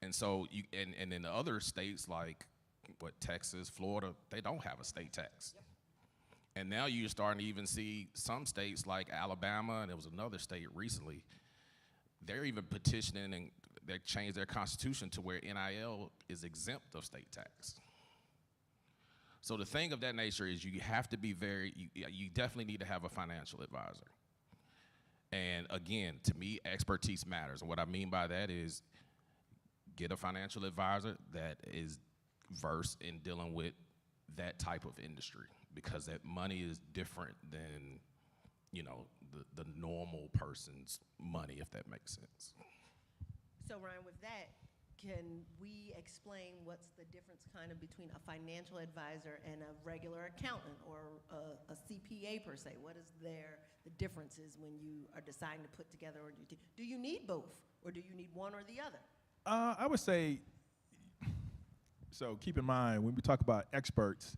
And so, and in the other states like Texas, Florida, they don't have a state tax. Yep. And now you're starting to even see some states like Alabama, and there was another state recently, they're even petitioning and they changed their constitution to where NIL is exempt of state tax. So the thing of that nature is you have to be you definitely need to have a financial advisor. And again, to me, expertise matters. And what I mean by that is get a financial advisor that is versed in dealing with that type of industry, because that money is different than, you know, the normal person's money, if that makes sense. So Ryan, with that, can we explain what's the difference kind of between a financial advisor and a regular accountant or a CPA per se? What is the differences when you are deciding to put together, or do you need both, or do you need one or the other? I would say, so keep in mind, when we talk about experts,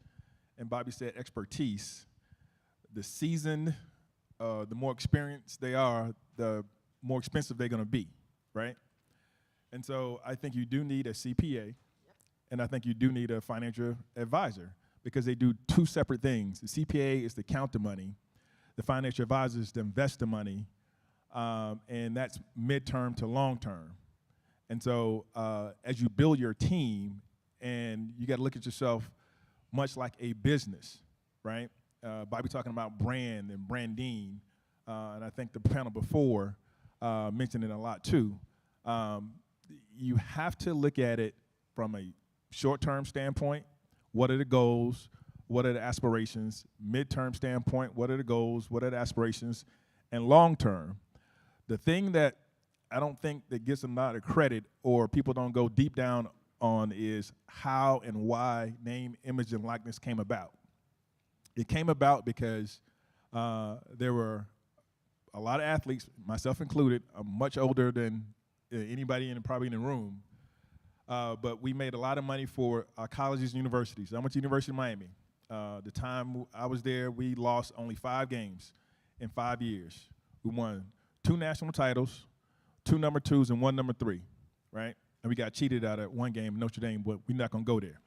and Bobby said expertise, the seasoned, the more experienced they are, the more expensive they're going to be, right? And so I think you do need a CPA, and I think you do need a financial advisor, because they do two separate things. The CPA is to count the money. The financial advisor is to invest the money, and that's midterm to long term. And so as you build your team, and you got to look at yourself much like a business, right? Bobby talking about brand and branding, and I think the panel before mentioned it a lot too. You have to look at it from a short-term standpoint. What are the goals? What are the aspirations? Mid-term standpoint, what are the goals? What are the aspirations? And long-term, the thing that I don't think that gives them a lot of credit, or people don't go deep down on, is how and why name, image, and likeness came about. It came about because there were a lot of athletes, myself included, much older than anybody probably in the room, but we made a lot of money for colleges and universities. I went to University of Miami. The time I was there, we lost only 5 games in 5 years. We won 2 national titles, 2 number 2s, and 1 number 3, right? And we got cheated out of 1 game, Notre Dame, but we're not going to go there.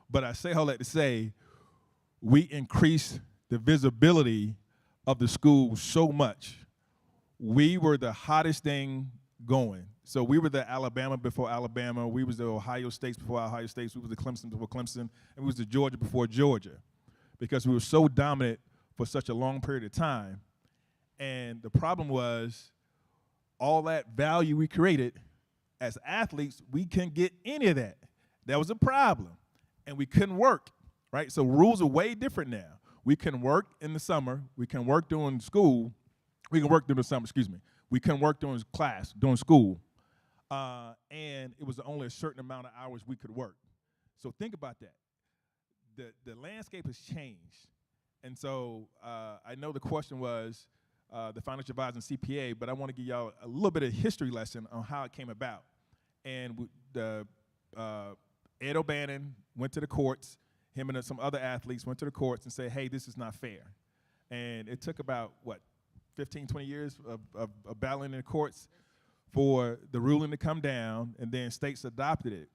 But I say all that to say, we increased the visibility of the school so much. We were the hottest thing going. So we were the Alabama before Alabama. We was the Ohio States before Ohio States. We was the Clemson before Clemson. And we was the Georgia before Georgia, because we were so dominant for such a long period of time. And the problem was, all that value we created as athletes, we couldn't get any of that. That was a problem. And we couldn't work, right? So rules are way different now. We can work in the summer. We can work during school. We can work during the summer, excuse me. We couldn't work during class, during school. And it was only a certain amount of hours we could work. So think about that. The landscape has changed. And so I know the question was, the financial advisor and CPA, but I want to give y'all a little bit of history lesson on how it came about. And Ed O'Bannon went to the courts. Him and some other athletes went to the courts and said, hey, this is not fair. And it took about, 15, 20 years of battling in the courts for the ruling to come down, and then states adopted it.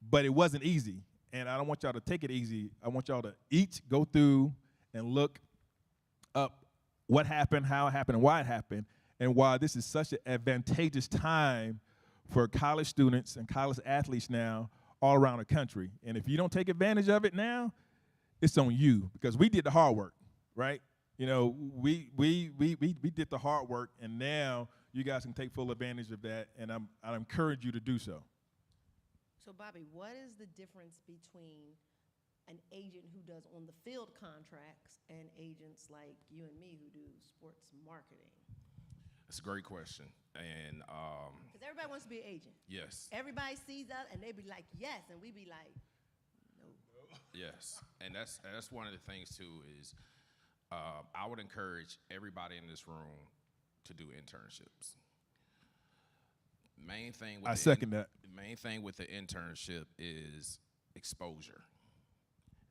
But it wasn't easy, and I don't want y'all to take it easy. I want y'all to each go through and look up what happened, how it happened, and why it happened, and why this is such an advantageous time for college students and college athletes now all around the country. And if you don't take advantage of it now, it's on you, because we did the hard work, right? You know, we did the hard work, and now you guys can take full advantage of that, and I encourage you to do so. So, Bobby, what is the difference between an agent who does on the field contracts and agents like you and me who do sports marketing? That's a great question. And because everybody wants to be an agent. yes. Everybody sees us and they be like, yes, and we be like, no. Yes, and that's one of the things too is I would encourage everybody in this room to do internships. Main thing with I second that. The main thing with the internship is exposure.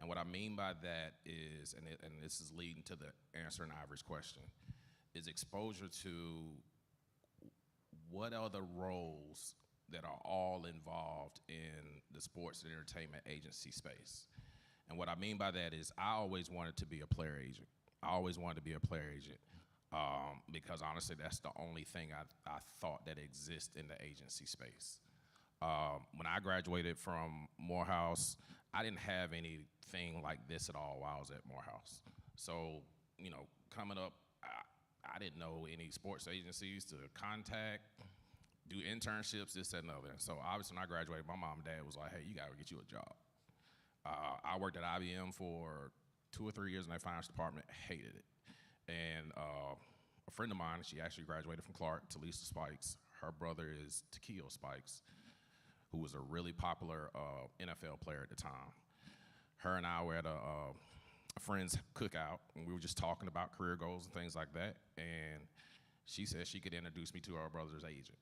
And what I mean by that is, and this is leading to the answering Ivory's question, is exposure to what are the roles that are all involved in the sports and entertainment agency space. And what I mean by that is I always wanted to be a player agent. I always wanted to be a player agent because honestly, that's the only thing I thought that exists in the agency space. When I graduated from Morehouse, I didn't have anything like this at all while I was at Morehouse. So, you know, coming up, I didn't know any sports agencies to contact, do internships, this, that, and other. So obviously when I graduated, my mom and dad was like, hey, you gotta get you a job. I worked at IBM for 2 or 3 years in their finance department, hated it. And a friend of mine, she actually graduated from Clark, Talisa Spikes. Her brother is Takeo Spikes, who was a really popular NFL player at the time. Her and I were at a friend's cookout, and we were just talking about career goals and things like that. And she said she could introduce me to her brother's agent,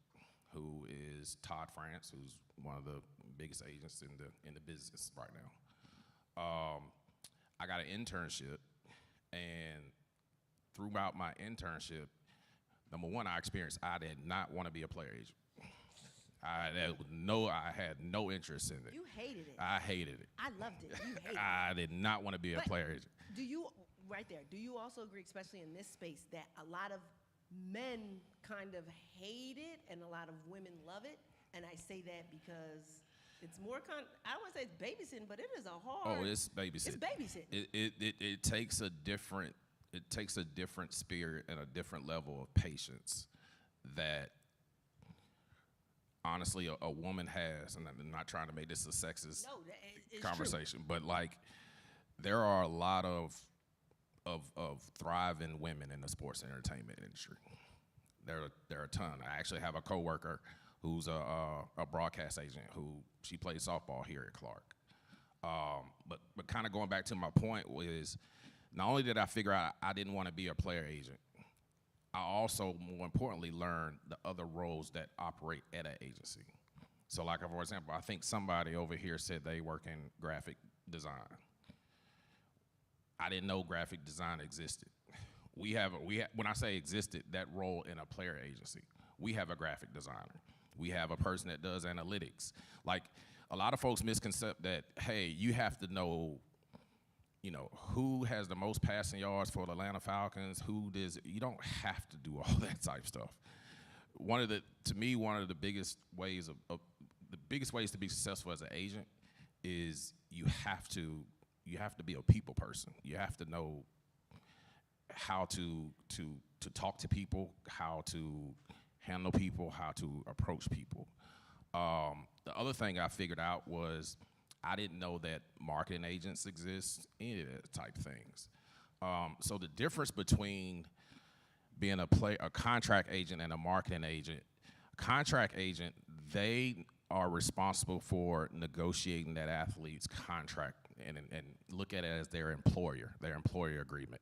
who is Todd France, who's one of the biggest agents in the business right now. I got an internship, and throughout my internship, number one, I did not want to be a player agent. I had no interest in it. You hated it. I hated it. I loved it. You hated it. I did not want to be a player agent. Do you, right there, do you also agree, especially in this space, that a lot of men kind of hate it and a lot of women love it? And I say that because it's more, I don't want to say it's babysitting, but it is a hard. Oh, it's babysitting. It's babysitting. It takes a different spirit and a different level of patience that honestly a woman has, and I'm not trying to make this a sexist conversation, but like there are a lot of thriving women in the sports and entertainment industry. There are a ton. I actually have a coworker who's a broadcast agent who she plays softball here at Clark. But kind of going back to my point was, not only did I figure out I didn't want to be a player agent, I also, more importantly, learned the other roles that operate at an agency. So like, for example, I think somebody over here said they work in graphic design. I didn't know graphic design existed. When I say existed, that role in a player agency, we have a graphic designer. We have a person that does analytics. Like, a lot of folks misconcept that, hey, you have to know, you know, who has the most passing yards for the Atlanta Falcons, you don't have to do all that type stuff. To me, one of the biggest ways to be successful as an agent is you have to be a people person. You have to know how to talk to people, how to handle people, how to approach people. The other thing I figured out was I didn't know that marketing agents exist, any of that type of things. So the difference between being a contract agent and a marketing agent, contract agent, they are responsible for negotiating that athlete's contract and look at it as their employer agreement.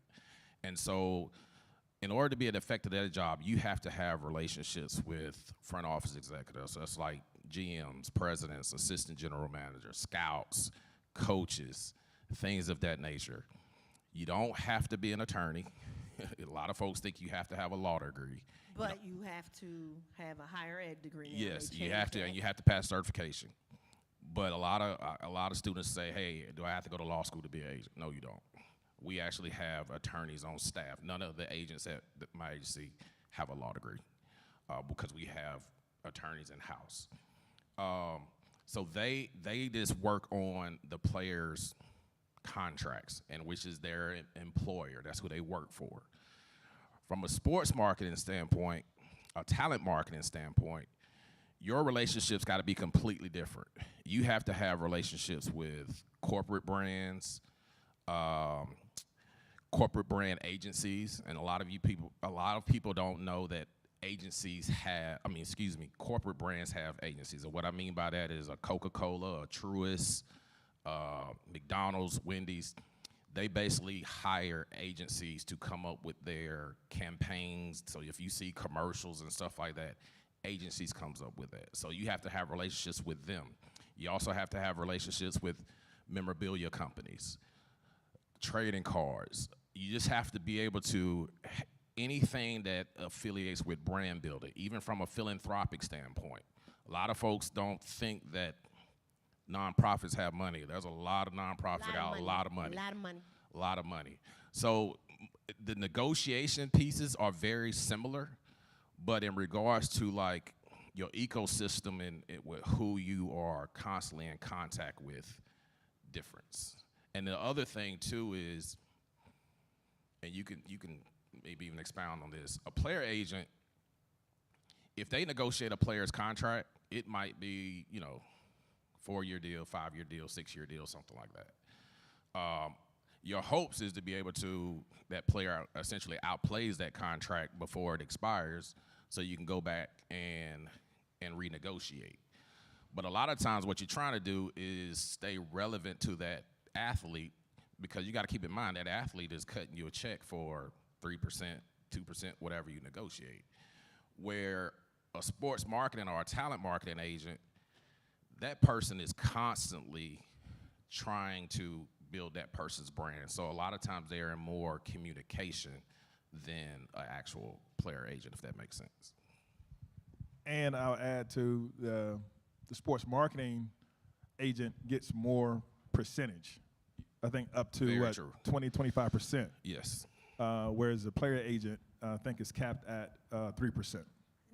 And so in order to be an effective at a job, you have to have relationships with front office executives. So that's like GMs, presidents, assistant general managers, scouts, coaches, things of that nature. You don't have to be an attorney. A lot of folks think you have to have a law degree. But you have to have a higher ed degree now. Yes, They you changed have to, that. and you have to pass certification. But a lot of students say, "Hey, do I have to go to law school to be an agent?" No, you don't. We actually have attorneys on staff. None of the agents at my agency have a law degree because we have attorneys in house. So they just work on the players' contracts, and which is their employer. That's who they work for. From a sports marketing standpoint, a talent marketing standpoint, your relationships got to be completely different. You have to have relationships with corporate brands, corporate brand agencies, and a lot of people don't know that corporate brands have agencies. And what I mean by that is a Coca-Cola, a Truist, McDonald's, Wendy's. They basically hire agencies to come up with their campaigns. So if you see commercials and stuff like that, agencies comes up with that. So you have to have relationships with them. You also have to have relationships with memorabilia companies, trading cards. You just have to be able to, anything that affiliates with brand building, even from a philanthropic standpoint. A lot of folks don't think that nonprofits have money. There's a lot of nonprofits that got a lot of money. A lot of money. So the negotiation pieces are very similar, but in regards to like your ecosystem and with who you are constantly in contact with, difference. And the other thing too is, and you can maybe even expound on this, a player agent, if they negotiate a player's contract, it might be, 4-year deal, 5-year deal, 6-year deal, something like that. Your hopes is to be able to, that player essentially outplays that contract before it expires, so you can go back and renegotiate. But a lot of times what you're trying to do is stay relevant to that athlete, because you got to keep in mind that athlete is cutting you a check for 3%, 2%, whatever you negotiate. Where a sports marketing or a talent marketing agent, that person is constantly trying to build that person's brand. So a lot of times they're in more communication than an actual player agent, if that makes sense. And I'll add to the sports marketing agent gets more percentage. I think up to 20, 25%. Yes. Whereas the player agent, I think is capped at 3%. And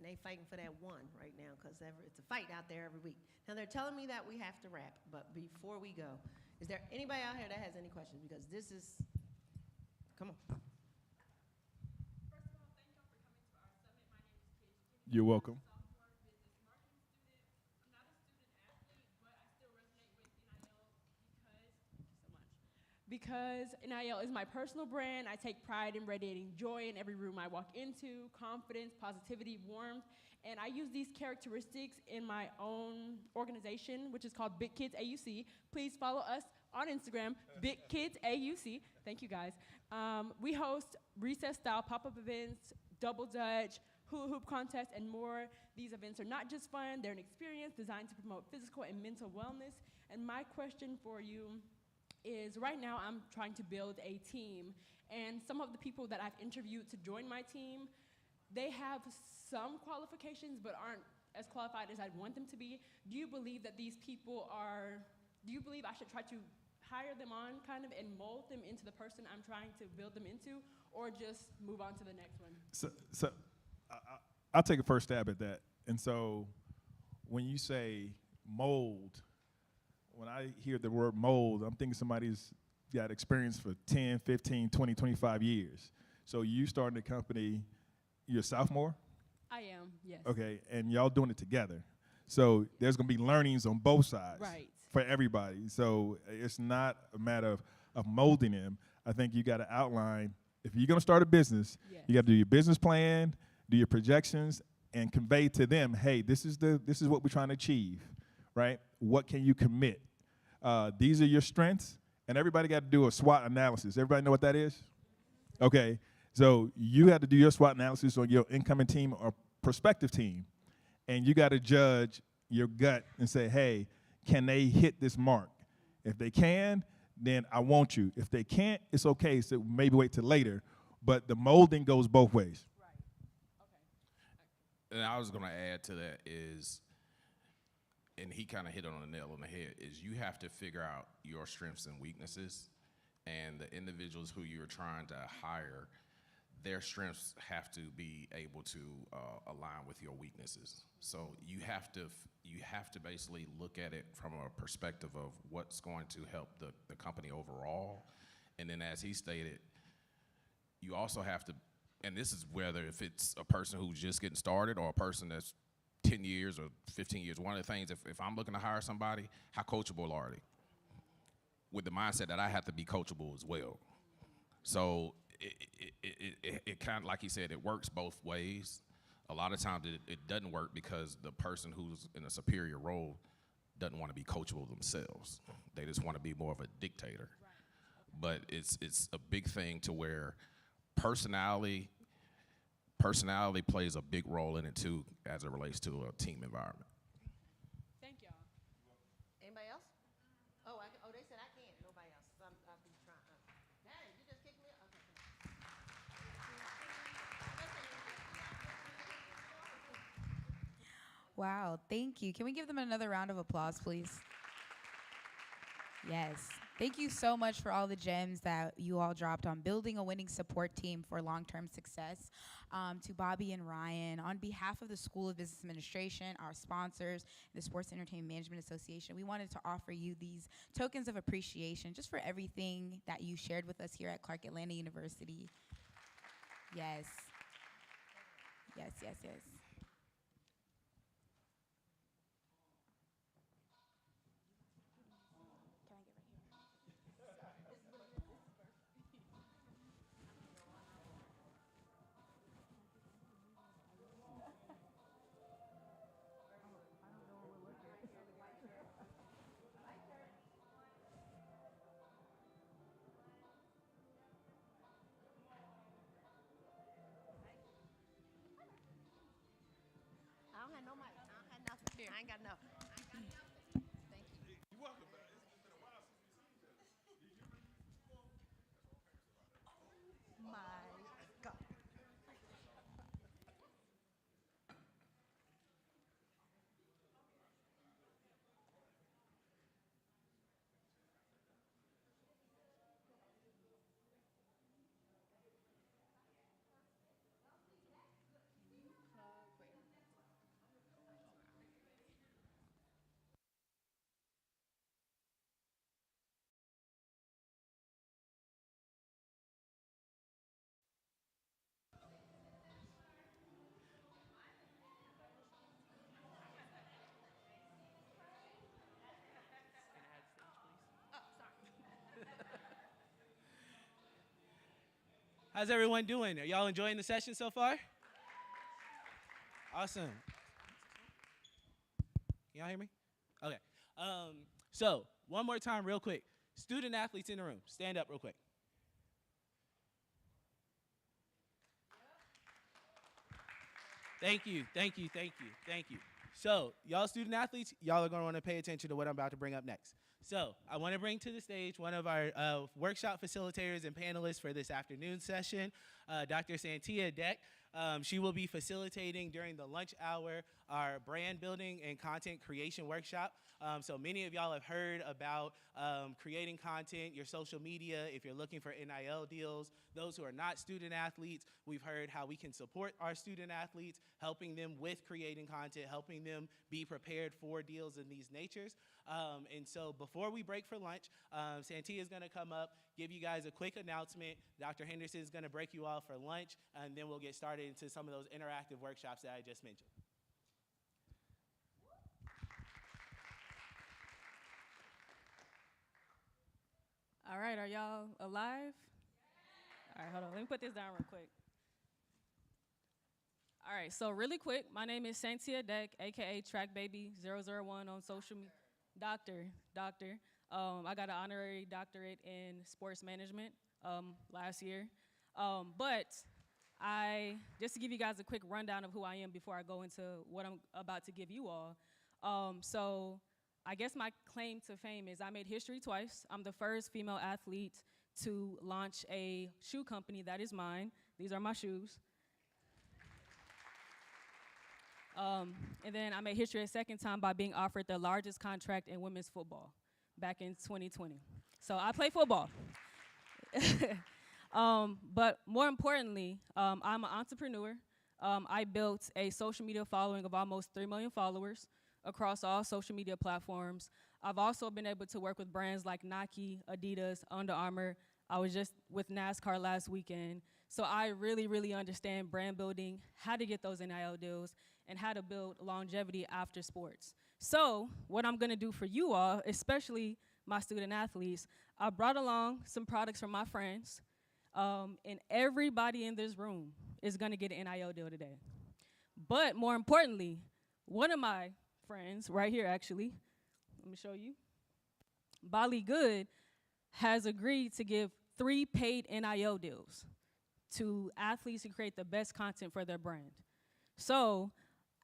they fighting for that one right now because it's a fight out there every week. Now they're telling me that we have to wrap, but before we go, is there anybody out here that has any questions? Because this is, come on. First of all, thank y'all for coming to our summit. My name is Paige. You're welcome. Because NIL is my personal brand. I take pride in radiating joy in every room I walk into, confidence, positivity, warmth, and I use these characteristics in my own organization, which is called Big Kids AUC. Please follow us on Instagram, Big Kids AUC. Thank you, guys. We host recess-style pop-up events, double dutch, hula hoop contests, and more. These events are not just fun, they're an experience designed to promote physical and mental wellness. And my question for you is, right now I'm trying to build a team, and some of the people that I've interviewed to join my team, they have some qualifications but aren't as qualified as I'd want them to be. Do you believe that these people do you believe I should try to hire them on kind of and mold them into the person I'm trying to build them into, or just move on to the next one? So I'll take a first stab at that. And so when you say mold, when I hear the word mold, I'm thinking somebody's got experience for 10, 15, 20, 25 years. So you starting a company, you're a sophomore? I am, yes. Okay, and y'all doing it together. So there's gonna be learnings on both sides. Right. For everybody. So it's not a matter of molding them. I think you gotta outline, if you're gonna start a business, you gotta do your business plan, do your projections, and convey to them, hey, this is what we're trying to achieve, right? What can you commit? These are your strengths, and everybody got to do a SWOT analysis. Everybody know what that is? Okay, So you had to do your SWOT analysis on your incoming team or prospective team, and you got to judge your gut and say, hey, can they hit this mark? If they can, then I want you. If they can't, it's okay, so maybe wait till later. But the molding goes both ways. And I was going to add to that is, and he kind of hit it on the nail on the head, is you have to figure out your strengths and weaknesses, and the individuals who you're trying to hire, their strengths have to be able to align with your weaknesses. So you have to basically look at it from a perspective of what's going to help the company overall. And then as he stated, you also have to, and this is whether if it's a person who's just getting started or a person that's 10 years or 15 years, one of the things, if I'm looking to hire somebody, how coachable are they? With the mindset that I have to be coachable as well. So it kind of, like he said, it works both ways. A lot of times it doesn't work because the person who's in a superior role doesn't want to be coachable themselves. They just want to be more of a dictator. But it's a big thing to where personality plays a big role in it too, as it relates to a team environment. Thank y'all. Anybody else? Oh, they said I can't. Nobody else. So I'll be trying. Hey, you just kicked me up? Okay, come on. Wow, thank you. Can we give them another round of applause, please? Yes. Thank you so much for all the gems that you all dropped on building a winning support team for long-term success. To Bobby and Ryan, on behalf of the School of Business Administration, our sponsors, the Sports Entertainment Management Association, we wanted to offer you these tokens of appreciation just for everything that you shared with us here at Clark Atlanta University. Yes. Yes, yes, yes. I don't have no mic. I don't have nothing. Here. I ain't got nothing. Thank you. You're welcome. It's been a while since we've seen each other. My God. How's everyone doing? Are y'all enjoying the session so far? Awesome. Can y'all hear me? Okay. So one more time real quick. Student athletes in the room, stand up real quick. Thank you, thank you, thank you, thank you. So y'all student athletes, y'all are gonna wanna pay attention to what I'm about to bring up next. So I wanna bring to the stage one of our workshop facilitators and panelists for this afternoon session, Dr. Santia Deck. She will be facilitating during the lunch hour our brand building and content creation workshop. So many of y'all have heard about creating content, your social media, if you're looking for NIL deals. Those who are not student athletes, we've heard how we can support our student athletes, helping them with creating content, helping them be prepared for deals in these natures. And so before we break for lunch, Santia is gonna come up, give you guys a quick announcement. Dr. Henderson is gonna break you off for lunch, and then we'll get started into some of those interactive workshops that I just mentioned. All right, are y'all alive? All right, hold on. Let me put this down real quick. All right, so really quick, my name is Santia Deck, aka Track Baby 001 on social media. Doctor. I got an honorary doctorate in sports management last year. But just to give you guys a quick rundown of who I am before I go into what I'm about to give you all. So I guess my claim to fame is I made history twice. I'm the first female athlete to launch a shoe company that is mine. These are my shoes. And then I made history a second time by being offered the largest contract in women's football back in 2020. So I play football. But more importantly, I'm an entrepreneur. I built a social media following of almost 3 million followers across all social media platforms. I've also been able to work with brands like Nike, Adidas, Under Armour. I was just with NASCAR last weekend. So I really, really understand brand building, how to get those NIL deals, and how to build longevity after sports. So what I'm gonna do for you all, especially my student athletes, I brought along some products from my friends, and everybody in this room is gonna get an NIL deal today. But more importantly, one of my friends, right here actually, let me show you, Bali Good, has agreed to give 3 paid NIL deals to athletes to create the best content for their brand. So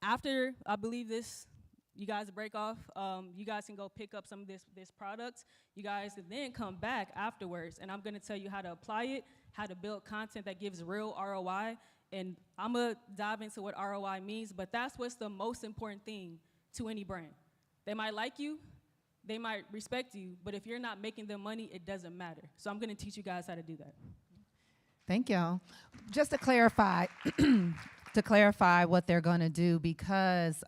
after, I believe this, you guys break off, you guys can go pick up some of this product. You guys can then come back afterwards, and I'm gonna tell you how to apply it, how to build content that gives real ROI, and I'm gonna dive into what ROI means, but that's what's the most important thing to any brand. They might like you, they might respect you, but if you're not making them money, it doesn't matter. So I'm gonna teach you guys how to do that. Thank y'all. Just to clarify, what they're going to do, because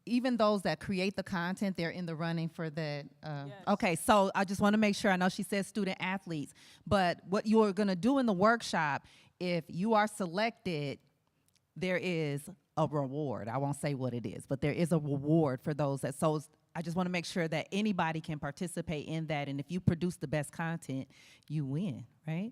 even those that create the content, they're in the running for that. Yes. Okay, so I just want to make sure. I know she said student athletes, but what you're going to do in the workshop, if you are selected, there is a reward. I won't say what it is, but there is a reward for those that. So I just want to make sure that anybody can participate in that, and if you produce the best content, you win, right?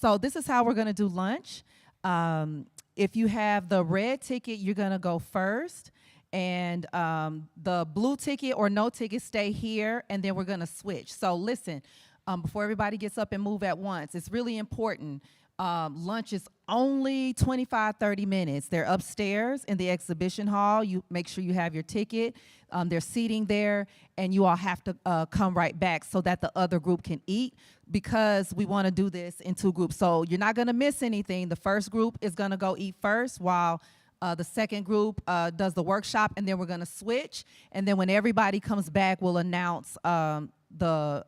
So this is how we're going to do lunch. If you have the red ticket, you're going to go first, and the blue ticket or no ticket stay here, and then we're going to switch. So listen, before everybody gets up and move at once, it's really important. Lunch is only 25, 30 minutes. They're upstairs in the exhibition hall. You make sure you have your ticket. There's seating there, and you all have to come right back so that the other group can eat, because we want to do this in 2 groups. So you're not going to miss anything. The first group is going to go eat first while the second group does the workshop, and then we're going to switch. And then when everybody comes back, we'll announce the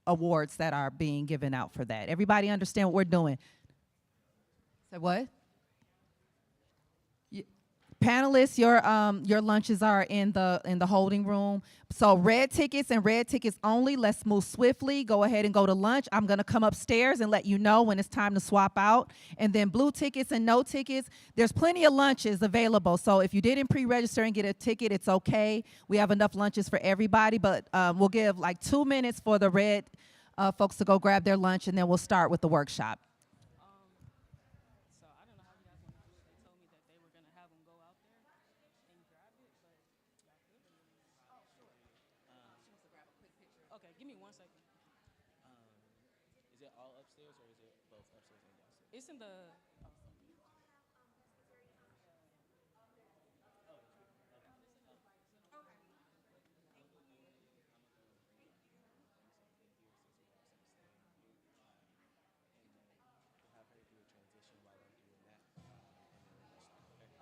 awards that are being given out for that. Everybody understand what we're doing? Say what? Panelists, your lunches are in the holding room. So red tickets and red tickets only. Let's move swiftly. Go ahead and go to lunch. I'm gonna come upstairs and let you know when it's time to swap out. And then blue tickets and no tickets. There's plenty of lunches available. So if you didn't pre-register and get a ticket, it's okay. We have enough lunches for everybody, but we'll give like 2 minutes for the red folks to go grab their lunch, and then we'll start with the workshop. So I don't know how you guys want to do it. They told me that they were gonna have them go out there and grab it, but y'all could. Oh, sure. She wants to grab a quick picture. Okay, give me 1 second. Is it all upstairs, or is it both upstairs and downstairs? It's in the.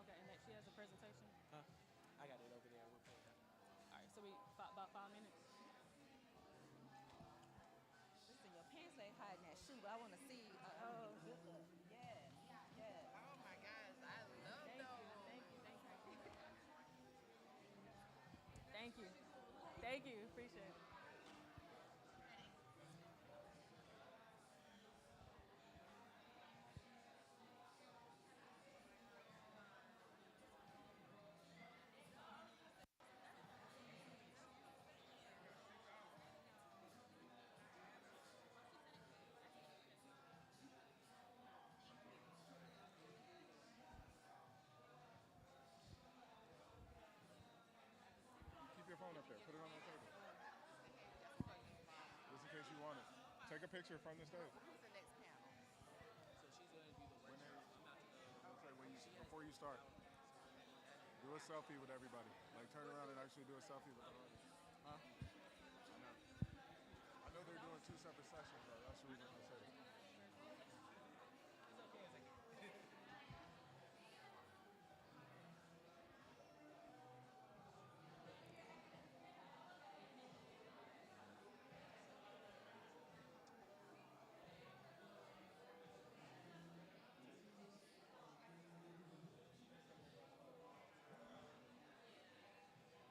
Okay, and that she has a presentation. Huh? I got it over there. We'll pay that. All right, so we about 5 minutes. Listen, your pants ain't hiding that shoe, but I want to see. Yes, yes. Oh my gosh, I love those. Thank you. Thank you. Appreciate it. Keep your phone up there. Put it on the table. Just in case you want it. Take a picture from the stage. before you start. Do a selfie with everybody. Like turn around and actually do a selfie with everybody. Huh? I know. I know they're doing 2 separate sessions though. That's the reason I said it.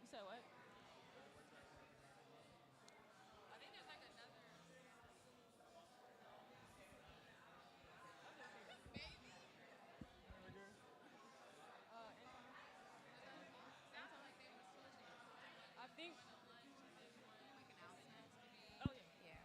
You said what? I think. Oh yeah.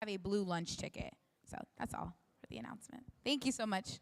Have a blue lunch ticket. So that's all for the announcement. Thank you so much.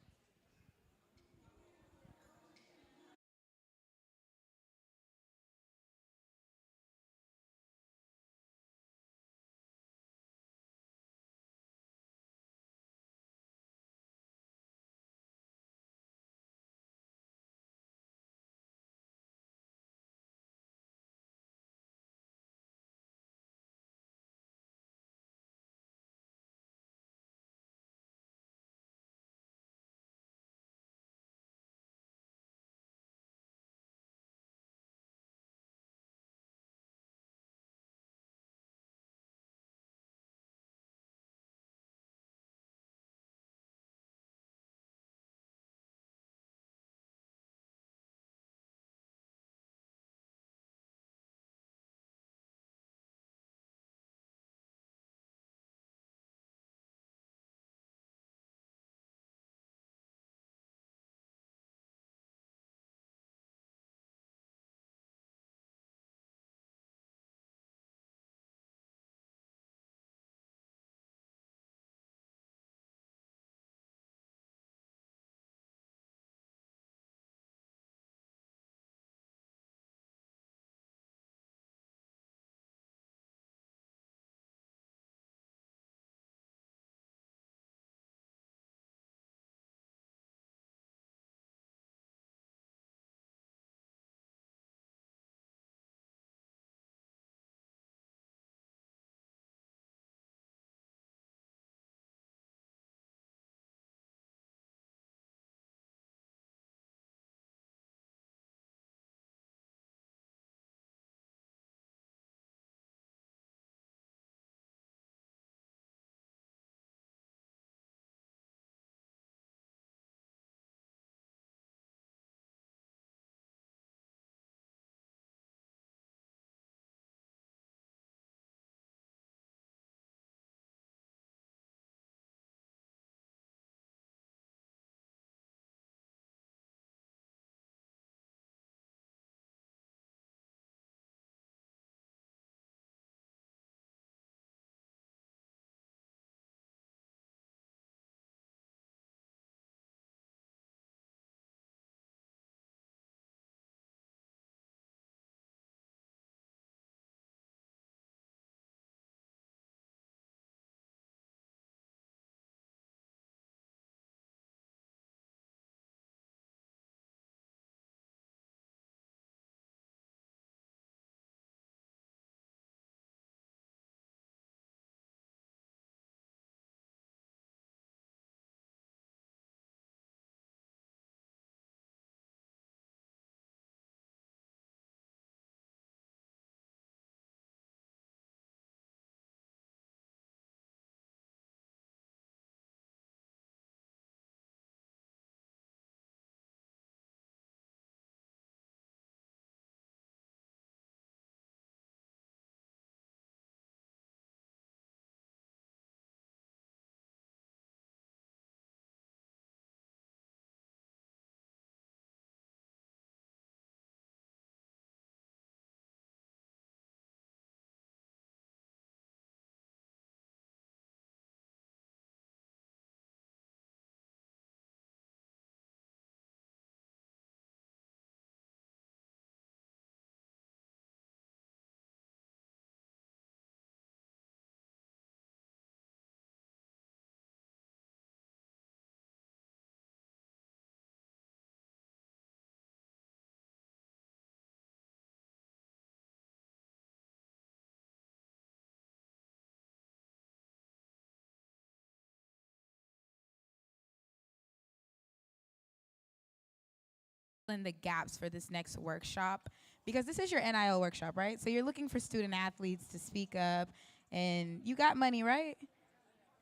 in the gaps for this next workshop, because this is your NIL workshop, right? So you're looking for student athletes to speak up, and you got money, right?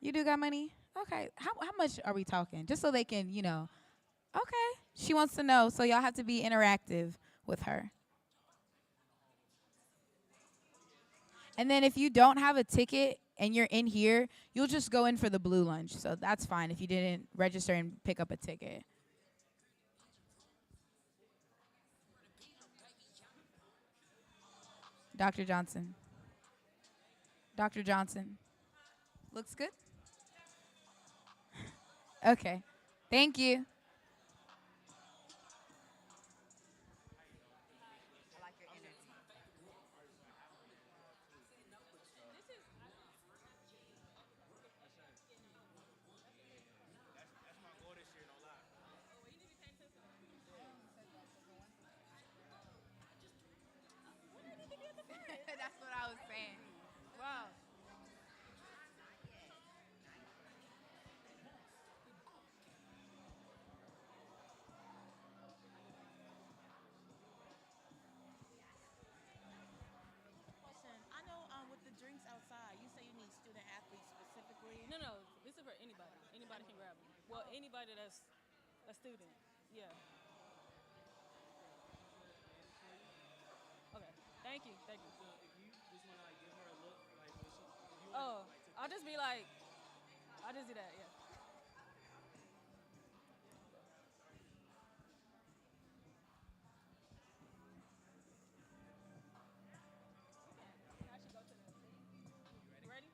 You do got money? Okay. How much are we talking? Just so they can, Okay. She wants to know, so y'all have to be interactive with her. And then if you don't have a ticket and you're in here, you'll just go in for the blue lunch. So that's fine if you didn't register and pick up a ticket. Dr. Johnson. Dr. Johnson. Looks good? Okay. Thank you. That's what I was saying. Wow. Question. I know with the drinks outside, you say you need student athletes specifically. No, this is for anybody. Anybody can grab them. Well, anybody that's a student. Yeah. Okay. Thank you. Thank you. So if you just want to like give her a look, like when she, if you Oh, I'll just be like, I'll just do that. Yeah. You ready?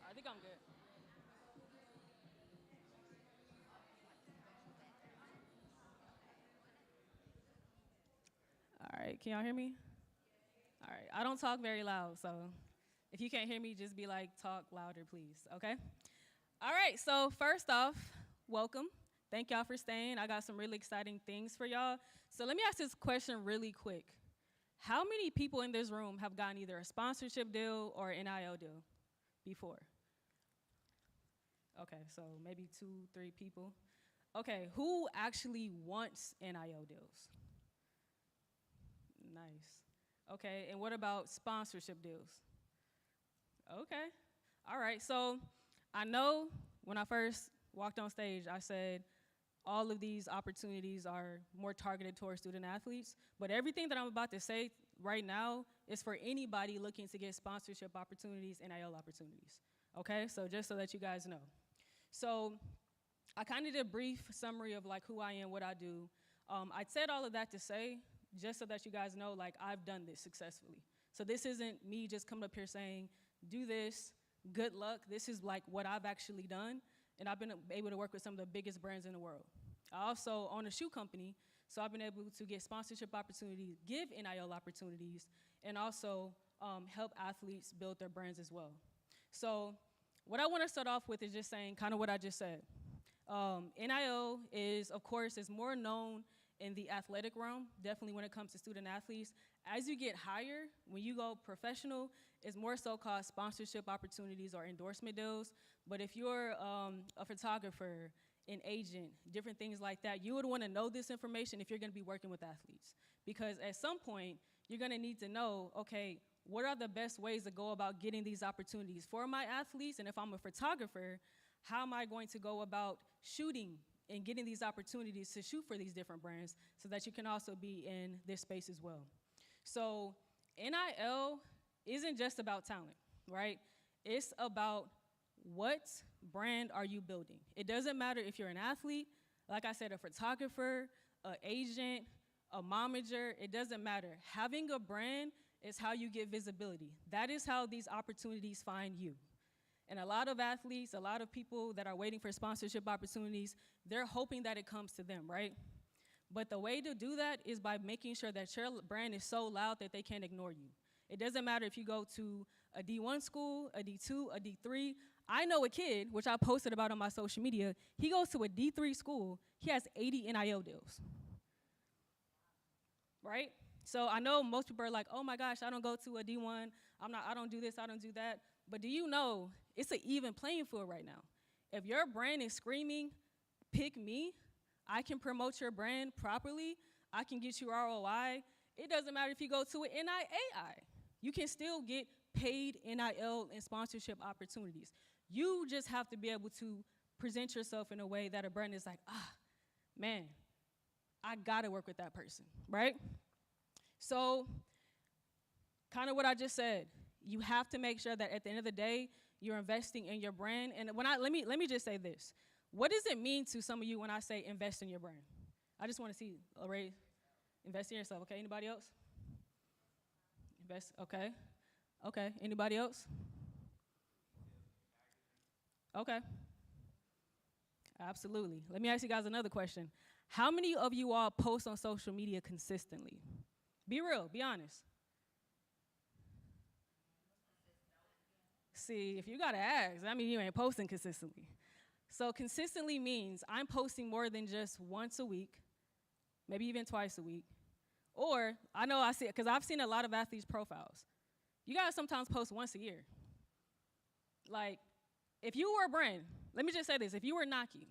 I think I'm good. All right, can y'all hear me? All right, I don't talk very loud, so if you can't hear me, just be like, talk louder, please, okay? All right, so first off, welcome. Thank y'all for staying. I got some really exciting things for y'all. So let me ask this question really quick. How many people in this room have gotten either a sponsorship deal or an NIL deal before? Okay, so maybe 2, 3 people. Okay, who actually wants NIL deals? Nice. Okay, and what about sponsorship deals? Okay, all right. So I know when I first walked on stage, I said all of these opportunities are more targeted towards student athletes, but everything that I'm about to say right now is for anybody looking to get sponsorship opportunities, NIL opportunities. Okay, so just so that you guys know. So I kind of did a brief summary of like who I am, what I do. I said all of that to say, just so that you guys know, like I've done this successfully. So this isn't me just coming up here saying, do this, good luck. This is like what I've actually done, and I've been able to work with some of the biggest brands in the world. I also own a shoe company, so I've been able to get sponsorship opportunities, give NIL opportunities, and also help athletes build their brands as well. So what I want to start off with is just saying kind of what I just said. NIL is, of course, is more known in the athletic realm, definitely when it comes to student athletes. As you get higher, when you go professional, it's more so called sponsorship opportunities or endorsement deals. But if you're a photographer, an agent, different things like that, you would want to know this information if you're going to be working with athletes. Because at some point, you're going to need to know, okay, what are the best ways to go about getting these opportunities for my athletes? And if I'm a photographer, how am I going to go about shooting and getting these opportunities to shoot for these different brands so that you can also be in this space as well? So NIL isn't just about talent, right? It's about what brand are you building. It doesn't matter if you're an athlete, like I said, a photographer, an agent, a momager, it doesn't matter. Having a brand is how you get visibility. That is how these opportunities find you. And a lot of athletes, a lot of people that are waiting for sponsorship opportunities, they're hoping that it comes to them, right? But the way to do that is by making sure that your brand is so loud that they can't ignore you. It doesn't matter if you go to a D1 school, a D2, a D3. I know a kid, which I posted about on my social media, he goes to a D3 school, he has 80 NIL deals, right? So I know most people are like, oh my gosh, I don't go to a D1, I don't do this, I don't do that. But do you know, it's an even playing field right now. If your brand is screaming, pick me, I can promote your brand properly, I can get you ROI. It doesn't matter if you go to an NIAI. You can still get paid NIL and sponsorship opportunities. You just have to be able to present yourself in a way that a brand is like, man, I gotta work with that person, right? So, kind of what I just said, you have to make sure that at the end of the day, you're investing in your brand. And let me just say this. What does it mean to some of you when I say invest in your brand? I just want to see a raise. Invest in yourself, okay? Anybody else? Invest, okay. Okay, anybody else? Okay. Absolutely. Let me ask you guys another question. How many of you all post on social media consistently? Be real, be honest. See, if you gotta ask, that means you ain't posting consistently. So consistently means I'm posting more than just once a week, maybe even twice a week. Or, I know I see it, because I've seen a lot of athletes' profiles. You guys sometimes post once a year. Like, if you were a brand, let me just say this, if you were Nike,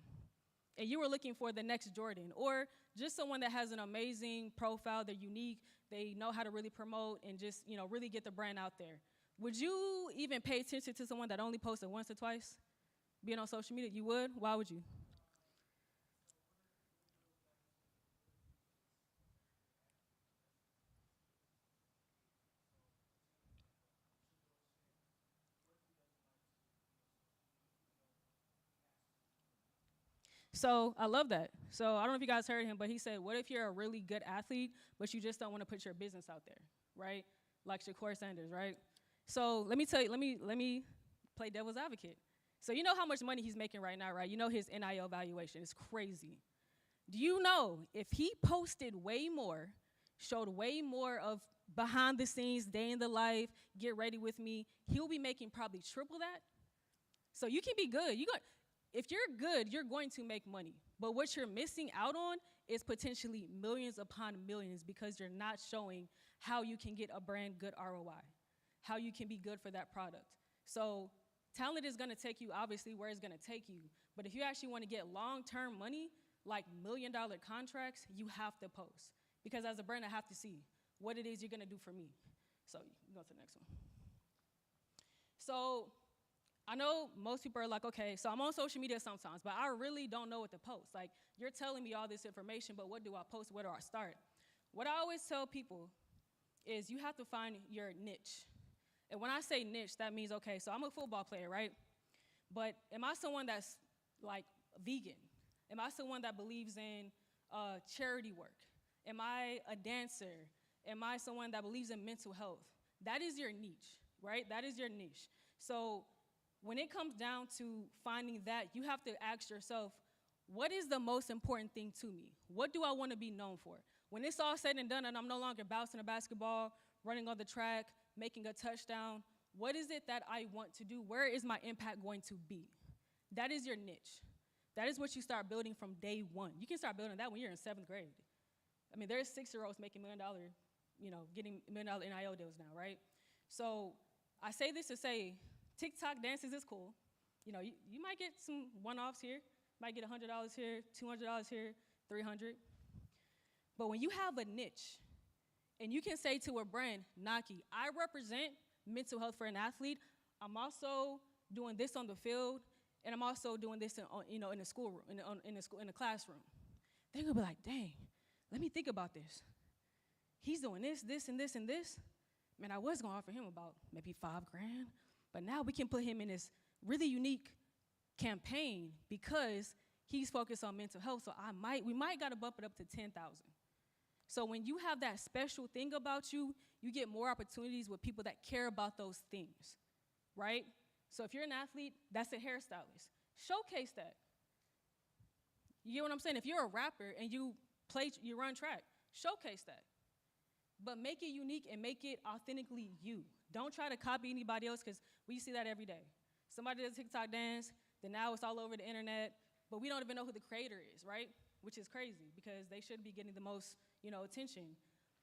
and you were looking for the next Jordan, or just someone that has an amazing profile, they're unique, they know how to really promote and just, really get the brand out there, would you even pay attention to someone that only posted once or twice, being on social media? You would? Why would you? So I love that. So I don't know if you guys heard him, but he said, what if you're a really good athlete, but you just don't want to put your business out there, right? Like Shakur Sanders, right? So let me tell you, let me play devil's advocate. So you know how much money he's making right now, right? You know his NIL valuation is crazy. Do you know if he posted way more, showed way more of behind the scenes, day in the life, get ready with me, he'll be making probably triple that? So you can be good. If you're good, you're going to make money. But what you're missing out on is potentially millions upon millions because you're not showing how you can get a brand good ROI, how you can be good for that product. So talent is gonna take you, obviously, where it's gonna take you. But if you actually wanna get long-term money, like $1-million contracts, you have to post. Because as a brand, I have to see what it is you're gonna do for me. So you can go to the next one. So I know most people are like, okay, so I'm on social media sometimes, but I really don't know what to post. Like, you're telling me all this information, but what do I post? Where do I start? What I always tell people is you have to find your niche. And when I say niche, that means, okay, so I'm a football player, right? But am I someone that's like vegan? Am I someone that believes in charity work? Am I a dancer? Am I someone that believes in mental health? That is your niche, right? That is your niche. So when it comes down to finding that, you have to ask yourself, what is the most important thing to me? What do I want to be known for? When it's all said and done and I'm no longer bouncing a basketball, running on the track, making a touchdown, what is it that I want to do? Where is my impact going to be? That is your niche. That is what you start building from day one. You can start building that when you're in 7th grade. I mean, there's 6-year-olds making $1 million, getting $1 million NIL deals now, right? So I say this to say, TikTok dances is cool. You might get some one-offs here, might get $100 here, $200 here, $300. But when you have a niche, and you can say to a brand, Nike, I represent mental health for an athlete. I'm also doing this on the field, and I'm also doing this in the schoolroom, in the classroom. They're gonna be like, dang, let me think about this. He's doing this, this, and this, and this. Man, I was gonna offer him about maybe $5,000, but now we can put him in this really unique campaign because he's focused on mental health. So we might gotta bump it up to 10,000. So when you have that special thing about you, you get more opportunities with people that care about those things, right? So if you're an athlete, that's a hairstylist. Showcase that. You get what I'm saying? If you're a rapper and you run track, showcase that. But make it unique and make it authentically you. Don't try to copy anybody else because we see that every day. Somebody does a TikTok dance, then now it's all over the internet, but we don't even know who the creator is, right? Which is crazy because they should be getting the most, attention.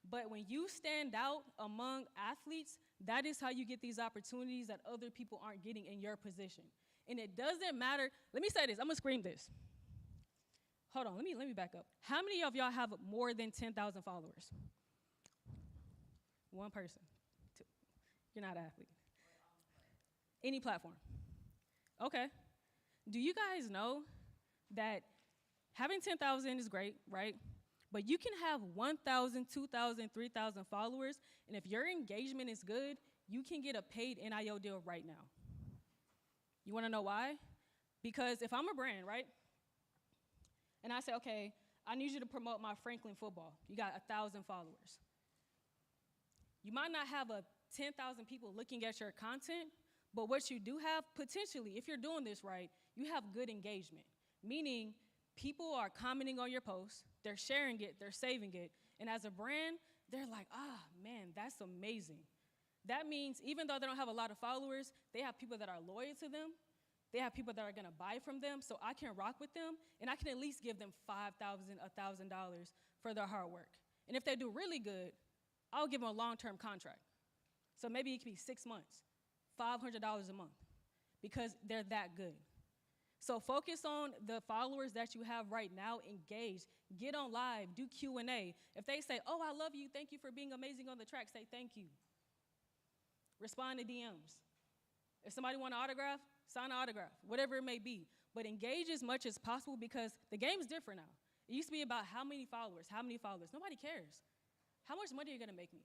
But when you stand out among athletes, that is how you get these opportunities that other people aren't getting in your position. And it doesn't matter. Let me say this. I'm going to scream this. Hold on. Let me back up. How many of y'all have more than 10,000 followers? One person. Two. You're not an athlete. Any platform. Okay. Do you guys know that having 10,000 is great, right? But you can have 1,000, 2,000, 3,000 followers, and if your engagement is good, you can get a paid NIL deal right now. You wanna know why? Because if I'm a brand, right? And I say, okay, I need you to promote my Franklin football. You got 1,000 followers. You might not have 10,000 people looking at your content, but what you do have, potentially, if you're doing this right, you have good engagement, meaning people are commenting on your posts, they're sharing it, they're saving it, and as a brand, they're like, man, that's amazing. That means even though they don't have a lot of followers, they have people that are loyal to them, they have people that are gonna buy from them, so I can rock with them, and I can at least give them $5,000, $1,000 for their hard work. And if they do really good, I'll give them a long-term contract. So maybe it could be 6 months, $500 a month, because they're that good. So focus on the followers that you have right now, engage, get on live, do Q&A. If they say, oh, I love you, thank you for being amazing on the track, say thank you. Respond to DMs. If somebody want an autograph, sign an autograph, whatever it may be. But engage as much as possible because the game's different now. It used to be about how many followers. Nobody cares. How much money are you gonna make me?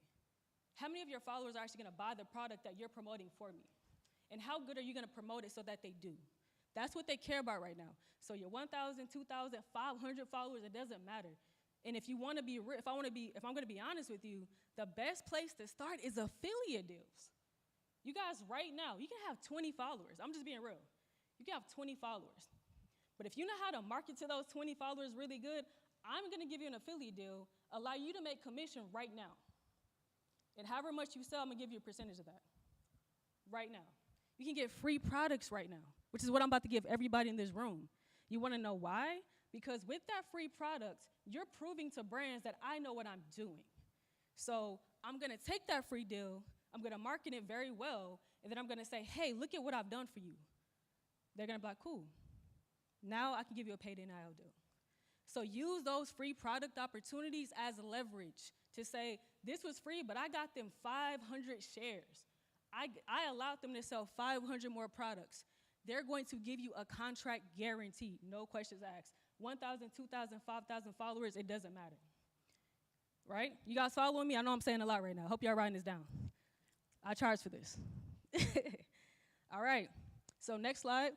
How many of your followers are actually gonna buy the product that you're promoting for me? And how good are you gonna promote it so that they do? That's what they care about right now. So your 1,000, 2,000, 500 followers, it doesn't matter. And if you want to be, if I'm going to be honest with you, the best place to start is affiliate deals. You guys, right now, you can have 20 followers. I'm just being real. You can have 20 followers. But if you know how to market to those 20 followers really good, I'm going to give you an affiliate deal, allow you to make commission right now. And however much you sell, I'm going to give you a percentage of that right now. You can get free products right now, which is what I'm about to give everybody in this room. You want to know why? Because with that free product, you're proving to brands that I know what I'm doing. So I'm going to take that free deal, I'm going to market it very well, and then I'm going to say, hey, look at what I've done for you. They're going to be like, cool. Now I can give you a paid NIL deal. So use those free product opportunities as leverage to say, this was free, but I got them 500 shares. I allowed them to sell 500 more products. They're going to give you a contract guarantee, no questions asked. 1,000, 2,000, 5,000 followers, it doesn't matter. Right? You guys following me? I know I'm saying a lot right now. Hope y'all writing this down. I charge for this. All right. So next slide.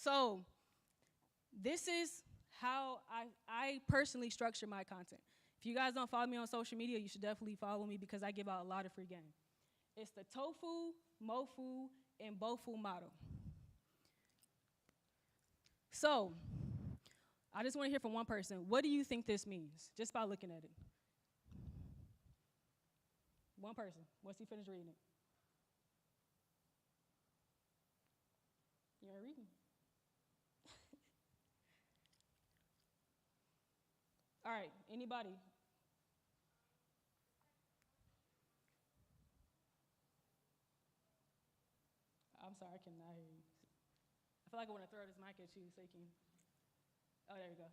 So this is how I personally structure my content. If you guys don't follow me on social media, you should definitely follow me because I give out a lot of free game. It's the tofu, mofu, and bofu model. So, I just want to hear from one person. What do you think this means, just by looking at it? One person, once you finish reading it. You ain't reading. All right, anybody? I'm sorry, I cannot hear you. I feel like I want to throw this mic at you so you can. Oh, there we go.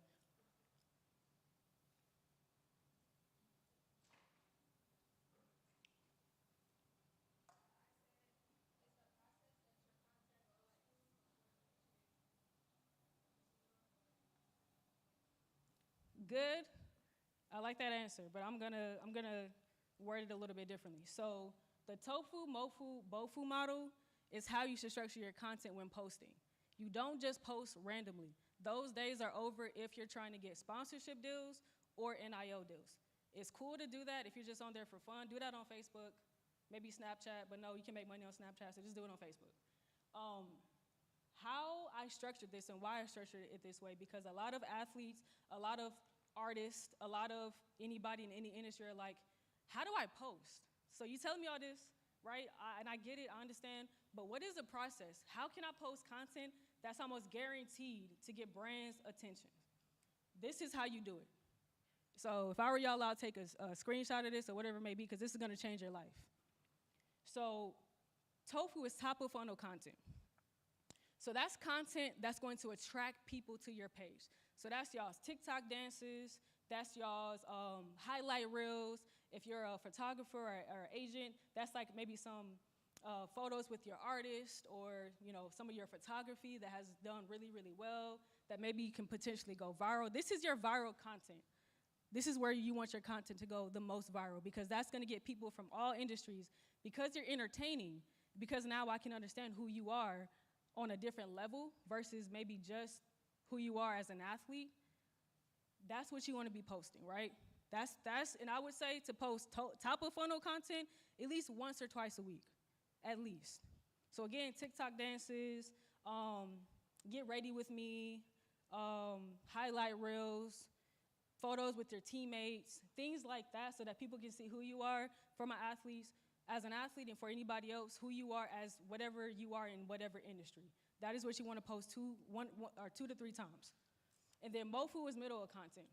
Good. I like that answer, but I'm gonna word it a little bit differently. So the tofu, mofu, bofu model is how you should structure your content when posting. You don't just post randomly. Those days are over if you're trying to get sponsorship deals or NIL deals. It's cool to do that if you're just on there for fun. Do that on Facebook, maybe Snapchat, but no, you can make money on Snapchat, so just do it on Facebook. How I structured this and why I structured it this way, because a lot of athletes, a lot of artists, a lot of anybody in any industry are like, how do I post? So you telling me all this, right? And I get it, I understand, but what is the process? How can I post content that's almost guaranteed to get brands' attention? This is how you do it. So if I were y'all, I'll take a screenshot of this or whatever it may be, because this is gonna change your life. So TOFU is top of funnel content. So that's content that's going to attract people to your page. So that's y'all's TikTok dances, that's y'all's highlight reels. If you're a photographer or agent, that's like maybe some photos with your artist, or some of your photography that has done really, really well, that maybe can potentially go viral. This is your viral content. This is where you want your content to go the most viral, because that's gonna get people from all industries, because you're entertaining, because now I can understand who you are on a different level versus maybe just who you are as an athlete. That's what you wanna be posting, right? And I would say to post top of funnel content at least once or twice a week, at least. So again, TikTok dances, get ready with me, highlight reels, photos with your teammates, things like that, so that people can see who you are for my athletes, as an athlete, and for anybody else, who you are as whatever you are in whatever industry. That is what you wanna post 2 to 3 times. And then MoFu is middle of content.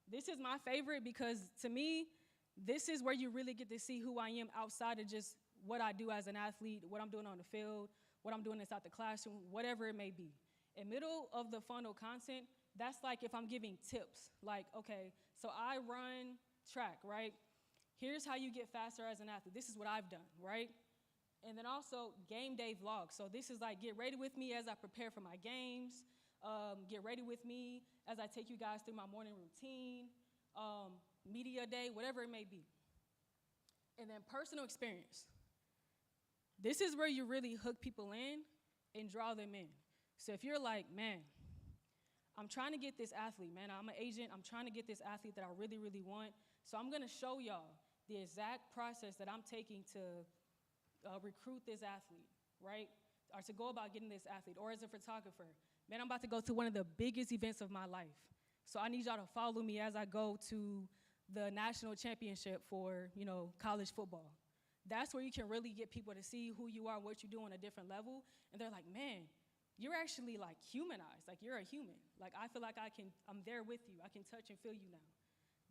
This is my favorite because, to me, this is where you really get to see who I am outside of just what I do as an athlete, what I'm doing on the field, what I'm doing inside the classroom, whatever it may be. In middle of the funnel content, that's like if I'm giving tips. Like, okay, so I run track, right? Here's how you get faster as an athlete. This is what I've done, right? And then also game day vlogs. So this is like, get ready with me as I prepare for my games. Get ready with me as I take you guys through my morning routine, media day, whatever it may be. And then personal experience. This is where you really hook people in and draw them in. So if you're like, man, I'm trying to get this athlete, man, I'm an agent, I'm trying to get this athlete that I really, really want, so I'm gonna show y'all the exact process that I'm taking to recruit this athlete, right? Or to go about getting this athlete, or as a photographer. Man, I'm about to go to one of the biggest events of my life. So I need y'all to follow me as I go to the national championship for, college football. That's where you can really get people to see who you are, what you do on a different level. And they're like, man, you're actually like humanized, like you're a human. Like I feel like I'm there with you. I can touch and feel you now.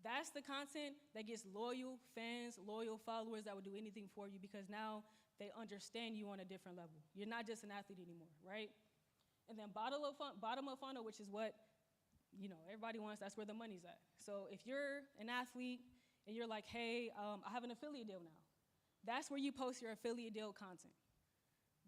That's the content that gets loyal fans, loyal followers that will do anything for you, because now they understand you on a different level. You're not just an athlete anymore, right? And then bottom of funnel, which is what everybody wants, that's where the money's at. So if you're an athlete and you're like, hey, I have an affiliate deal now, that's where you post your affiliate deal content.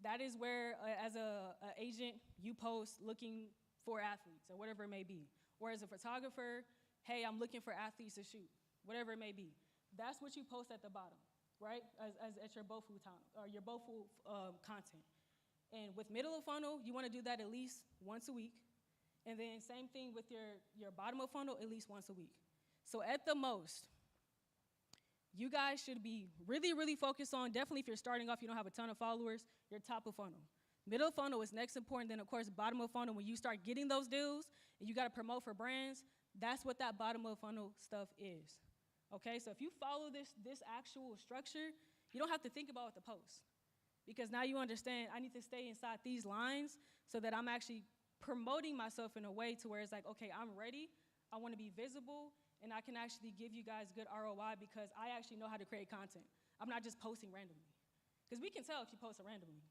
That is where, as a agent, you post looking for athletes or whatever it may be. Or as a photographer, hey, I'm looking for athletes to shoot, whatever it may be. That's what you post at the bottom, right? As at your BOFU time, or your BOFU content. And with middle of funnel, you wanna do that at least once a week. And then same thing with your bottom of funnel, at least once a week. So at the most, you guys should be really, really focused on, definitely if you're starting off, you don't have a ton of followers, your top of funnel. Middle of funnel is next important, then of course bottom of funnel, when you start getting those deals and you gotta promote for brands, that's what that bottom of funnel stuff is. Okay, so if you follow this actual structure, you don't have to think about what to post. Because now you understand, I need to stay inside these lines so that I'm actually promoting myself in a way to where it's like, okay, I'm ready, I wanna be visible, and I can actually give you guys good ROI because I actually know how to create content. I'm not just posting randomly. Because we can tell if you post it randomly.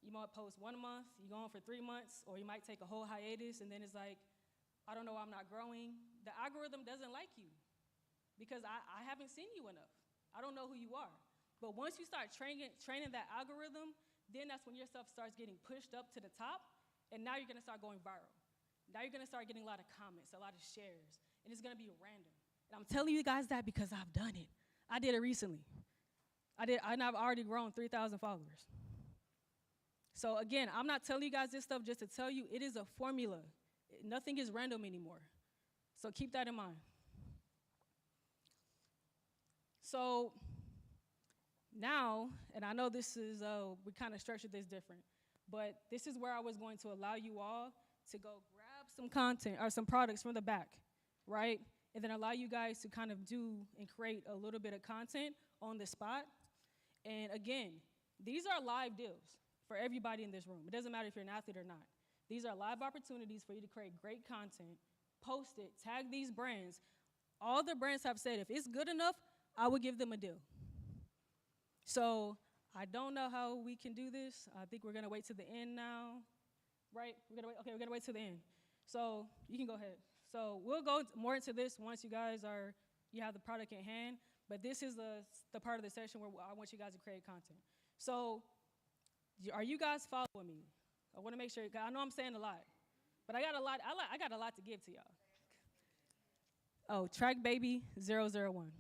You might post 1 month, you go on for 3 months, or you might take a whole hiatus, and then it's like, I don't know, I'm not growing. The algorithm doesn't like you because I haven't seen you enough. I don't know who you are. But once you start training that algorithm, then that's when your stuff starts getting pushed up to the top, and now you're gonna start going viral. Now you're gonna start getting a lot of comments, a lot of shares, and it's gonna be random. And I'm telling you guys that because I've done it. I did it recently. And I've already grown 3,000 followers. So again, I'm not telling you guys this stuff just to tell you it is a formula. Nothing is random anymore. So keep that in mind. So now, and I know this is, we kind of structured this different, but this is where I was going to allow you all to go grab some content or some products from the back, right? And then allow you guys to kind of do and create a little bit of content on the spot. And again, these are live deals for everybody in this room. It doesn't matter if you're an athlete or not. These are live opportunities for you to create great content, post it, tag these brands. All the brands have said, if it's good enough, I would give them a deal. So I don't know how we can do this. I think we're gonna wait to the end now, right? We're gonna wait to the end. So you can go ahead. So we'll go more into this once you have the product in hand, but this is the part of the session where I want you guys to create content. So are you guys following me? I wanna make sure, I know I'm saying a lot, but I got a lot to give to y'all. Oh, Track Baby 001.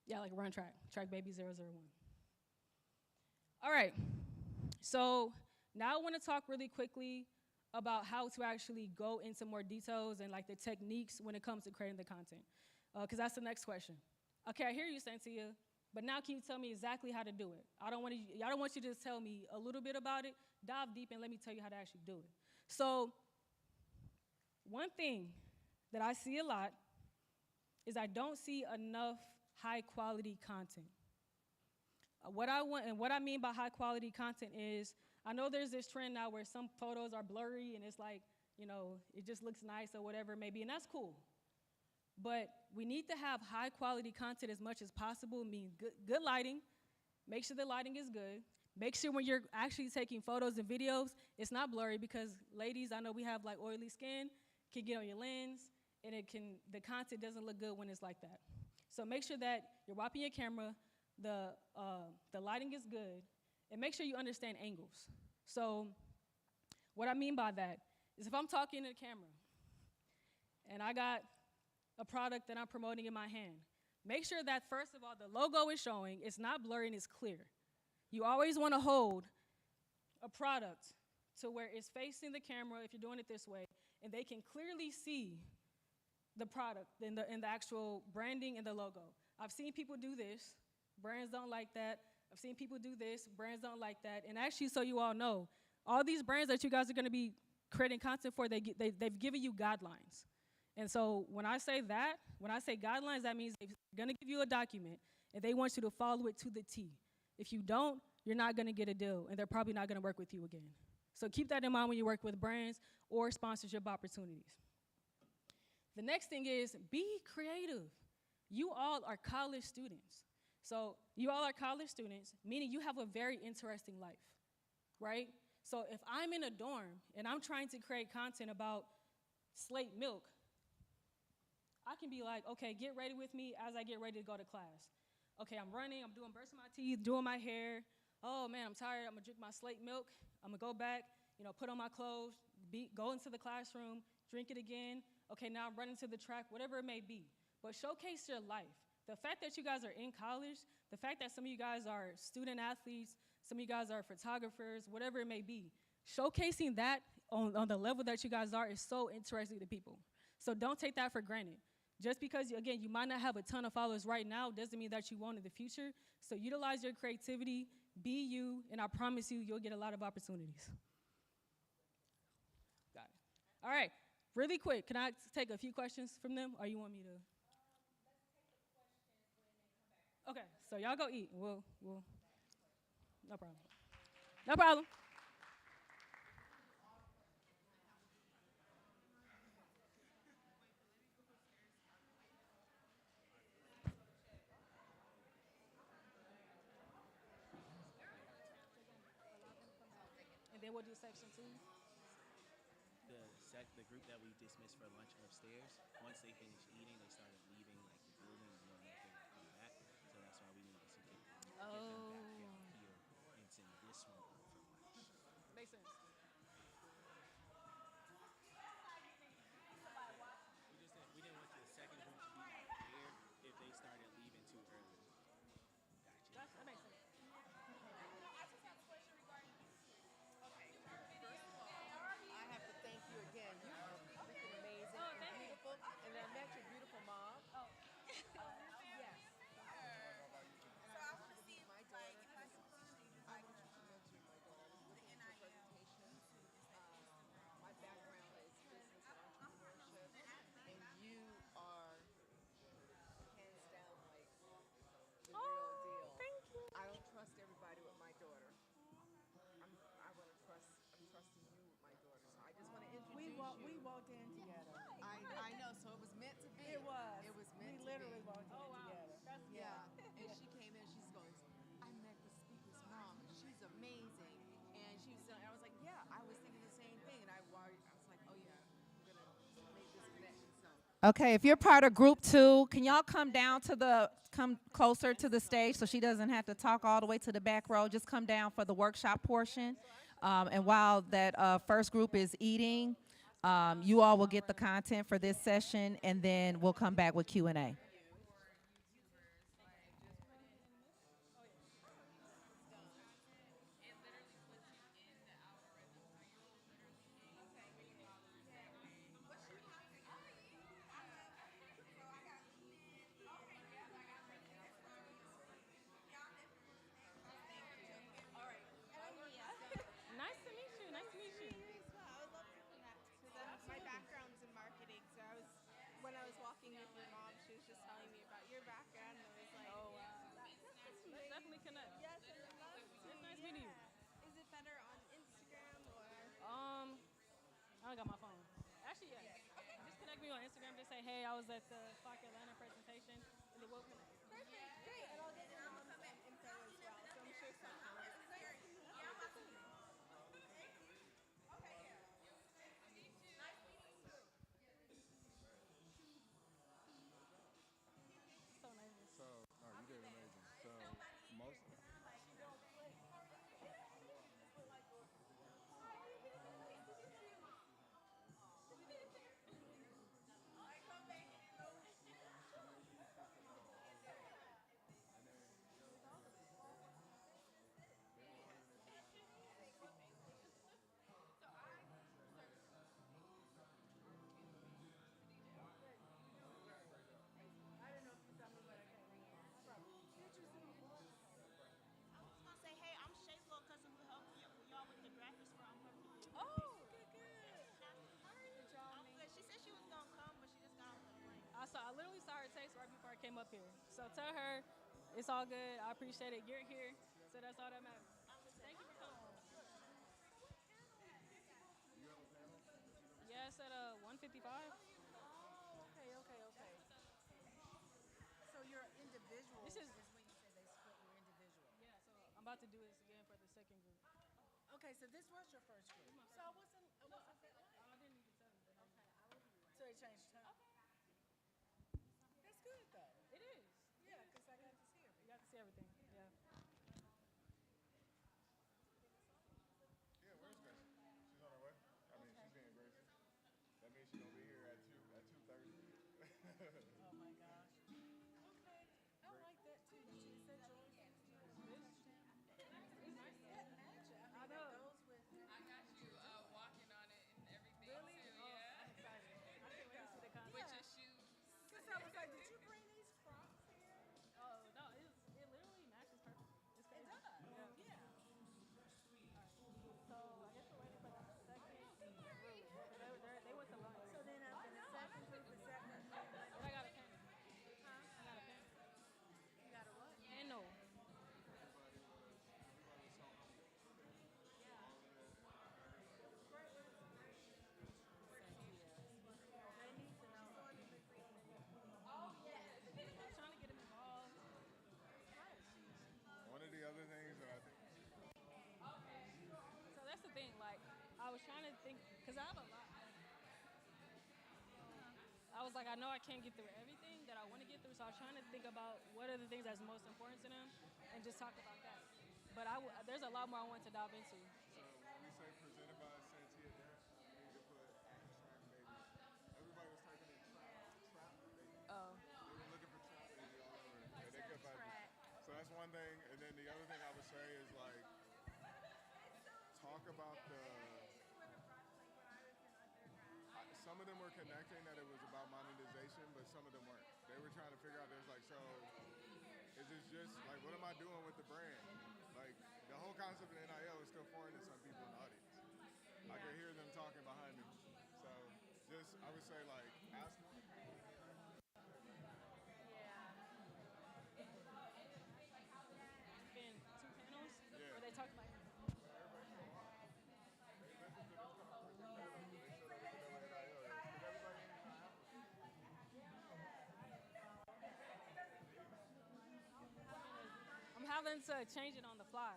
Yeah, like run Track Baby 001. All right, so now I wanna talk really quickly about how to actually go into more details and like the techniques when it comes to creating the content. Because that's the next question. Okay, I hear you, Santia, but now can you tell me exactly how to do it? I don't want you to just tell me a little bit about it. Dive deep and let me tell you how to actually do it. So one thing that I see a lot is I don't see enough high quality content. What I mean by high quality content is, I know there's this trend now where some photos are blurry and it's like, it just looks nice or whatever it may be, and that's cool. But we need to have high quality content as much as possible, meaning good lighting. Make sure the lighting is good. Make sure when you're actually taking photos and videos, it's not blurry, because ladies, I know we have like oily skin, can get on your lens, and the content doesn't look good when it's like that. So make sure that you're wiping your camera, the lighting is good, and make sure you understand angles. So what I mean by that is if I'm talking to the camera and I got a product that I'm promoting in my hand, make sure that first of all, the logo is showing, it's not blurry and it's clear. You always wanna hold a product to where it's facing the camera if you're doing it this way, and they can clearly see the product in the actual branding and the logo. I've seen people do this, brands don't like that. I've seen people do this, brands don't like that. And actually, so you all know, all these brands that you guys are gonna be creating content for, they've given you guidelines. And so when I say guidelines, that means they're gonna give you a document and they want you to follow it to the T. If you don't, you're not gonna get a deal and they're probably not gonna work with you again. So keep that in mind when you work with brands or sponsorship opportunities. The next thing is be creative. You all are college students. So you all are college students, meaning you have a very interesting life, right? So if I'm in a dorm and I'm trying to create content about Slate milk, I can be like, okay, get ready with me as I get ready to go to class. Okay, I'm running, I'm brushing my teeth, doing my hair. Oh man, I'm tired, I'm gonna drink my Slate milk. I'm gonna go back, put on my clothes, go into the classroom, drink it again. Okay, now I'm running to the track, whatever it may be. But showcase your life. The fact that you guys are in college, the fact that some of you guys are student athletes, some of you guys are photographers, whatever it may be, showcasing that on the level that you guys are is so interesting to people. So don't take that for granted. Just because, again, you might not have a ton of followers right now doesn't mean that you won't in the future. So utilize your creativity, be you, and I promise you, you'll get a lot of opportunities. Got it. All right, really quick, can I take a few questions from them, or you want me to? Okay, so y'all go eat. We'll, no problem. No problem. And then we'll do section 2. The group that we dismissed for lunch upstairs, once they finished eating, they started leaving like the building and wondering if they would come back. So that's why we needed to get them back here and send this one up for lunch. Makes sense. We didn't want the second group to be there if they started leaving too early. Gotcha. That makes sense. I have to thank you again. You are freaking amazing and beautiful. And I met your beautiful mom. Oh. Yes. So I want to see my We walked in together. I know, so it was meant to be. It was. It was meant We to literally be. walked in together. Yeah. And she came in, she goes, I met the speaker's mom. She's amazing. And I was like, yeah, I was thinking the same thing. And I was like, oh yeah, I'm gonna make this connection. So Okay, if you're part of group 2, can y'all come closer to the stage so she doesn't have to talk all the way to the back row? Just come down for the workshop portion. And while that first group is eating, you all will get the content for this session, and then we'll come back with Q&A. Nice to meet you. Nice to meet you. I would love to connect because my background's in marketing. So when I was walking with your mom, she was just telling me about your background, and I was like, Oh, wow. Let's definitely connect. Yes, I would love to. It's nice meeting you. Is it better on Instagram or? I don't got my phone. Actually, yeah. Okay. Just connect me on Instagram. Just say, hey, I was at the FARC Atlanta presentation, and then we'll connect. Perfect. Great. And I'll get your mom's info as well. So I'm sure somehow. So nice. So, no, you did amazing. So, most. I was gonna say, hey, I'm Shay's little cousin who helped y'all with the graphics for Uncovered. Oh, good. I'm good. She said she was gonna come, but she just got off the plane. I literally saw her text right before I came up here. So tell her it's all good. I appreciate it. You're here, so that's all that matters. Thank you for coming. Yes, at 1:55. Oh, okay. So you're individual. This is when you say they split your individual. Yeah, so I'm about to do this again for the second group. Okay, so this was your first group. So what's it like? I didn't even tell them. So they changed time. That's good though. It is. Yeah, because I got to see everything. You got to see everything. Yeah. Yeah, where's Gracie? She's on her way. I mean, she's being Gracie. That means she's gonna be here at 2:30. Oh my gosh. Okay, I like that too. Is that yours? I know. I got you walking on it and everything Really? too, Oh, yeah. I'm excited. I can't wait to see the content. With your shoes. Because I was like, did you bring these props here? Oh no, it literally matches perfect. It's crazy. It does. Yeah. So I guess we're waiting for the second group. They went to lunch. So then after the second group, is that when you went? But I got a pen. Huh? I got a pen. You got a what? Pen, no. They need to know. Oh yes. I'm trying to get them involved. One of the other things that I think. So that's the thing. Like I was trying to think, cause I have a lot. I was like, I know I can't get through everything that I want to get through, so I was trying to think about what are the things that's most important to them, and just talk about that. But there's a lot more I want to dive into. So when we say presented by Santia Dance, we need to put Trap Baby. Everybody was typing in Trap Baby. Oh. They were looking for Trap Baby all over. And they kept finding. So that's one thing. And then the other thing I would say is like, talk about some of them were connecting that it was about monetization, but some of them weren't. They were trying to figure out, there's like, so is this just like, what am I doing with the brand? Like, the whole concept of NIL is still foreign to some people in the audience. I could hear them talking behind me. So just, I would say like, ask them. Been 2 panels where they talked about. Everybody show up. They listen to this conversation. They should have wanted to change it on the fly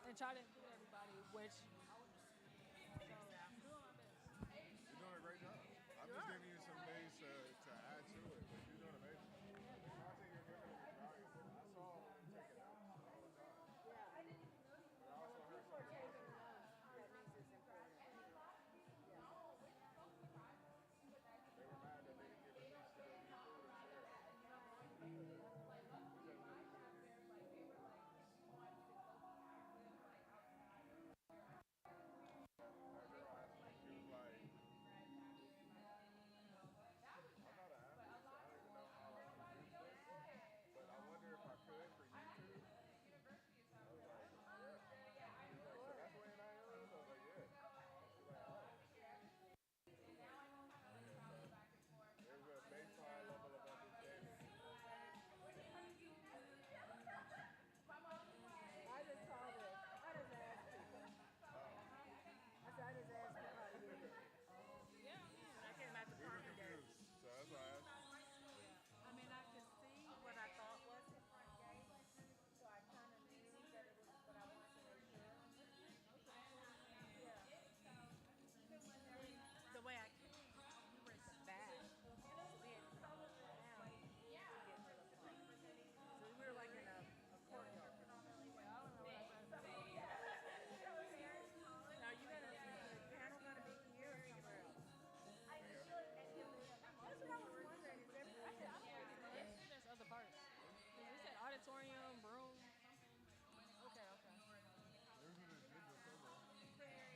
and try to include everybody, which You're doing a great job. I'm just giving you some things to add to it, but you're doing amazing. The content you're giving is valuable. I saw you taking notes the whole time. Yeah. But I also When heard people are something taking notes, that means it's important. Yeah. they were mad that they didn't get released to go eat food and share. Because of the that girl asked me, she was like, I'm not an athlete, so I don't even know how I can use this, but I wonder if I could for YouTube. I was like, yeah. She was like, so that's what NIL is? I was like, yeah. She's like, oh. There's a baseline level of understanding. I just saw this. I just asked people. I said, I just asked people how to use it. yeah, I mean, I came out the We were parking deck. confused, so that's why I asked you. I mean, I could see what I thought was the front gate, so I kind of knew that it was, but I wanted to make sure. Yeah. And the way I came, we were at the back, so we had to come around to get to the front. So we were like in a courtyard. I don't know what I said. Now, you gonna, is the panel gonna be here or somewhere else? That's what I was wondering. Is there Actually, I don't think so. There's other parts. 'Cause we said auditorium, room. Okay, okay. There's an agenda somewhere.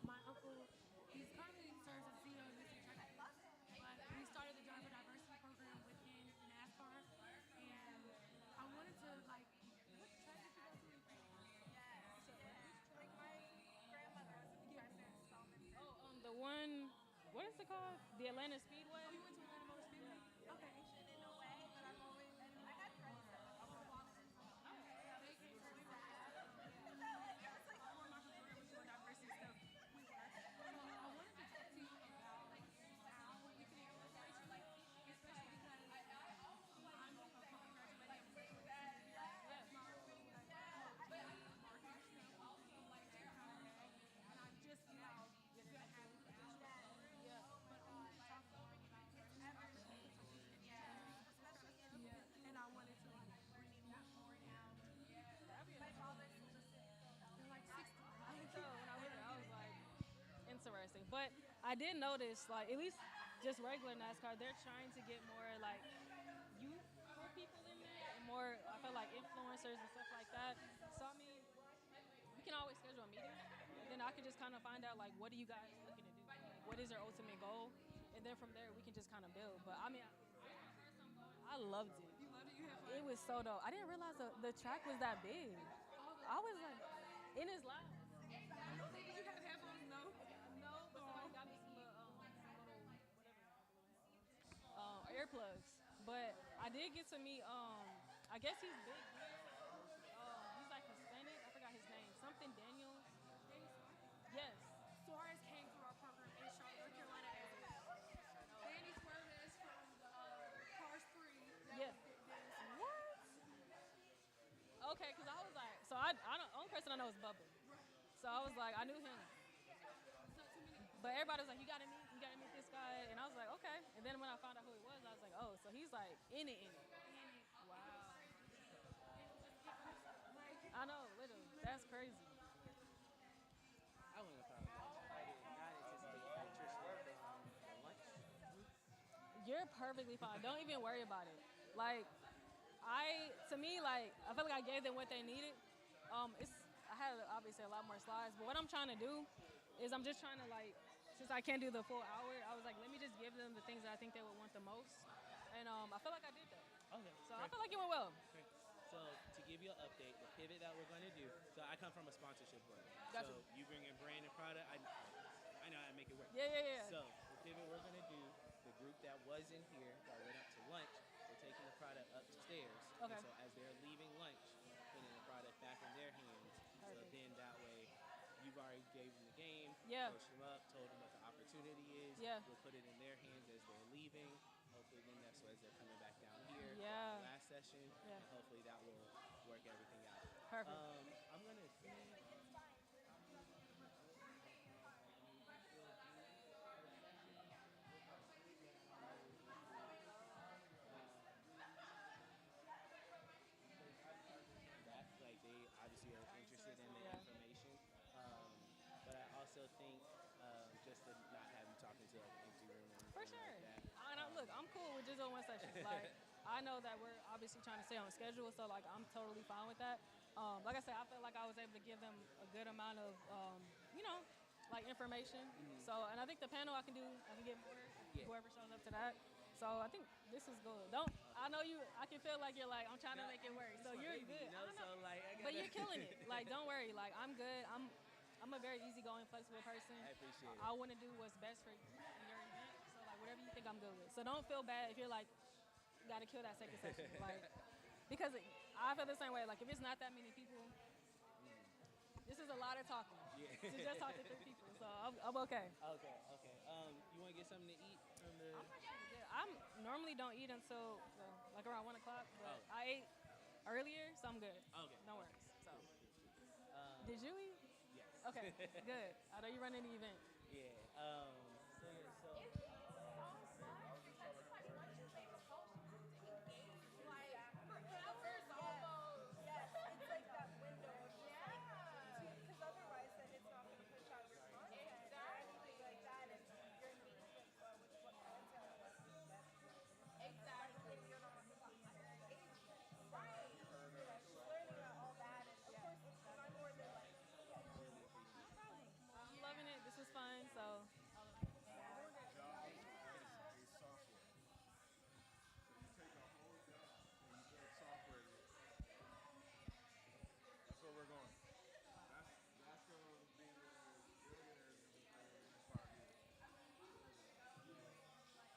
My uncle, he's currently serves as CEO of Missing Track, but we started the driver diversity program within NASCAR, and I wanted to like, what track did you go to? The one, what is it called? The Atlanta Speedway? Oh, you went to Atlanta Motor Speedway? Okay. But I've always been I got friends that I was watching. They came from we were for my career was doing diversity stuff. We were. So I wanted to talk to you about how we can incorporate you, especially because I'm graduating. My really like marketing stuff and like to kind of and I just now gonna have the potential. But I wanted to talk more about opportunities such as and I wanted to like bring that more down. My father's they're like 60. I can tell when I was there, I was like, interesting. But I did notice, like, at least just regular NASCAR, they're trying to get more, like, youthful people in there and more, I feel like, influencers and stuff like that. So, I mean, we can always schedule a meeting, and then I can just kind of find out, like, what are you guys looking to do? Like, what is your ultimate goal? And then from there, we can just kind of build. But, I mean, I loved it. You loved it? You had fun? It was so dope. I didn't realize the track was that big. I was like, in his loud. Did you have headphones? No. No, but somebody got me some little earplugs. But I did get to meet, I guess he's big here. He's like Hispanic. I forgot his name. Something Daniels. Yes. Suarez came through our program in Charlotte, North Carolina as well. Danny Suarez from Cars 3. Yeah. What? Okay, because I was like, so I don't, only person I know is Bubba. So I was like, I knew him. But everybody was like, you gotta meet this guy. And I was like, okay. And then when I found out who he was, I was like, oh, so he's like in it. Wow. I know, literally. That's crazy. I wouldn't have found that. I did not anticipate nutrition for lunch. You're perfectly fine. Don't even worry about it. Like, to me, like, I feel like I gave them what they needed. I had obviously a lot more slides, but what I'm trying to do is I'm just trying to like, since I can't do the full hour, I was like, let me just give them the things that I think they would want the most. And I feel like I did that. Okay. So I feel like it went well. Great. So to give you an update, the pivot that we're going to do, so I come from a sponsorship world. Gotcha. So you bring in brand and product, I know how to make it work. Yeah. So the pivot we're going to do, the group that was in here that went up to lunch, we're taking the product upstairs. Okay. And so as they're leaving lunch, putting the product back in their hands. Perfect. So then that way, you've already gave them the game, Yeah. coached them up, told them what the opportunity is. We'll put it in their hands as they're leaving. Hopefully then that's as they're coming back down here for Yeah. the last session. Yeah. And hopefully that will work everything out. Perfect. I'm going to see. Back, like they obviously are interested in the information, but I also think just to not have you talking to like an empty room or anything For sure. like that. Look, I'm cool with just doing one session. Like, I know that we're obviously trying to stay on schedule, so like I'm totally fine with that. Like I said, I felt like I was able to give them a good amount of, like information. So, and I think the panel I can get more. Whoever shows up to that. So I think this is good. I know you. I can feel like you're like I'm trying to make it work. So you're baby, good. you know, I know. so like I But gotta- you're killing it. Like, don't worry. Like, I'm good. I'm a very easygoing, flexible person. I appreciate it. I want to do what's best for you and your event. So like whatever you think I'm good with. So don't feel bad if you're like, gotta kill that second session. Like, because I feel the same way. Like if it's not that many people, this is a lot of talking. Yeah. To just talk to 3 people. So I'm okay. Okay. You want to get something to eat from the? I normally don't eat until like around 1 o'clock, but I ate earlier, so I'm good. Okay. No worries. So, Did did you eat? Yes. Okay, good. I know you run any event. Yeah. I'm loving it. This was fun. So. That's where we're going. That's going to be the billionaires in the next 5 years.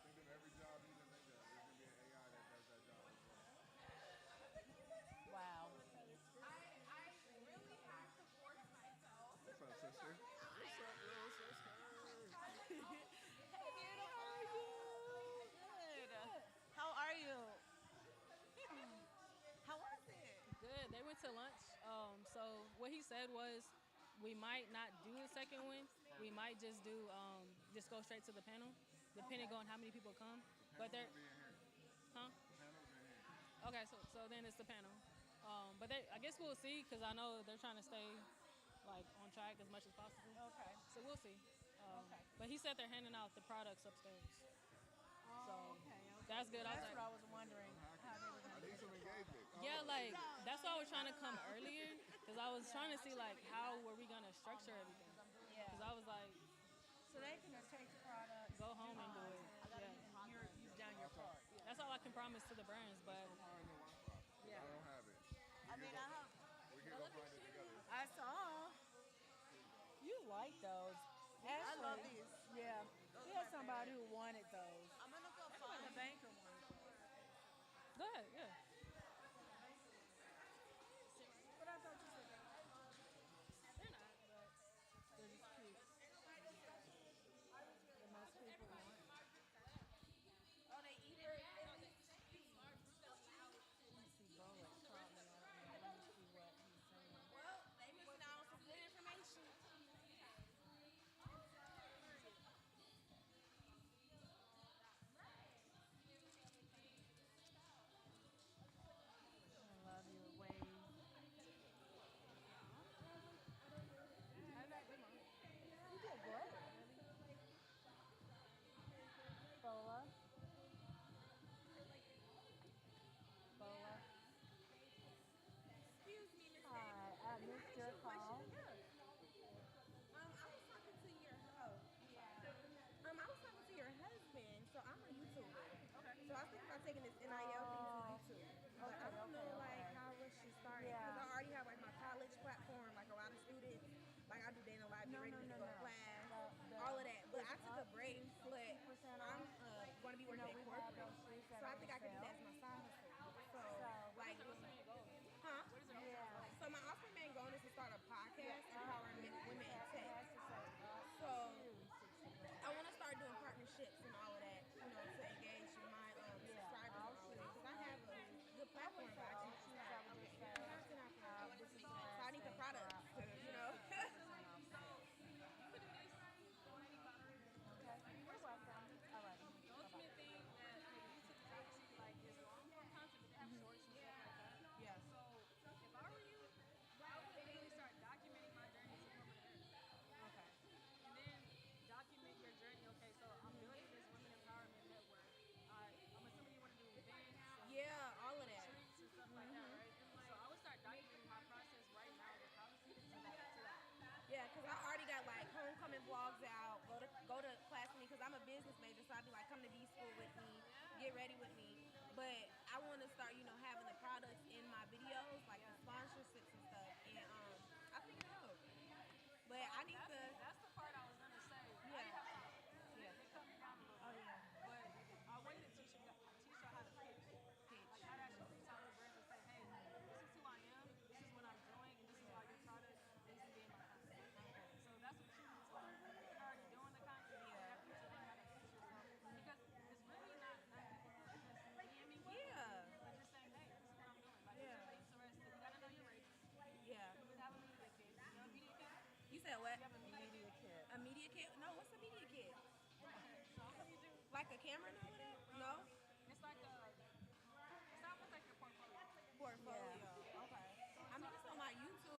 Think of every job you can think of. There's going to be an AI that does that job as well. Wow. I really have to force myself. What's up, sister? What's up, little sister? Hey, beautiful. How are you? Good. How are you? How was it? Good. They went to lunch. So what he said was, we might not do the second one. We might just do just go straight to the panel, depending on how many people come. But they're, huh? Okay, so then it's the panel. But I guess we'll see, because I know they're trying to stay like on track as much as possible. Okay. So we'll see. Okay. But he said they're handing out the products upstairs. So Okay. that's good. That's what I was wondering. How they were I going to need some engagement. Yeah, like that's why I was trying to come earlier, because I was trying to see like how were we gonna structure everything. Yeah. Because I was like, So they can just take the product. go home and do it. Yeah. You've done your part. That's all I can promise to the brands, but I don't have it. I mean, I have. We can go find it together. I saw. You like those. I love Ashley, these. Yeah. We had somebody who wanted those. I'm gonna go That's find like a banker one. go ahead, yeah. But I thought you said that. They're not, but they're just cute. The most people want. Oh, they eat it. Let me see, Bo has called me out. Let me see what he's saying. Well, they missing out on some good information. I love your ways. You did great. Bola. Bola. Excuse me, Miss Hi, I missed your call. I was talking to your I was talking to your husband. So I'm a YouTuber. Okay. So I was thinking about taking this NIL thing to YouTube. But I don't know like how we should start it. Because I already have like my college platform, like a lot of students. Like I do Dana Live, get ready to go to class, all of that. But I took a break. But I'm going to be working at corporate. So I think I can do that as my side hustle. So like, huh? So my ultimate main goal is to start a podcast empowering women in tech. So I want to start doing partnerships So I'd be like, come to B school with me, get ready with me. But I want to start, having the products in my videos, like the sponsorships and stuff. And I think it'll help. But I need to. That's the part I was gonna say. I Yeah. have time. Yeah. They cut me down a little Oh bit. yeah. But I want to teach y'all how to pitch. Like how to actually reach out to brands and say, hey, this is who I am, this is what I'm doing, and this is why your product needs to be in my content. Okay. So that's what you need to learn. If you're already doing the content, you have to learn how to pitch yourself. Because it's really not nothing. It's just DMing people Yeah. and just saying, hey, this is what I'm doing. Like, Yeah. if you're interested, you gotta know your rates. Yeah. You have a media kit. You have a media kit? You said what? You have a media kit. A media kit? No, what's a media kit? Okay, so I'm gonna need you. Like a camera and all of that? No. It's like it's almost like your portfolio. Portfolio. Okay. I mean, it's on my YouTube.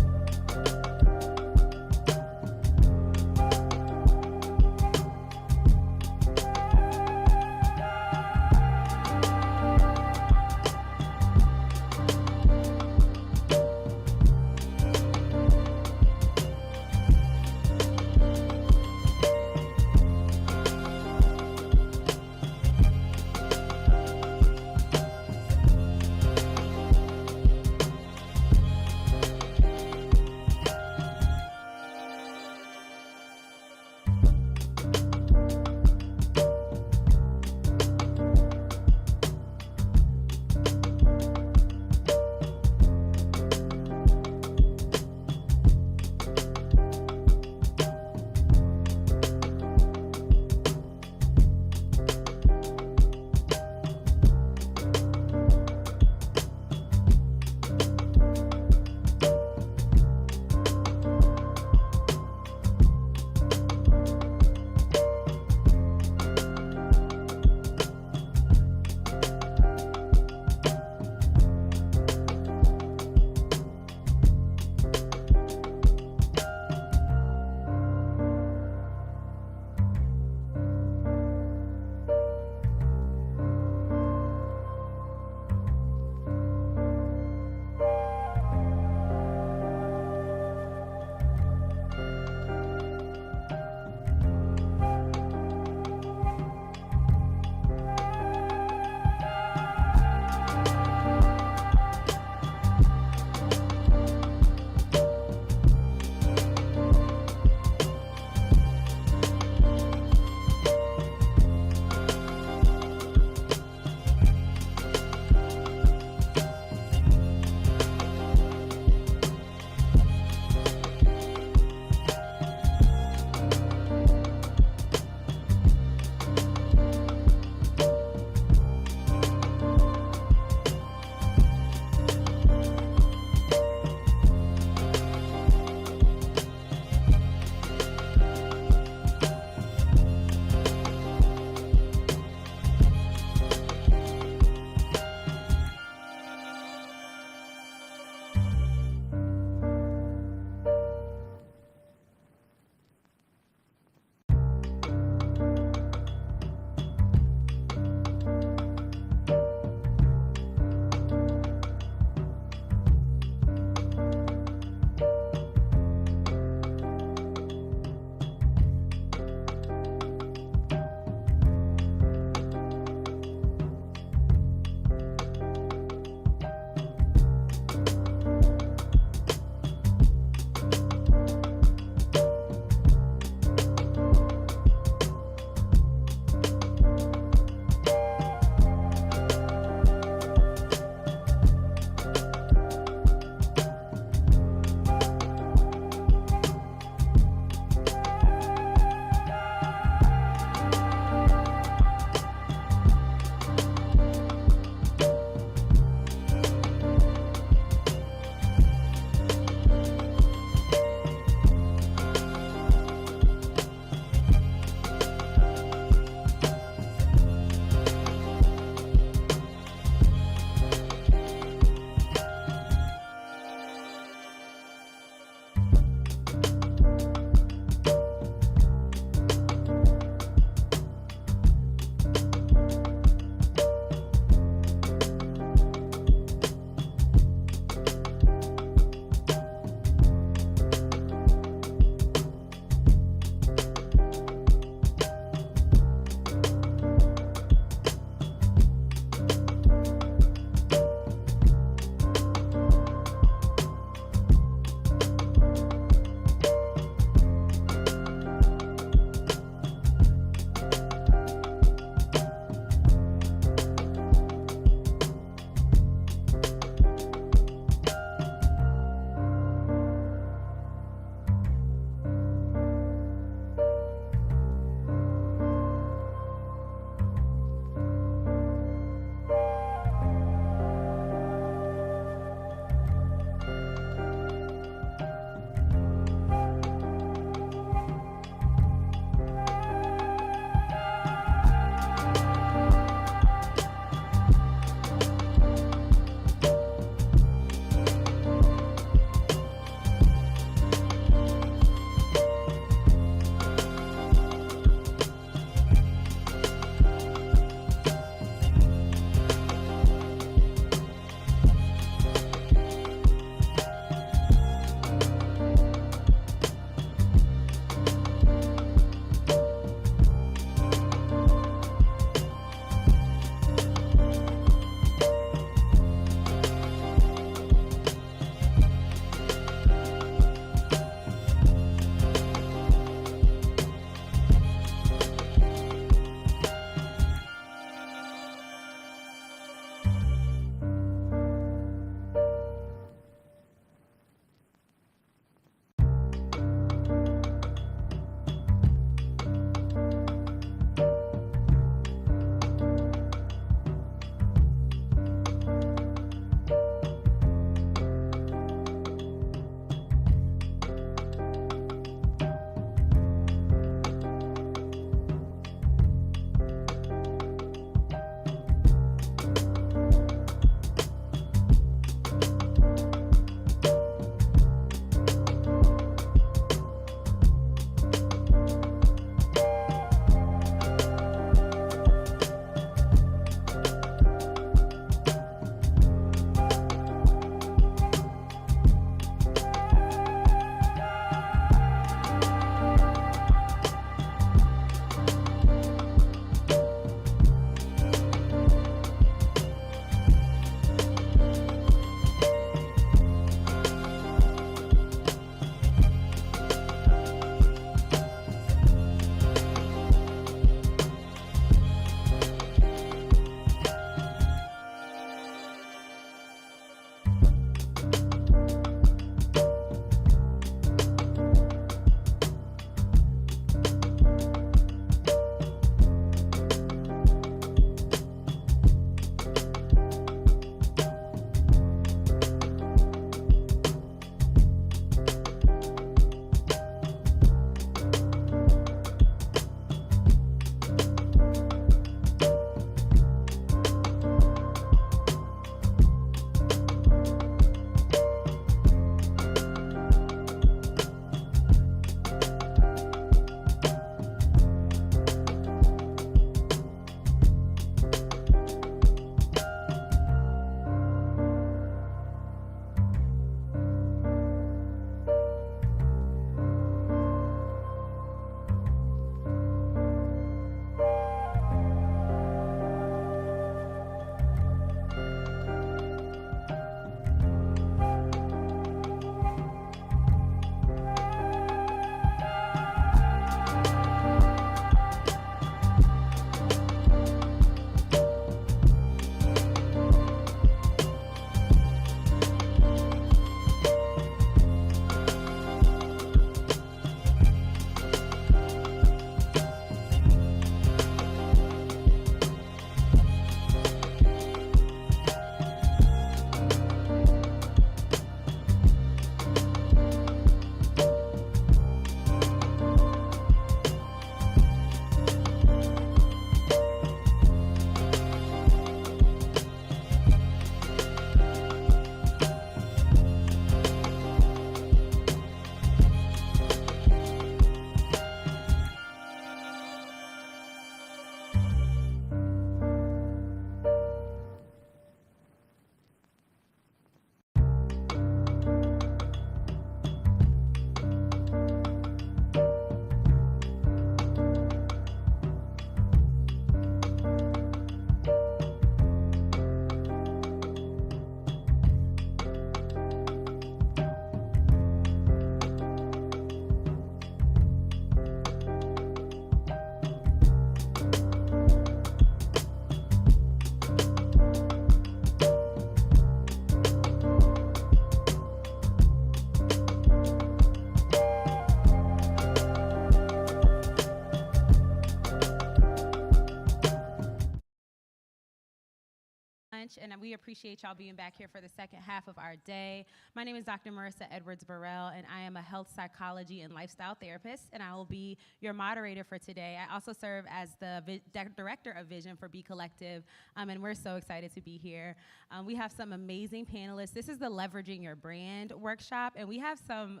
much, and we appreciate y'all being back here for the second half of our day. My name is Dr. Marissa Edwards-Burrell, and I am a health psychology and lifestyle therapist, and I will be your moderator for today. I also serve as the Director of Vision for Be Collective, and we're so excited to be here. We have some amazing panelists. This is the Leveraging Your Brand workshop, and we have some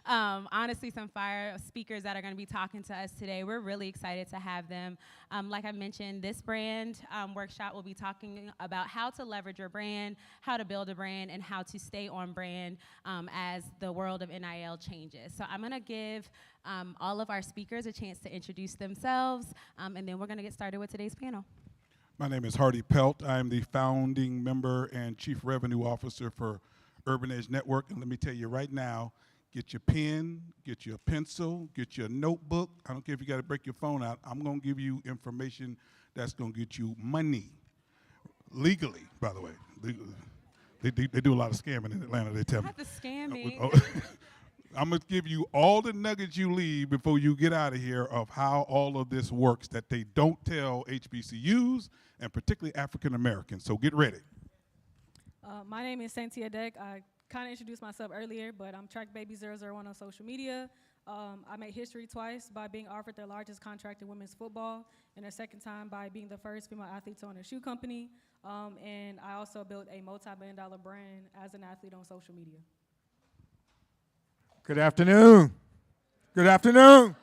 honestly, some fire speakers that are going to be talking to us today. We're really excited to have them. Like I mentioned, this brand workshop will be talking about how to leverage your brand, how to build a brand, and how to stay on brand as the world of NIL changes. So I'm going to give all of our speakers a chance to introduce themselves, and then we're going to get started with today's panel. My name is Hardy Pelt. I am the founding member and chief revenue officer for Urban Edge Network, and let me tell you right now, get your pen, get your pencil, get your notebook. I don't care if you got to break your phone out. I'm going to give you information that's going to get you money, legally, by the way. Legally. They do a lot of scamming in Atlanta, they tell me. Not the scamming. I'm going to give you all the nuggets you leave before you get out of here of how all of this works that they don't tell HBCUs, and particularly African Americans. So get ready. My name is Cynthia Deck. I kind of introduced myself earlier, but I'm Track Baby 001 on social media. I made history twice by being offered the largest contract in women's football, and a second time by being the first female athlete to own a shoe company. And I also built a multi-billion-dollar brand as an athlete on social media. Good afternoon. Good afternoon.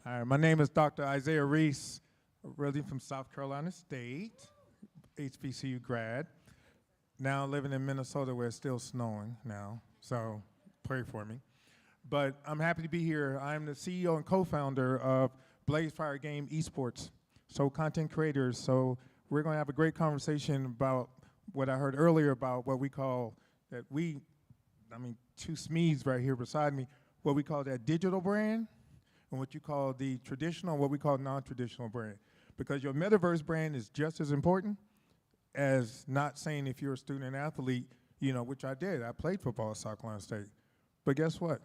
All right, my name is Dr. Isaiah Reese, originally from South Carolina State, HBCU grad. Now living in Minnesota where it's still snowing now, so pray for me. But I'm happy to be here. I'm the CEO and co-founder of Blaze Fire Game Esports, so content creators. So we're going to have a great conversation about what I heard earlier about what we call that two SMEs right here beside me, what we call that digital brand and what you call the traditional, what we call non-traditional brand. Because your metaverse brand is just as important as not saying if you're a student athlete, which I did. I played football at South Carolina State. But guess what?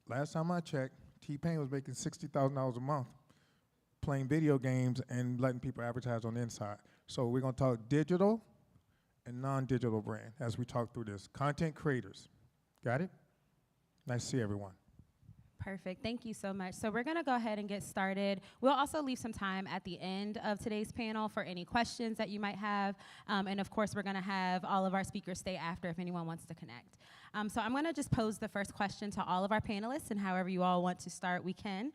Last time I checked, T-Pain was making $60,000 a month playing video games and letting people advertise on the inside. So we're going to talk digital and non-digital brand as we talk through this. Content creators. Got it? Nice to see everyone. Perfect. Thank you so much. So we're going to go ahead and get started. We'll also leave some time at the end of today's panel for any questions that you might have. And of course, we're going to have all of our speakers stay after if anyone wants to connect. So I'm going to just pose the first question to all of our panelists, and however you all want to start, we can.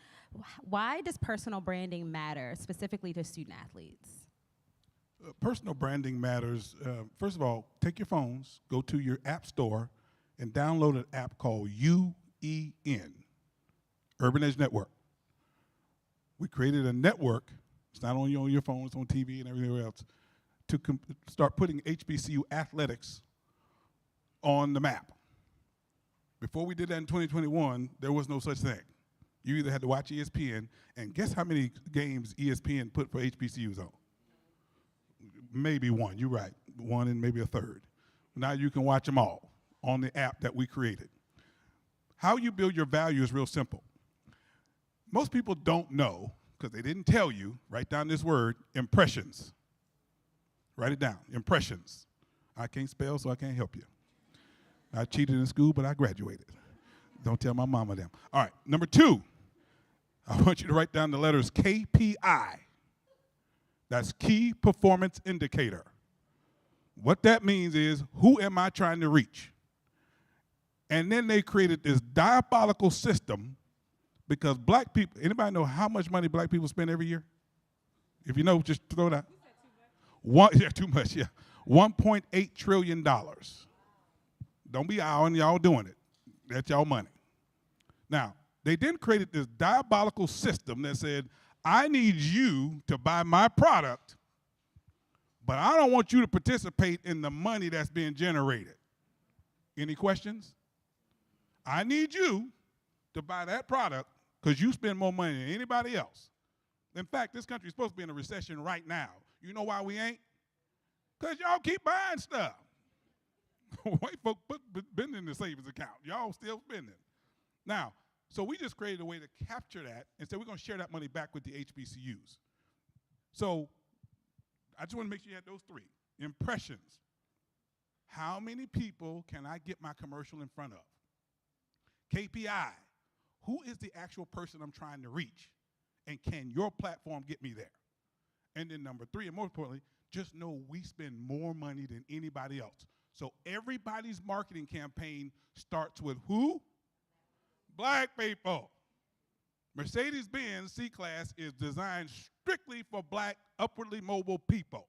Why does personal branding matter, specifically to student athletes? Personal branding matters. First of all, take your phones, go to your app store, and download an app called UEN. Urban Edge Network. We created a network, it's not only on your phone, it's on TV and everything else, to start putting HBCU athletics on the map. Before we did that in 2021, there was no such thing. You either had to watch ESPN, and guess how many games ESPN put for HBCUs on? Maybe one, you're right, one and maybe a third. Now you can watch them all on the app that we created. How you build your value is real simple. Most people don't know, because they didn't tell you, write down this word, impressions. Write it down, impressions. I can't spell, so I can't help you. I cheated in school, but I graduated. Don't tell my mama them. All right, number 2, I want you to write down the letters KPI. That's Key Performance Indicator. What that means is, who am I trying to reach? And then they created this diabolical system because black people, anybody know how much money black people spend every year? If you know, just throw it out. Too much, yeah. $1.8 trillion. Don't be owling, y'all doing it. That's y'all money. Now, they then created this diabolical system that said, I need you to buy my product, but I don't want you to participate in the money that's being generated. Any questions? I need you to buy that product because you spend more money than anybody else. In fact, this country is supposed to be in a recession right now. You know why we ain't? Because y'all keep buying stuff. White folk been in the savings account. Y'all still spending. Now, so we just created a way to capture that and said we're going to share that money back with the HBCUs. So I just want to make sure you had those three. Impressions. How many people can I get my commercial in front of? KPI. Who is the actual person I'm trying to reach? And can your platform get me there? And then number three, and more importantly, just know we spend more money than anybody else. So everybody's marketing campaign starts with who? Black people. Mercedes-Benz C-Class is designed strictly for black, upwardly mobile people.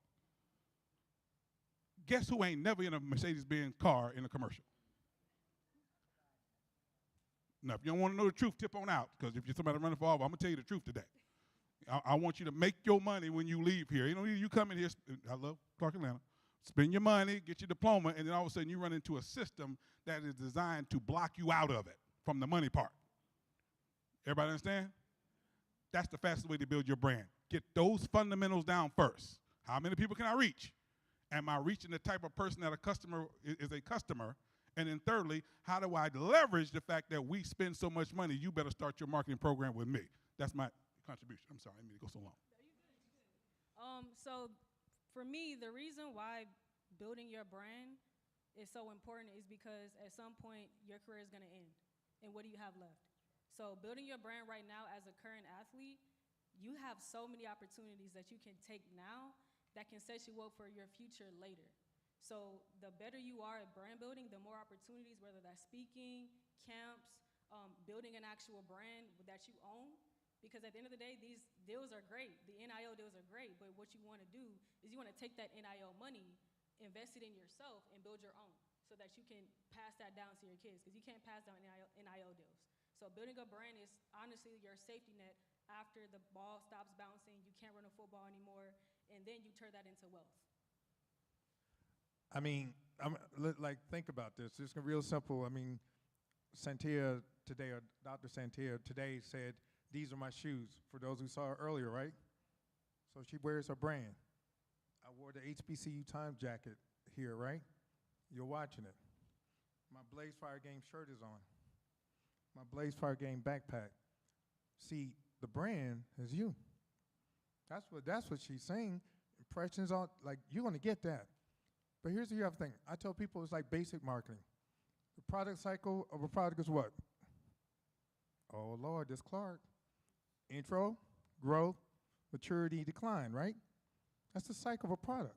Guess who ain't never in a Mercedes-Benz car in a commercial? Now, if you don't want to know the truth, tip on out, because if you're somebody running for office, I'm going to tell you the truth today. I want you to make your money when you leave here. You know, you come in here, I love Clark Atlanta, spend your money, get your diploma, and then all of a sudden you run into a system that is designed to block you out of it from the money part. Everybody understand? That's the fastest way to build your brand. Get those fundamentals down first. How many people can I reach? Am I reaching the type of person that a customer is a customer? And then thirdly, how do I leverage the fact that we spend so much money? You better start your marketing program with me. That's my contribution. I'm sorry, I didn't mean to go so long. So for me, the reason why building your brand is so important is because at some point your career is going to end. And what do you have left? So building your brand right now as a current athlete, you have so many opportunities that you can take now that can set you up for your future later. So the better you are at brand building, the more opportunities, whether that's speaking, camps, building an actual brand that you own. Because at the end of the day, these deals are great. The NIL deals are great, but what you want to do is you want to take that NIL money, invest it in yourself, and build your own so that you can pass that down to your kids, because you can't pass down NIL deals. So building a brand is honestly your safety net after the ball stops bouncing, you can't run a football anymore, and then you turn that into wealth. I mean, like, think about this. It's real simple. I mean, Santia today, or Dr. Santia today said, these are my shoes, for those who saw her earlier, right? So she wears her brand. I wore the HBCU Time jacket here, right? You're watching it. My Blaze Fire Game shirt is on. My Blaze Fire Game backpack. See, the brand is you. That's what she's saying. Impressions on, like, you're gonna get that. But here's the other thing. I tell people it's like basic marketing. The product cycle of a product is what? Oh, Lord, this Clark. Intro, growth, maturity, decline, right? That's the cycle of a product.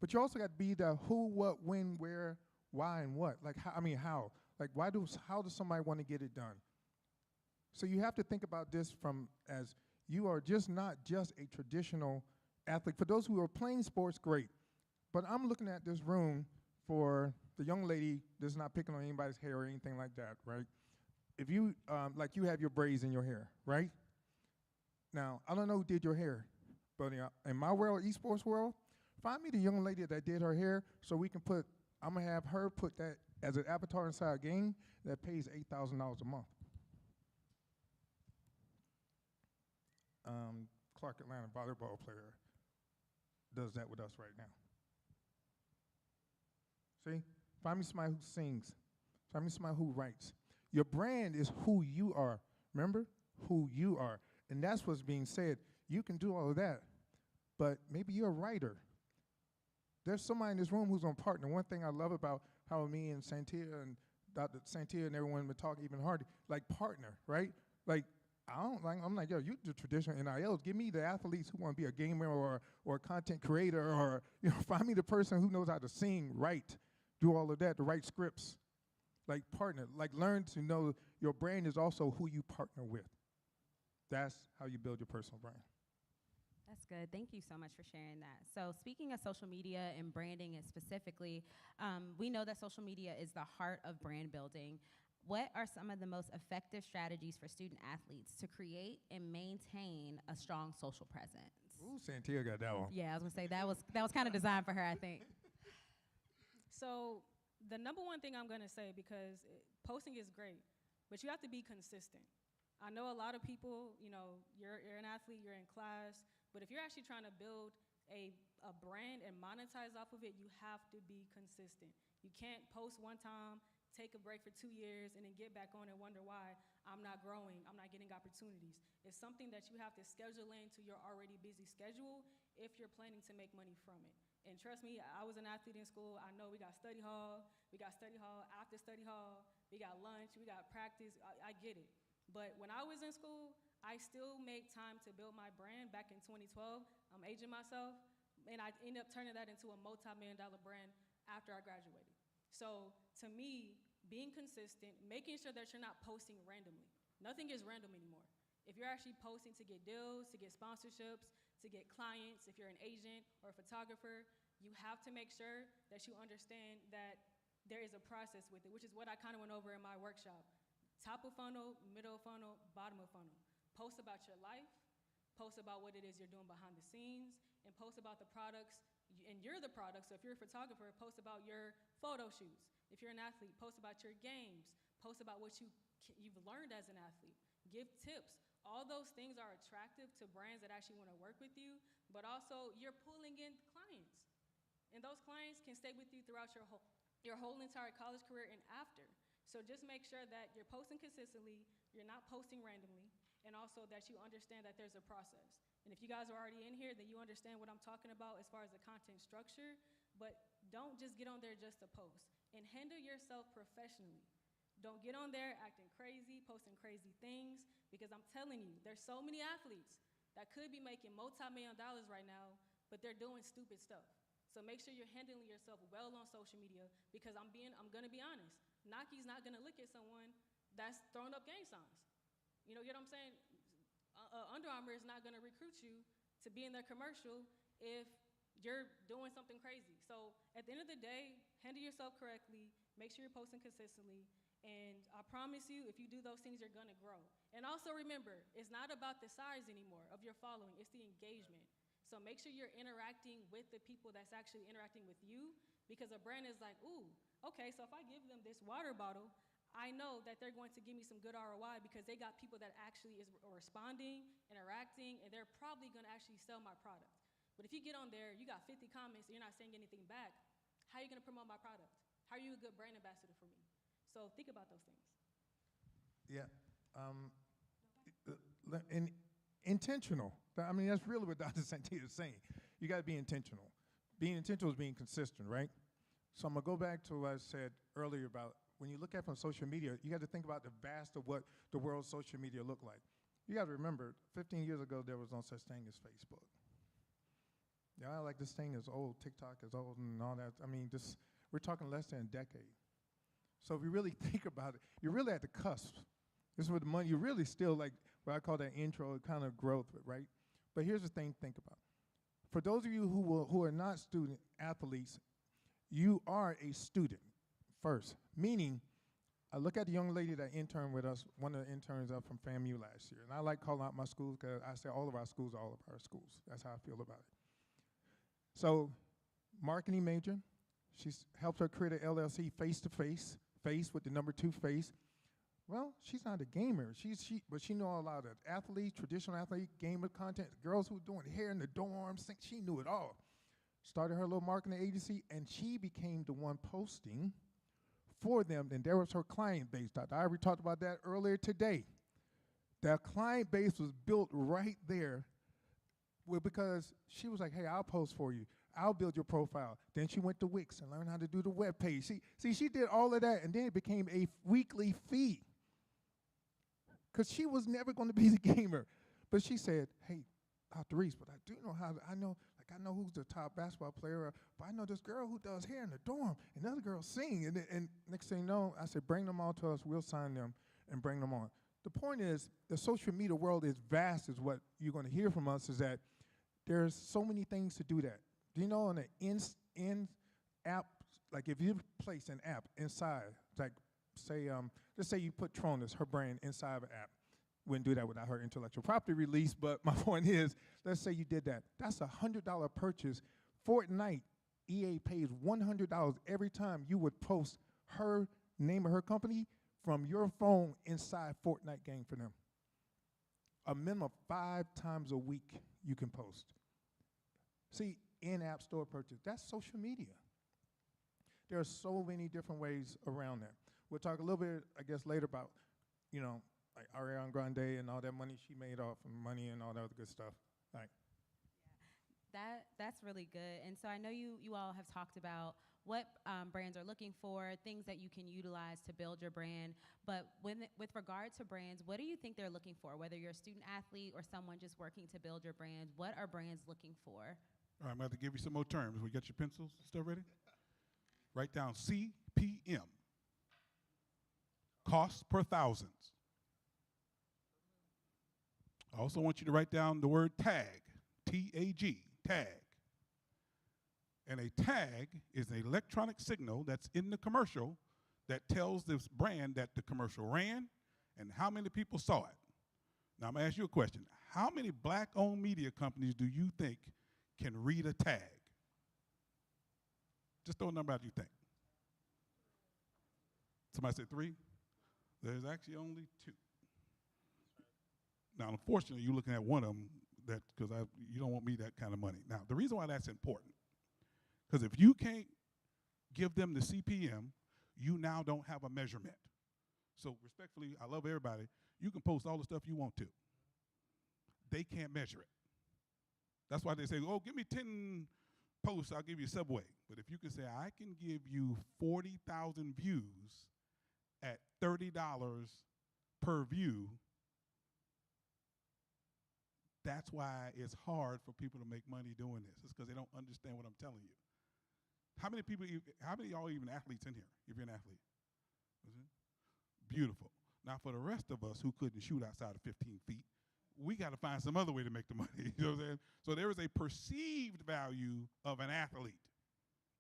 But you also got to be the who, what, when, where, why, and what. Like, how? Like, how does somebody want to get it done? So you have to think about this from as you are just not just a traditional athlete. For those who are playing sports, great. But I'm looking at this room for the young lady that's not picking on anybody's hair or anything like that, right? If you, like you have your braids in your hair, right? Now, I don't know who did your hair, but in my world, esports world, find me the young lady that did her hair so we can I'm going to have her put that as an avatar inside a game that pays $8,000 a month. Clark Atlanta volleyball player does that with us right now. See? Find me somebody who sings. Find me somebody who writes. Your brand is who you are. Remember? Who you are. And that's what's being said. You can do all of that, but maybe you're a writer. There's somebody in this room who's going to partner. One thing I love about how me and Santia and Dr. Santia and everyone would talk even harder, like partner, right? Like, I'm like, yo, you do traditional NILs. Give me the athletes who want to be a gamer or a content creator, or find me the person who knows how to sing, write, do all of that, to write scripts. Like partner, like learn to know your brand is also who you partner with. That's how you build your personal brand. That's good. Thank you so much for sharing that. So speaking of social media and branding and specifically, we know that social media is the heart of brand building. What are some of the most effective strategies for student athletes to create and maintain a strong social presence? Ooh, Santia got that one. Yeah, I was gonna say that was kind of designed for her, I think. So the number one thing I'm gonna say, because posting is great, but you have to be consistent. I know a lot of people, you're an athlete, you're in class, but if you're actually trying to build a brand and monetize off of it, you have to be consistent. You can't post one time, take a break for 2 years, and then get back on and wonder why I'm not growing, I'm not getting opportunities. It's something that you have to schedule into your already busy schedule if you're planning to make money from it. And trust me, I was an athlete in school. I know we got study hall after study hall, we got lunch, we got practice. I get it. But when I was in school, I still make time to build my brand. Back in 2012, I'm aging myself, and I ended up turning that into a multi-million-dollar brand after I graduated. So to me, being consistent, making sure that you're not posting randomly. Nothing is random anymore. If you're actually posting to get deals, to get sponsorships, to get clients, if you're an agent or a photographer, you have to make sure that you understand that there is a process with it, which is what I kind of went over in my workshop. Top of funnel, middle of funnel, bottom of funnel. Post about your life, post about what it is you're doing behind the scenes, and post about the products, and you're the product. So if you're a photographer, post about your photo shoots. If you're an athlete, post about your games, post about what you've learned as an athlete. Give tips. All those things are attractive to brands that actually want to work with you, but also you're pulling in clients. And those clients can stay with you throughout your whole entire college career and after. So just make sure that you're posting consistently, you're not posting randomly, and also that you understand that there's a process. And if you guys are already in here, then you understand what I'm talking about as far as the content structure, but don't just get on there just to post. And handle yourself professionally. Don't get on there acting crazy, posting crazy things, because I'm telling you, there's so many athletes that could be making multi-million dollars right now, but they're doing stupid stuff. So make sure you're handling yourself well on social media, because I'm gonna be honest, Nike's not gonna look at someone that's throwing up gang signs. You know, get what I'm saying? Under Armour is not gonna recruit you to be in their commercial if you're doing something crazy. So at the end of the day, handle yourself correctly, make sure you're posting consistently, and I promise you, if you do those things, you're gonna grow. And also remember, it's not about the size anymore of your following, it's the engagement. So make sure you're interacting with the people that's actually interacting with you, because a brand is like, ooh, okay, so if I give them this water bottle, I know that they're going to give me some good ROI because they got people that actually is responding, interacting, and they're probably gonna actually sell my product. But if you get on there, you got 50 comments, and you're not saying anything back, how are you gonna promote my product? How are you a good brand ambassador for me? So think about those things. Yeah. And intentional. I mean, that's really what Dr. Santia is saying. You got to be intentional. Being intentional is being consistent, right? So I'm going to go back to what I said earlier about when you look at from social media, you got to think about the vast of what the world's social media look like. You got to remember, 15 years ago, there was no such thing as Facebook. Yeah, like this thing is old, TikTok is old and all that. I mean, we're talking less than a decade. So if you really think about it, you're really at the cusp. This is where the money, you're really still like what I call that intro kind of growth, right? But here's the thing to think about. For those of you who are not student athletes, you are a student first, meaning I look at the young lady that interned with us, one of the interns up from FAMU last year, and I like calling out my schools because I say all of our schools are all of our schools. That's how I feel about it. So marketing major, she's helped her create an LLC face-to-face, face with the number 2 face. Well, she's not a gamer. But she know a lot of athletes, traditional athlete, gamer content, girls who were doing hair in the dorms. She knew it all. Started her little marketing agency, and she became the one posting for them. And there was her client base. Dr. Ivory talked about that earlier today. That client base was built right there because she was like, hey, I'll post for you. I'll build your profile. Then she went to Wix and learned how to do the web page. She did all of that, and then it became a weekly fee. Because she was never going to be the gamer. But she said, hey, Dr. Reese, but I do know I know who's the top basketball player, but I know this girl who does hair in the dorm, and the other girls sing. And next thing you know, I said, bring them all to us, we'll sign them and bring them on. The point is, the social media world is vast, is what you're going to hear from us, is that there's so many things to do that. Do you know on the in-app, like if you place an app inside, like say, let's say you put Tronus, her brand, inside of an app. Wouldn't do that without her intellectual property release, but my point is, let's say you did that. That's a $100 purchase. Fortnite, EA pays $100 every time you would post her name of her company from your phone inside Fortnite game for them. A minimum of 5 times a week you can post. See, in-app store purchase, that's social media. There are so many different ways around that. we'll talk a little bit, I guess, later about, you know, like Ariana Grande and all that money she made off of money and all that other good stuff. Like, That's really good. And so I know you all have talked about what brands are looking for, things that you can utilize to build your brand. But with regard to brands, what do you think they're looking for? Whether you're a student athlete or someone just working to build your brand, what are brands looking for? All right, I'm going to give you some more terms. We got your pencils still ready? Write down CPM. Cost per thousands. I also want you to write down the word tag, T-A-G, tag. And a tag is an electronic signal that's in the commercial that tells this brand that the commercial ran and how many people saw it. Now, I'm going to ask you a question. How many black-owned media companies do you think can read a tag? Just throw a number out you think. Somebody said 3? There's actually only 2. Now, unfortunately, you're looking at one of them because you don't want me that kind of money. Now, the reason why that's important, because if you can't give them the CPM, you now don't have a measurement. So respectfully, I love everybody. You can post all the stuff you want to. They can't measure it. That's why they say, oh, give me 10 posts, I'll give you Subway. But if you can say, I can give you 40,000 views at $30 per view, that's why it's hard for people to make money doing this. It's because they don't understand what I'm telling you. How many of y'all even athletes in here, if you're an athlete? Beautiful. Now, for the rest of us who couldn't shoot outside of 15 feet, we got to find some other way to make the money. You know what I'm saying? So there is a perceived value of an athlete.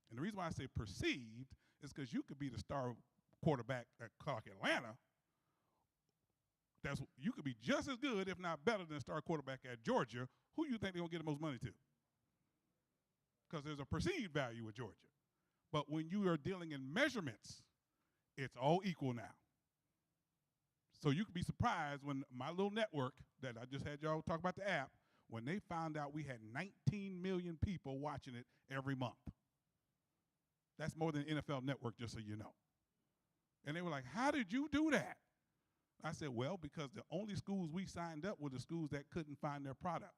And the reason why I say perceived is because you could be the star quarterback at Clark Atlanta. You could be just as good, if not better, than the star quarterback at Georgia. Who you think they're going to get the most money to? Because there's a perceived value with Georgia. But when you are dealing in measurements, it's all equal now. So you could be surprised when my little network that I just had y'all talk about the app, when they found out we had 19 million people watching it every month. That's more than NFL Network, just so you know. And they were like, how did you do that? I said, well, because the only schools we signed up were the schools that couldn't find their product.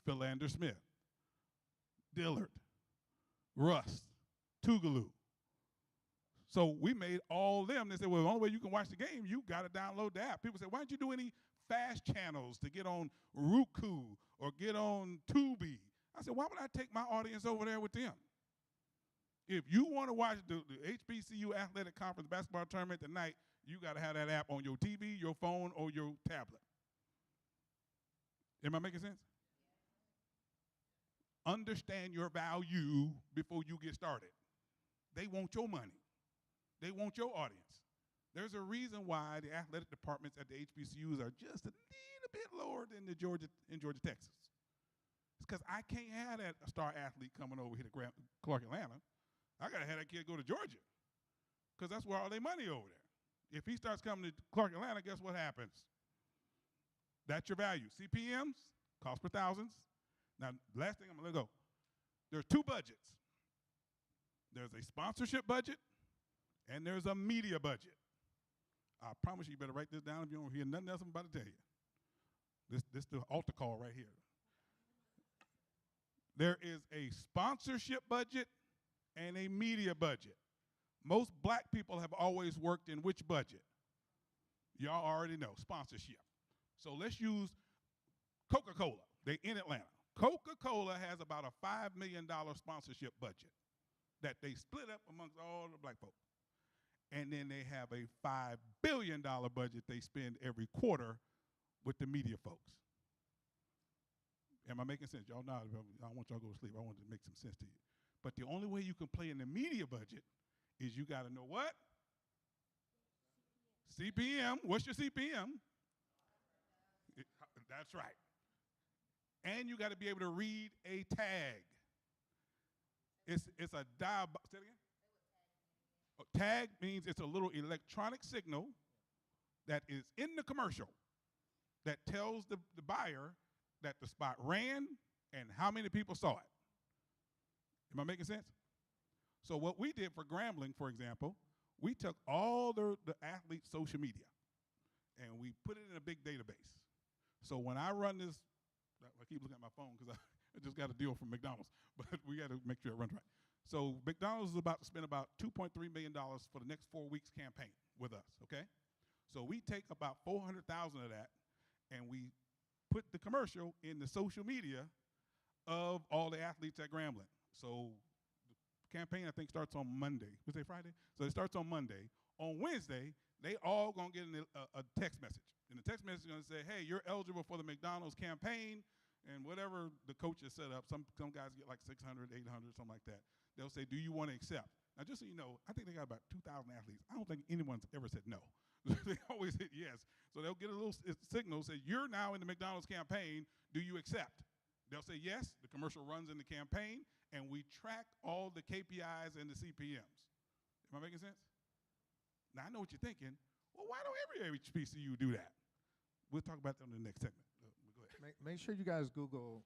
Philander Smith, Dillard, Rust, Tougaloo. So we made all them. They said, well, the only way you can watch the game, you got to download the app. People said, why don't you do any fast channels to get on Roku or get on Tubi? I said, why would I take my audience over there with them? If you want to watch the HBCU Athletic Conference basketball tournament tonight, you got to have that app on your TV, your phone, or your tablet. Am I making sense? Understand your value before you get started. They want your money. They want your audience. There's a reason why the athletic departments at the HBCUs are just a little bit lower than in Georgia, Texas. It's because I can't have that star athlete coming over here to Clark Atlanta. I got to have that kid go to Georgia because that's where all their money over there. If he starts coming to Clark Atlanta, guess what happens? That's your value. CPMs, cost per thousands. Now, last thing I'm going to let go. There are 2 budgets. There's a sponsorship budget, and there's a media budget. I promise you better write this down if you don't hear nothing else I'm about to tell you. This the altar call right here. There is a sponsorship budget and a media budget. Most black people have always worked in which budget? Y'all already know, sponsorship. So let's use Coca-Cola. They're in Atlanta. Coca-Cola has about a $5 million sponsorship budget that they split up amongst all the black folks. And then they have a $5 billion budget they spend every quarter with the media folks. Am I making sense? Y'all know, I don't want y'all to go to sleep. I want to make some sense to you. But the only way you can play in the media budget is you got to know what? CPM. What's your CPM? That's right. And you got to be able to read a tag. It's a dial. Say it again. Tag means it's a little electronic signal that is in the commercial that tells the buyer that the spot ran and how many people saw it. Am I making sense? So what we did for Grambling, for example, We took all the athletes' social media, and we put it in a big database. So when I run this, I keep looking at my phone because I just got a deal from McDonald's, but we got to make sure it runs right. So McDonald's is about to spend about $2.3 million for the next 4 weeks campaign with us, okay? So we take about 400,000 of that, and we put the commercial in the social media of all the athletes at Grambling. So the campaign, I think, starts on Monday. Was it Friday? So it starts on Monday. On Wednesday, they all going to get a text message. And the text message is going to say, hey, you're eligible for the McDonald's campaign, and whatever the coach has set up, some guys get like 600, 800, something like that. They'll say, do you want to accept? Now, just so you know, I think they got about 2,000 athletes. I don't think anyone's ever said no. They always hit yes. So they'll get a little signal, say, you're now in the McDonald's campaign. Do you accept? They'll say yes. The commercial runs in the campaign, and we track all the KPIs and the CPMs. Am I making sense? Now, I know what you're thinking. Well, why don't every HBCU do that? We'll talk about that in the next segment. Go ahead. Make sure you guys Google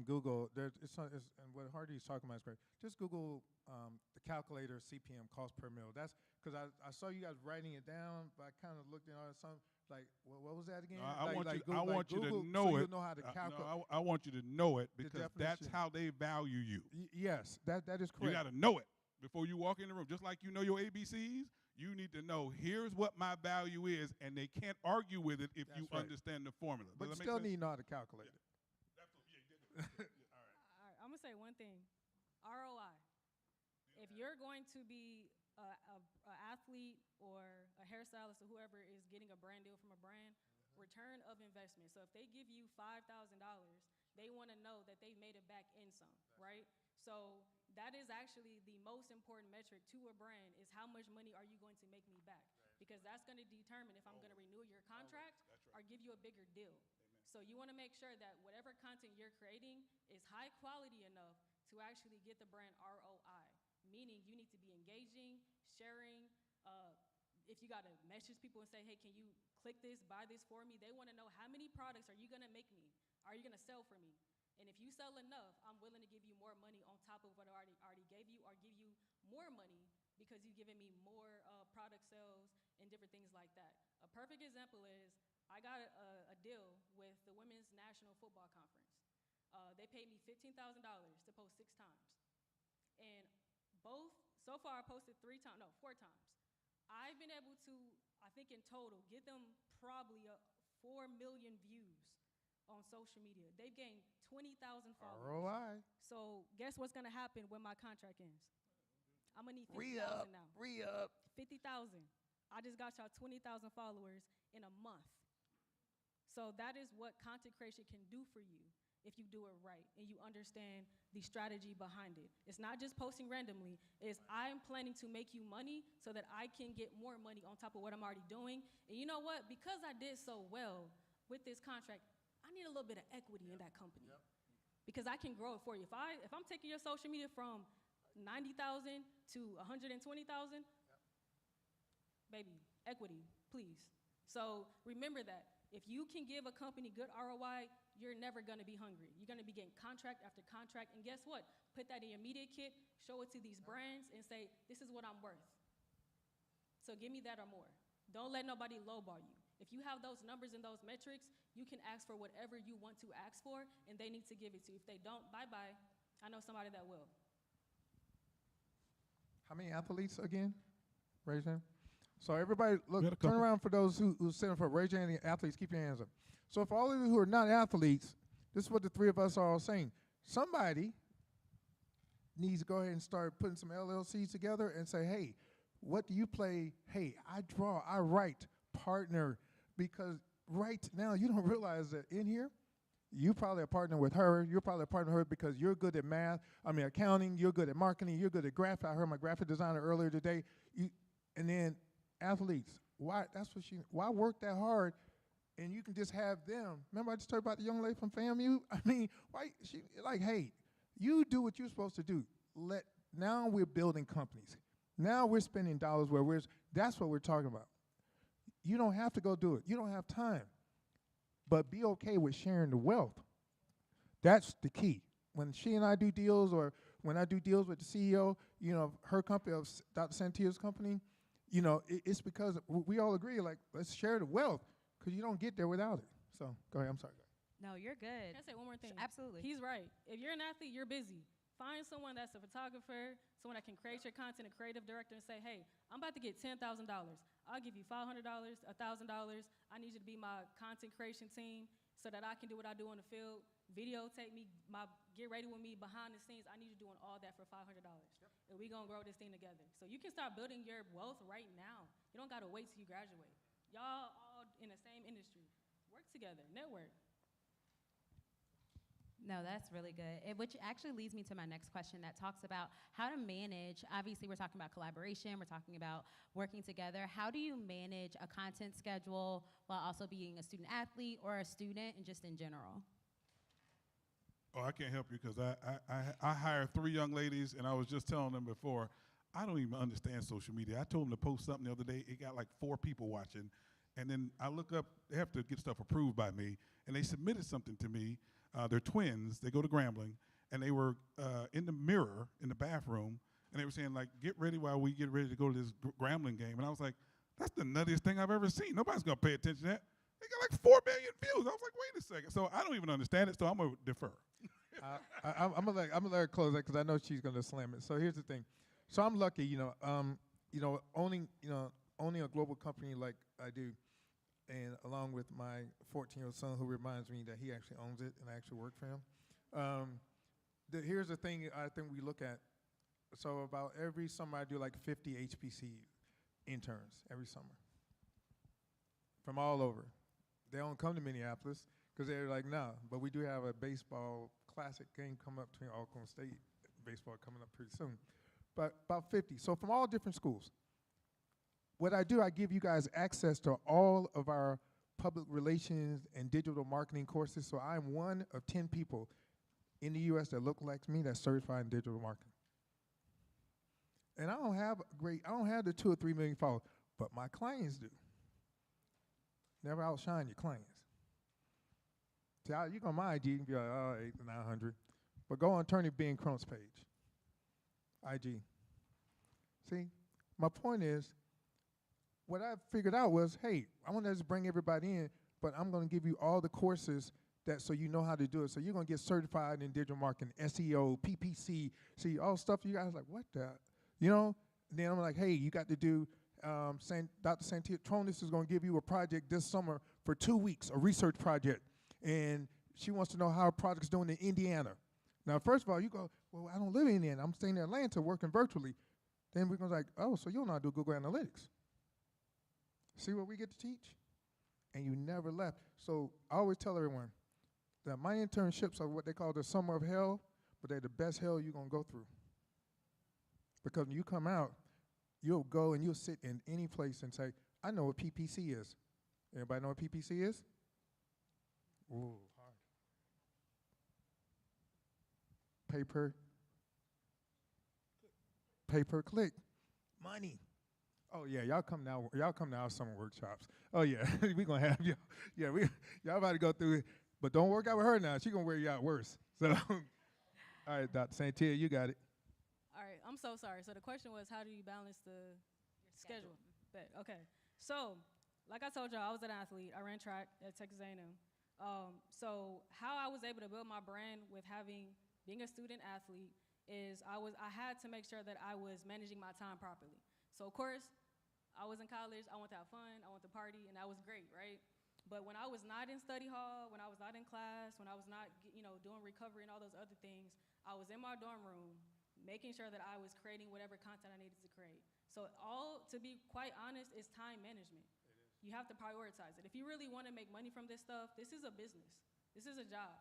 Google. And what Hardy's talking about is great. Just Google the calculator CPM, cost per meal. That's because I saw you guys writing it down, but I kind of looked at something like, what was that again? No, I want you to know so it. You know how to calculate. I want you to know it because that's how they value you. Yes, that is correct. You got to know it before you walk in the room. Just like you know your ABCs, you need to know here's what my value is, and they can't argue with it if you understand the formula. But you still need to know how to calculate it. All right, I'm gonna say one thing: ROI. If you're going to be an athlete or a hairstylist or whoever is getting a brand deal from a brand, return of investment. So if they give you $5,000, they want to know that they made it back in some, right? So that is actually the most important metric to a brand is how much money are you going to make me back? Because that's going to determine if I'm going to renew your contract or give you a bigger deal. So you want to make sure that whatever content you're creating is high quality enough to actually get the brand ROI, meaning you need to be engaging, sharing. If you got to message people and say, hey, can you click this, buy this for me? They want to know how many products are you going to make me? Are you going to sell for me? And if you sell enough, I'm willing to give you more money on top of what I already gave you or give you more money because you've given me more product sales and different things like that. A perfect example is I got a deal with the Women's National Football Conference. They paid me $15,000 to post 6 times. And so far I posted 4 times. I've been able to, I think in total, get them probably 4 million views on social media. They've gained 20,000 followers. ROI. So guess what's gonna happen when my contract ends? I'm gonna need 50,000 now. Re-up. 50,000. I just got y'all 20,000 followers in a month. So that is what content creation can do for you if you do it right and you understand the strategy behind it. It's not just posting randomly. It's I'm planning to make you money so that I can get more money on top of what I'm already doing. And you know what? Because I did so well with this contract, I need a little bit of equity in that company because I can grow it for you. If I'm taking your social media from 90,000 to 120,000, baby, equity, please. So remember that. If you can give a company good ROI, you're never gonna be hungry. You're gonna be getting contract after contract, and guess what? Put that in your media kit, show it to these brands, and say, this is what I'm worth. So give me that or more. Don't let nobody lowball you. If you have those numbers and those metrics, you can ask for whatever you want to ask for, and they need to give it to you. If they don't, bye-bye. I know somebody that will. How many athletes again? Raise your hand. So everybody, look, turn around for those who's sitting for raise your hand. Athletes, keep your hands up. So for all of you who are not athletes, this is what the three of us are all saying. Somebody needs to go ahead and start putting some LLCs together and say, hey, what do you play? Hey, I draw, I write, partner. Because right now, you don't realize that in here, you probably are partnering with her. You're probably partnering with her because you're good at accounting. You're good at marketing. You're good at graphic. I heard my graphic designer earlier today. And then athletes, why work that hard and you can just have them? Remember I just told you about the young lady from FAMU? I mean, hey, you do what you're supposed to do. Now we're building companies. Now we're spending dollars that's what we're talking about. You don't have to go do it. You don't have time. But be okay with sharing the wealth. That's the key. When she and I do deals or when I do deals with the CEO, you know, her company, of Dr. Santia's company, you know, it's because we all agree, like, let's share the wealth, because you don't get there without it. So, go ahead, I'm sorry. No, you're good. Can I say one more thing? Absolutely. He's right. If you're an athlete, you're busy. Find someone that's a photographer, someone that can create your content, a creative director, and say, hey, I'm about to get $10,000. I'll give you $500, $1,000. I need you to be my content creation team so that I can do what I do on the field. Videotape me, get ready with me behind the scenes. I need you doing all that for $500. And we're going to grow this thing together. So you can start building your wealth right now. You don't got to wait till you graduate. Y'all all in the same industry. Work together, network. No, that's really good. Which actually leads me to my next question that talks about how to manage. Obviously, we're talking about collaboration. We're talking about working together. How do you manage a content schedule while also being a student athlete or a student and just in general? Oh, I can't help you because I hired 3 young ladies, and I was just telling them before, I don't even understand social media. I told them to post something the other day. It got like 4 people watching. And then I look up, they have to get stuff approved by me, and they submitted something to me. They're twins. They go to Grambling, and they were in the mirror in the bathroom, and they were saying, like, get ready while we get ready to go to this Grambling game. And I was like, that's the nuttiest thing I've ever seen. Nobody's going to pay attention to that. They got like 4 million views. I was like, wait a second. So I don't even understand it, so I'm going to defer. I'm gonna let her close that because I know she's gonna slam it. So here's the thing. So I'm lucky, owning a global company like I do, and along with my 14-year-old son who reminds me that he actually owns it and I actually work for him. Here's the thing I think we look at. So about every summer I do like 50 HPC interns every summer from all over. They don't come to Minneapolis because they're like, no, but we do have a baseball classic game coming up between Oklahoma State baseball coming up pretty soon. But about 50. So from all different schools. What I do, I give you guys access to all of our public relations and digital marketing courses. So I'm one of 10 people in the U.S. that look like me that's certified in digital marketing. And I don't have the 2 or 3 million followers, but my clients do. Never outshine your clients. See, you go on my IG, you can be like, 800 to 900. But go on Attorney Ben Crump's page, IG. See, my point is, what I figured out was, hey, I want to just bring everybody in, but I'm going to give you all the courses so you know how to do it. So you're going to get certified in digital marketing, SEO, PPC, see, all stuff you guys like, what the, Then I'm like, hey, you got to do, Dr. Santia Tronis is going to give you a project this summer for 2 weeks, a research project. And she wants to know how her project's doing in Indiana. Now, first of all, you go, well, I don't live in Indiana. I'm staying in Atlanta working virtually. Then we're going to like, oh, so you don't know how to do Google Analytics. See what we get to teach? And you never left. So I always tell everyone that my internships are what they call the summer of hell, but they're the best hell you're going to go through. Because when you come out, you'll go and you'll sit in any place and say, I know what PPC is. Everybody know what PPC is? Ooh, hard. Pay-per-click. Money. Oh yeah, y'all come now our summer workshops. Oh yeah, we gonna have y'all. Yeah, y'all about to go through it. But don't work out with her now. She gonna wear you out worse. So all right, Dr. Santia, you got it. All right, I'm so sorry. So the question was, how do you balance the schedule? Okay. So, like I told y'all, I was an athlete. I ran track at Texas A&M. So how I was able to build my brand with being a student athlete is I had to make sure that I was managing my time properly. So of course, I was in college, I wanted to have fun, I wanted to party, and that was great, right? But when I was not in study hall, when I was not in class, when I was not doing recovery and all those other things, I was in my dorm room making sure that I was creating whatever content I needed to create. So to be quite honest, is time management. You have to prioritize it. If you really want to make money from this stuff, this is a business. This is a job.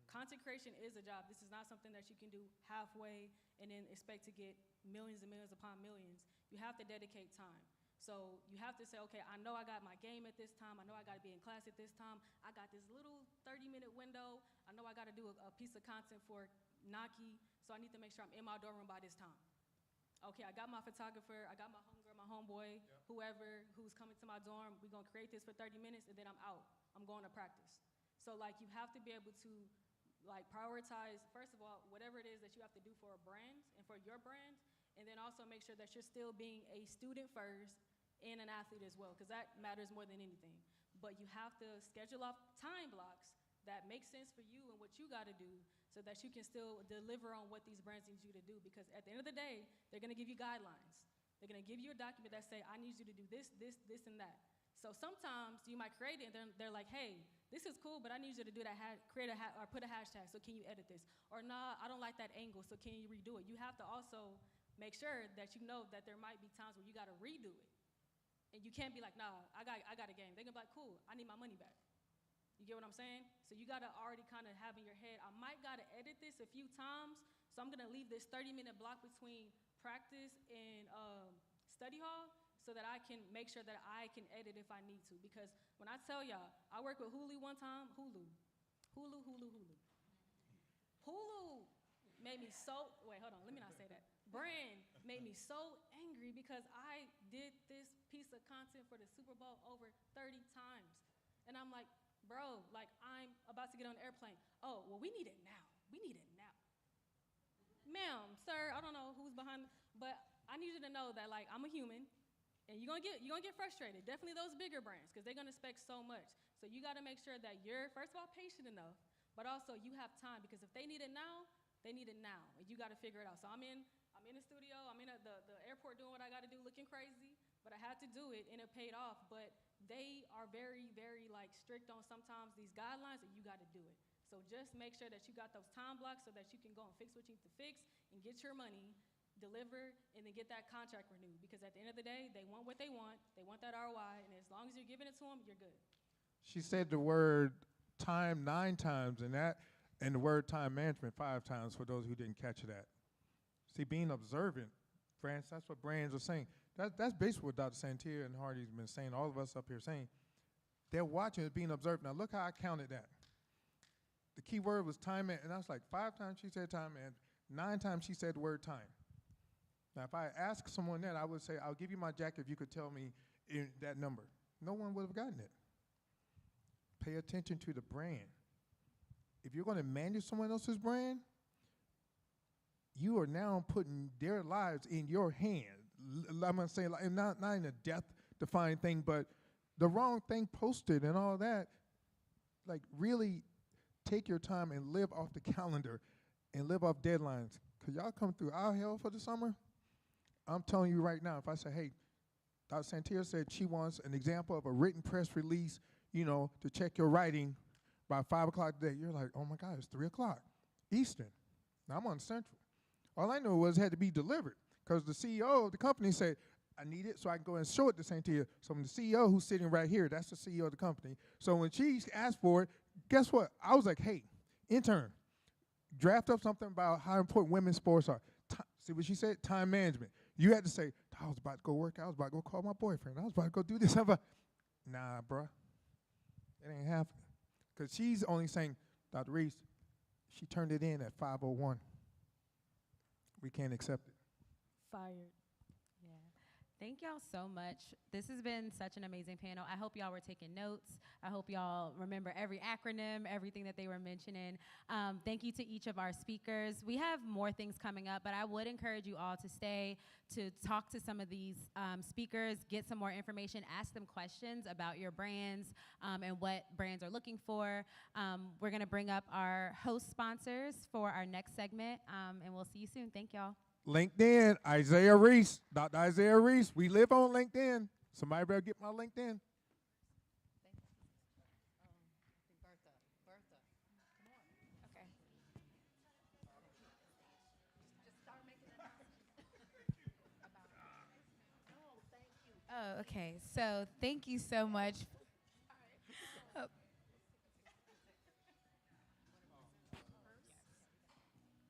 Content creation is a job. This is not something that you can do halfway and then expect to get millions and millions upon millions. You have to dedicate time. So you have to say, okay, I know I got my game at this time. I know I got to be in class at this time. I got this little 30-minute window. I know I got to do a piece of content for Nike, so I need to make sure I'm in my dorm room by this time. Okay, I got my photographer, I got my homegirl, my homeboy, whoever who's coming to my dorm. We're going to create this for 30 minutes, and then I'm out. I'm going to practice. So, like, you have to be able to like prioritize, first of all, whatever it is that you have to do for a brand and for your brand, and then also make sure that you're still being a student first and an athlete as well, because that matters more than anything. But you have to schedule off time blocks that make sense for you and what you got to do so that you can still deliver on what these brands need you to do, because at the end of the day, they're going to give you guidelines. They're going to give you a document that say, I need you to do this, this, this, and that. So sometimes you might create it and they're like, hey, this is cool, but I need you to do that, create a or put a hashtag, so can you edit this? Or nah, I don't like that angle, so can you redo it? You have to also make sure that you know that there might be times where you gotta redo it. And you can't be like, nah, I got a game. They're gonna be like, cool, I need my money back. You get what I'm saying? So you gotta already kind of have in your head, I might gotta edit this a few times, so I'm gonna leave this 30-minute block between practice and study hall, so that I can make sure that I can edit if I need to. Because when I tell y'all, I worked with Hulu one time, Hulu made me so, wait, hold on, let me not say that. Brand made me so angry because I did this piece of content for the Super Bowl over 30 times. And I'm like, bro, like I'm about to get on an airplane. Oh, well, we need it now. We need it now. Ma'am, sir, I don't know who's behind, but I need you to know that like I'm a human. And you're gonna get frustrated. Definitely those bigger brands, because they're gonna expect so much. So you gotta make sure that you're, first of all, patient enough, but also you have time, because if they need it now, they need it now. And you gotta figure it out. So I'm in the studio, I'm in the airport doing what I gotta do, looking crazy, but I had to do it and it paid off. But they are very, very like strict on sometimes these guidelines, and you gotta do it. So just make sure that you got those time blocks so that you can go and fix what you need to fix and get your money, deliver, and then get that contract renewed. Because at the end of the day, they want what they want that ROI, and as long as you're giving it to them, you're good. She said the word time 9 times, and the word time management 5 times for those who didn't catch that. See, being observant, France, that's what brands are saying. That's basically what Dr. Santier and Hardy's been saying, all of us up here saying. They're watching it, being observed. Now look how I counted that. The key word was time, and I was like 5 times she said time, and 9 times she said the word time. Now, if I ask someone that, I would say, I'll give you my jacket if you could tell me that number. No one would have gotten it. Pay attention to the brand. If you're going to manage someone else's brand, you are now putting their lives in your hand. I'm going to say, like, not in a death-defying thing, but the wrong thing posted and all that, like really take your time and live off the calendar and live off deadlines. Because y'all come through our hell for the summer. I'm telling you right now, if I say, hey, Dr. Santier said she wants an example of a written press release, to check your writing by 5 o'clock today, you're like, oh my God, it's 3 o'clock Eastern. Now I'm on Central. All I knew was it had to be delivered, because the CEO of the company said, I need it so I can go and show it to Santier. So when the CEO who's sitting right here, that's the CEO of the company. So when she asked for it, guess what? I was like, hey, intern, draft up something about how important women's sports are. See what she said? Time management. You had to say, I was about to go work. I was about to go call my boyfriend. I was about to go do this. Nah, bruh. It ain't happening. Because she's only saying, Dr. Reese, she turned it in at 5:01. We can't accept it. Fired. Yeah. Thank y'all so much. This has been such an amazing panel. I hope y'all were taking notes. I hope y'all remember every acronym, everything that they were mentioning. Thank you to each of our speakers. We have more things coming up, but I would encourage you all to stay to talk to some of these speakers, get some more information, ask them questions about your brands and what brands are looking for. We're going to bring up our host sponsors for our next segment, and we'll see you soon. Thank y'all. LinkedIn, Isaiah Reese, Dr. Isaiah Reese. We live on LinkedIn. Somebody better get my LinkedIn. Oh, okay. So thank you so much.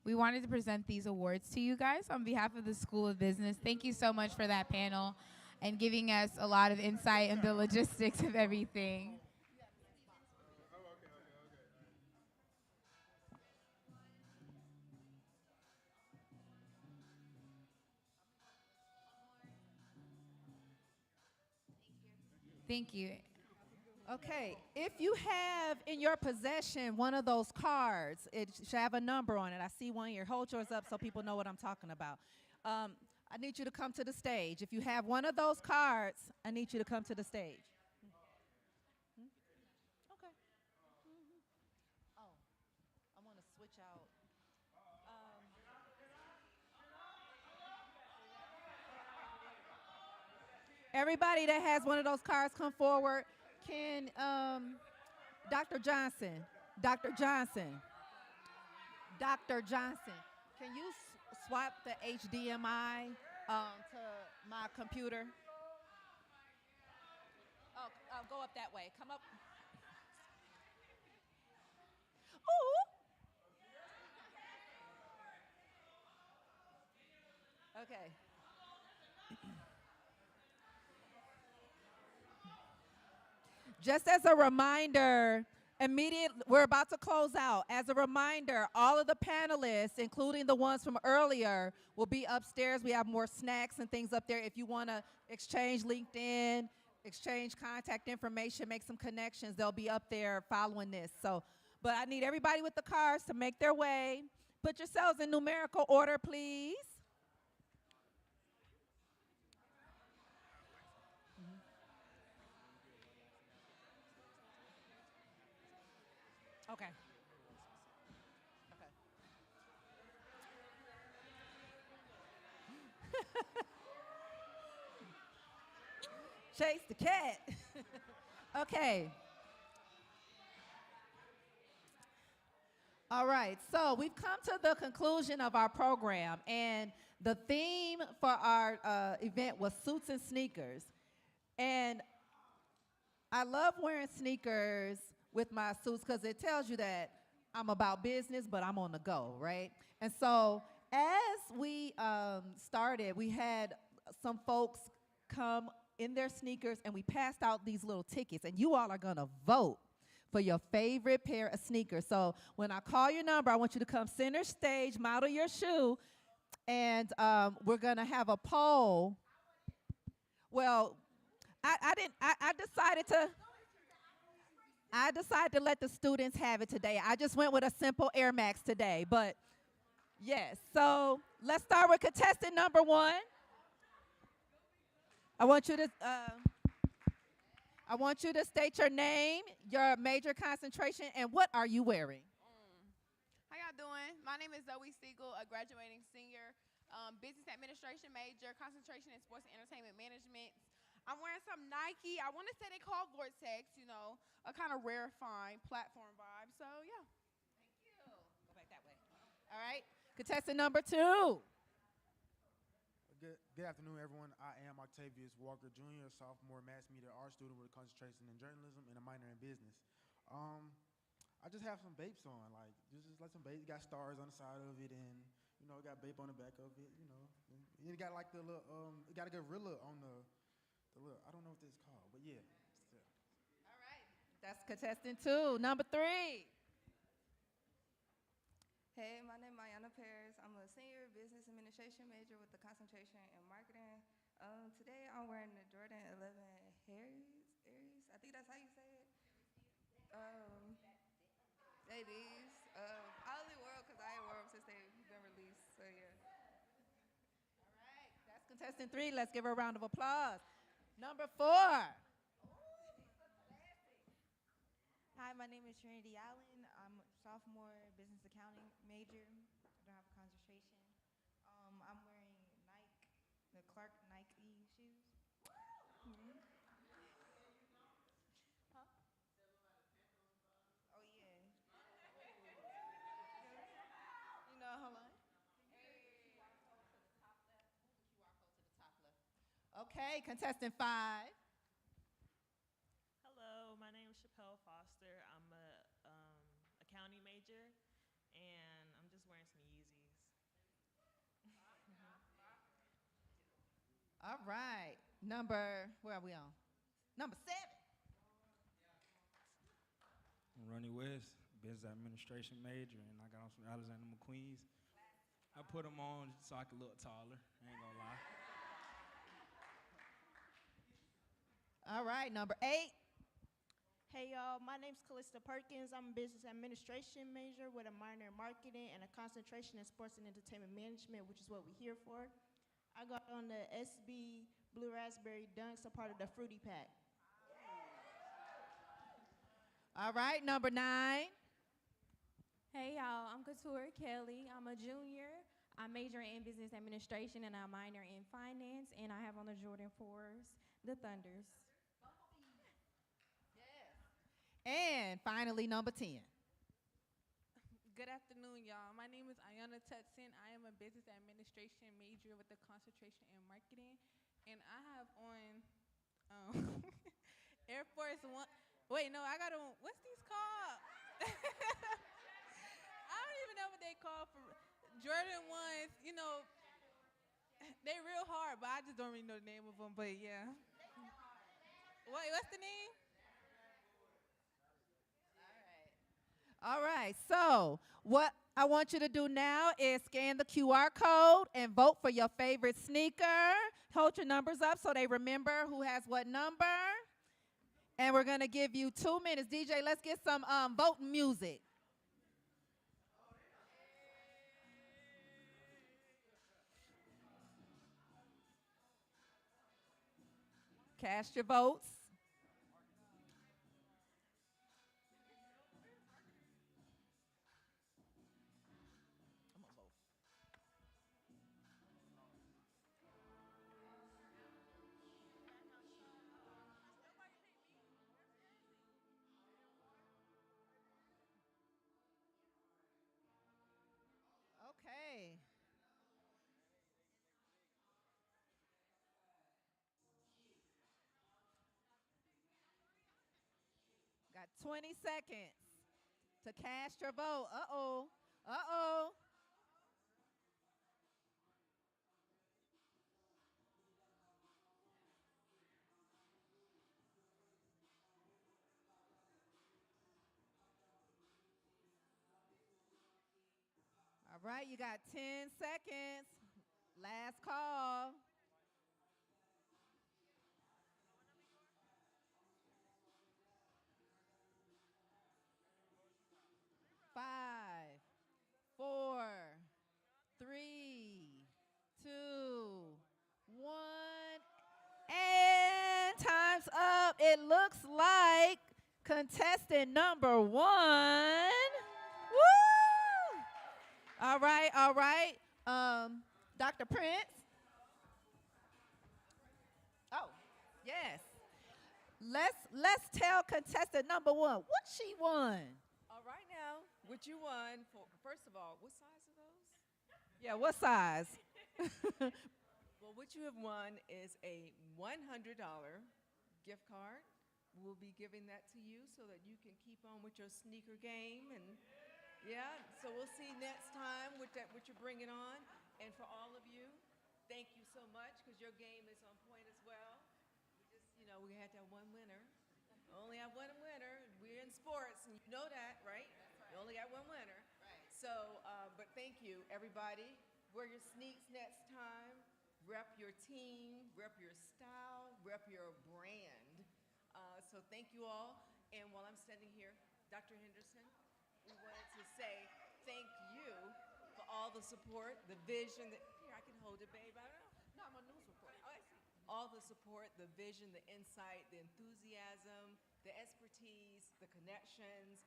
We wanted to present these awards to you guys on behalf of the School of Business. Thank you so much for that panel and giving us a lot of insight into the logistics of everything. Thank you. Okay, if you have in your possession one of those cards, it should have a number on it. I see one here. Hold yours up so people know what I'm talking about. I need you to come to the stage. If you have one of those cards, I need you to come to the stage. Okay. Oh, I want to switch out. Everybody that has one of those cards, come forward. Can Dr. Johnson, Dr. Johnson, Dr. Johnson, can you swap the HDMI to my computer? Oh, go up that way. Come up. Ooh. Okay. Just as a reminder, we're about to close out. As a reminder, all of the panelists, including the ones from earlier, will be upstairs. We have more snacks and things up there. If you want to exchange LinkedIn, exchange contact information, make some connections, they'll be up there following this. So, but I need everybody with the cards to make their way. Put yourselves in numerical order, please. Okay. Chase the cat. Okay. All right, so we've come to the conclusion of our program, and the theme for our event was suits and sneakers. And I love wearing sneakers with my suits because it tells you that I'm about business, but I'm on the go, right? And so as we started, we had some folks come in their sneakers, and we passed out these little tickets, and you all are gonna vote for your favorite pair of sneakers. So when I call your number, I want you to come center stage, model your shoe, and we're gonna have a poll. Well, I decided to let the students have it today. I just went with a simple Air Max today, but yes. So let's start with contestant number 1. I want you to state your name, your major concentration, and what are you wearing? How y'all doing? My name is Zoe Siegel, a graduating senior, business administration major, concentration in sports and entertainment management. I'm wearing some Nike. I want to say they call Vortex, you know, a kind of rarefied platform vibe. So, yeah. Thank you. Go back that way. All right. Contestant number 2. Good afternoon, everyone. I am Octavius Walker Jr., a sophomore mass media art student with a concentration in journalism and a minor in business. I just have some Bapes on, like just like some Bapes. Got stars on the side of it, and you know, got Bape on the back of it. You know, and it got like the little, it got a gorilla on the little. I don't know what this is called, but yeah. All right, that's contestant 2. Number 3. Hey, my name is Mayana Paris. I'm a senior business administration major with a concentration in marketing. Today I'm wearing the Jordan 11 Aries. I think that's how you say it. These. I only wore them because I ain't wore them since they've been released. So yeah. All right, that's contestant 3. Let's give her a round of applause. Number 4. Hi, my name is Trinity Allen. I'm a sophomore business accounting major. I don't have a concentration. I'm wearing the Clark Nike shoes. Mm-hmm. Huh? Oh yeah. You know, hold on. Okay, contestant 5. Hello, my name is Chappelle Foster. I'm a accounting major, and I'm just wearing some Yeezys. All right, where are we on? Number 7. I'm Ronnie West, business administration major, and I got on some Alexander McQueen's. I put them on so I could look taller, I ain't gonna lie. All right, number 8. Hey y'all, my name's Callista Perkins. I'm a business administration major with a minor in marketing and a concentration in sports and entertainment management, which is what we're here for. I got on the SB Blue Raspberry Dunks, a part of the Fruity Pack. All right, number 9. Hey y'all, I'm Couture Kelly. I'm a junior. I major in business administration and I minor in finance, and I have on the Jordan 4s, the Thunders. And finally, number 10. Good afternoon, y'all. My name is Ayana Tutson. I am a business administration major with a concentration in marketing, and I have on Air Force One. Wait, no, I got on. What's these called? I don't even know what they call for Jordan ones. You know, they real hard, but I just don't really know the name of them. But yeah. Wait, what's the name? All right, so what I want you to do now is scan the QR code and vote for your favorite sneaker. Hold your numbers up so they remember who has what number. And we're going to give you 2 minutes. DJ, let's get some voting music. Cast your votes. Okay. Got 20 seconds to cast your vote. Uh-oh. Uh-oh. All right, you got 10 seconds. Last call. 5, 4, 3, 2, 1. And time's up. It looks like contestant number 1. Woo! All right, all right. Dr. Prince. Oh, yes. Let's tell contestant number 1 what she won. All right now, what you won, first of all, what size are those? Yeah, what size? Well, what you have won is a $100 gift card. We'll be giving that to you so that you can keep on with your sneaker game. And yeah, so we'll see next time what you're bringing on. And for all of you, thank you so much because your game is on point as well. We had to have one winner. Only have one winner. We're in sports, and you know that, right? Right. You only got one winner. Right. So, but thank you, everybody. Wear your sneaks next time. Rep your team. Rep your style. Rep your brand. So thank you all. And while I'm standing here, Dr. Henderson, we wanted to say thank you for all the support, the vision. Here, I can hold it, babe. I don't know. No, I'm a news reporter. Oh, I see. All the support, the vision, the insight, the enthusiasm, the expertise, the connections.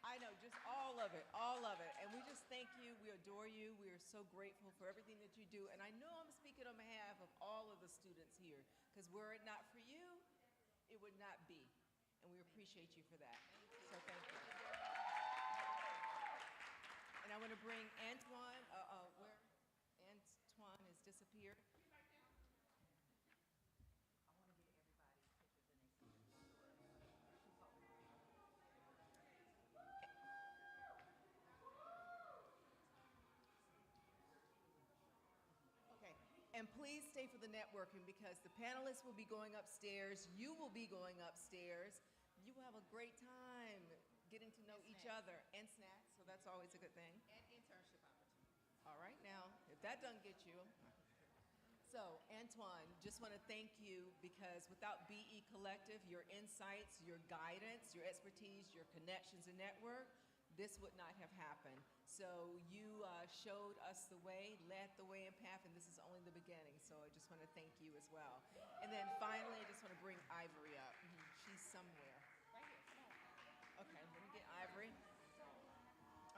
I know, just all of it, all of it. And we just thank you. We adore you. We are so grateful for everything that you do. And I know I'm speaking on behalf of all of the students here, because were it not for you, it would not be. And we appreciate you for that. So thank you. And I want to bring Antoine, where Antoine has disappeared. And please stay for the networking because the panelists will be going upstairs. You will be going upstairs. You will have a great time getting to know each other and snacks, so that's always a good thing. And internship opportunities. All right, now, if that doesn't get you. So, Antoine, just want to thank you because without BE Collective, your insights, your guidance, your expertise, your connections and network, this would not have happened. So you showed us the way, led the way and path, and this is only the beginning. So I just want to thank you as well. And then finally, I just want to bring Ivory up. She's somewhere. Right here, come on. Okay, let me get Ivory.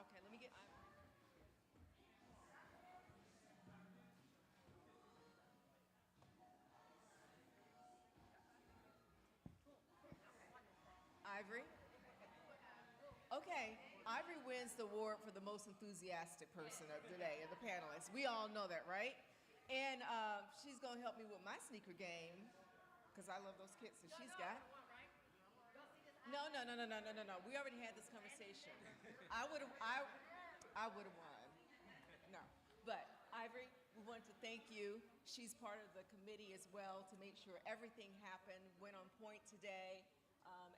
Okay, let me get Ivory. Ivory? Okay, Ivory wins the award for the most enthusiastic person of the day of the panelists. We all know that, right? And she's going to help me with my sneaker game because I love those kits that she's got. No. We already had this conversation. I would have won. No. But Ivory, we want to thank you. She's part of the committee as well to make sure everything happened, went on point today.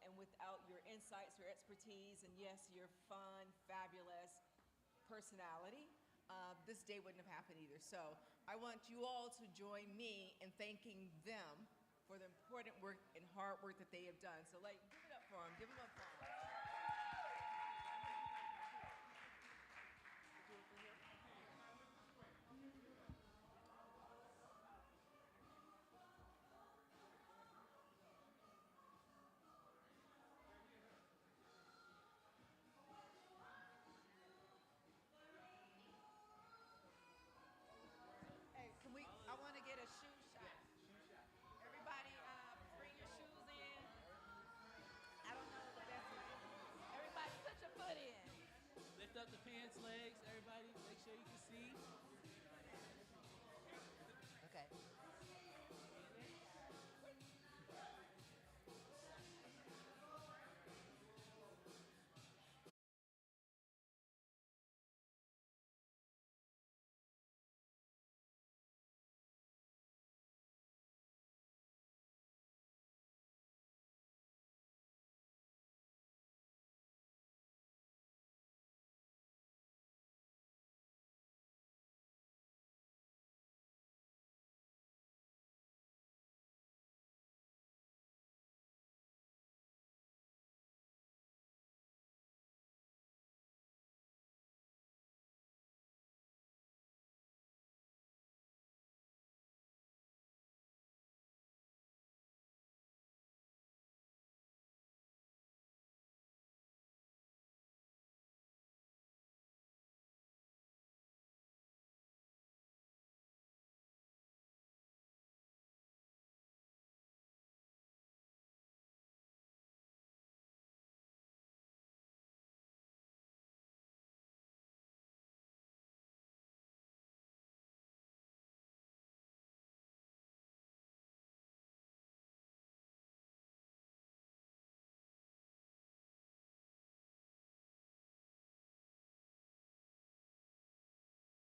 And without your insights, your expertise, and yes, your fun, fabulous personality, this day wouldn't have happened either. So I want you all to join me in thanking them for the important work and hard work that they have done. So give it up for them. Give them a applause.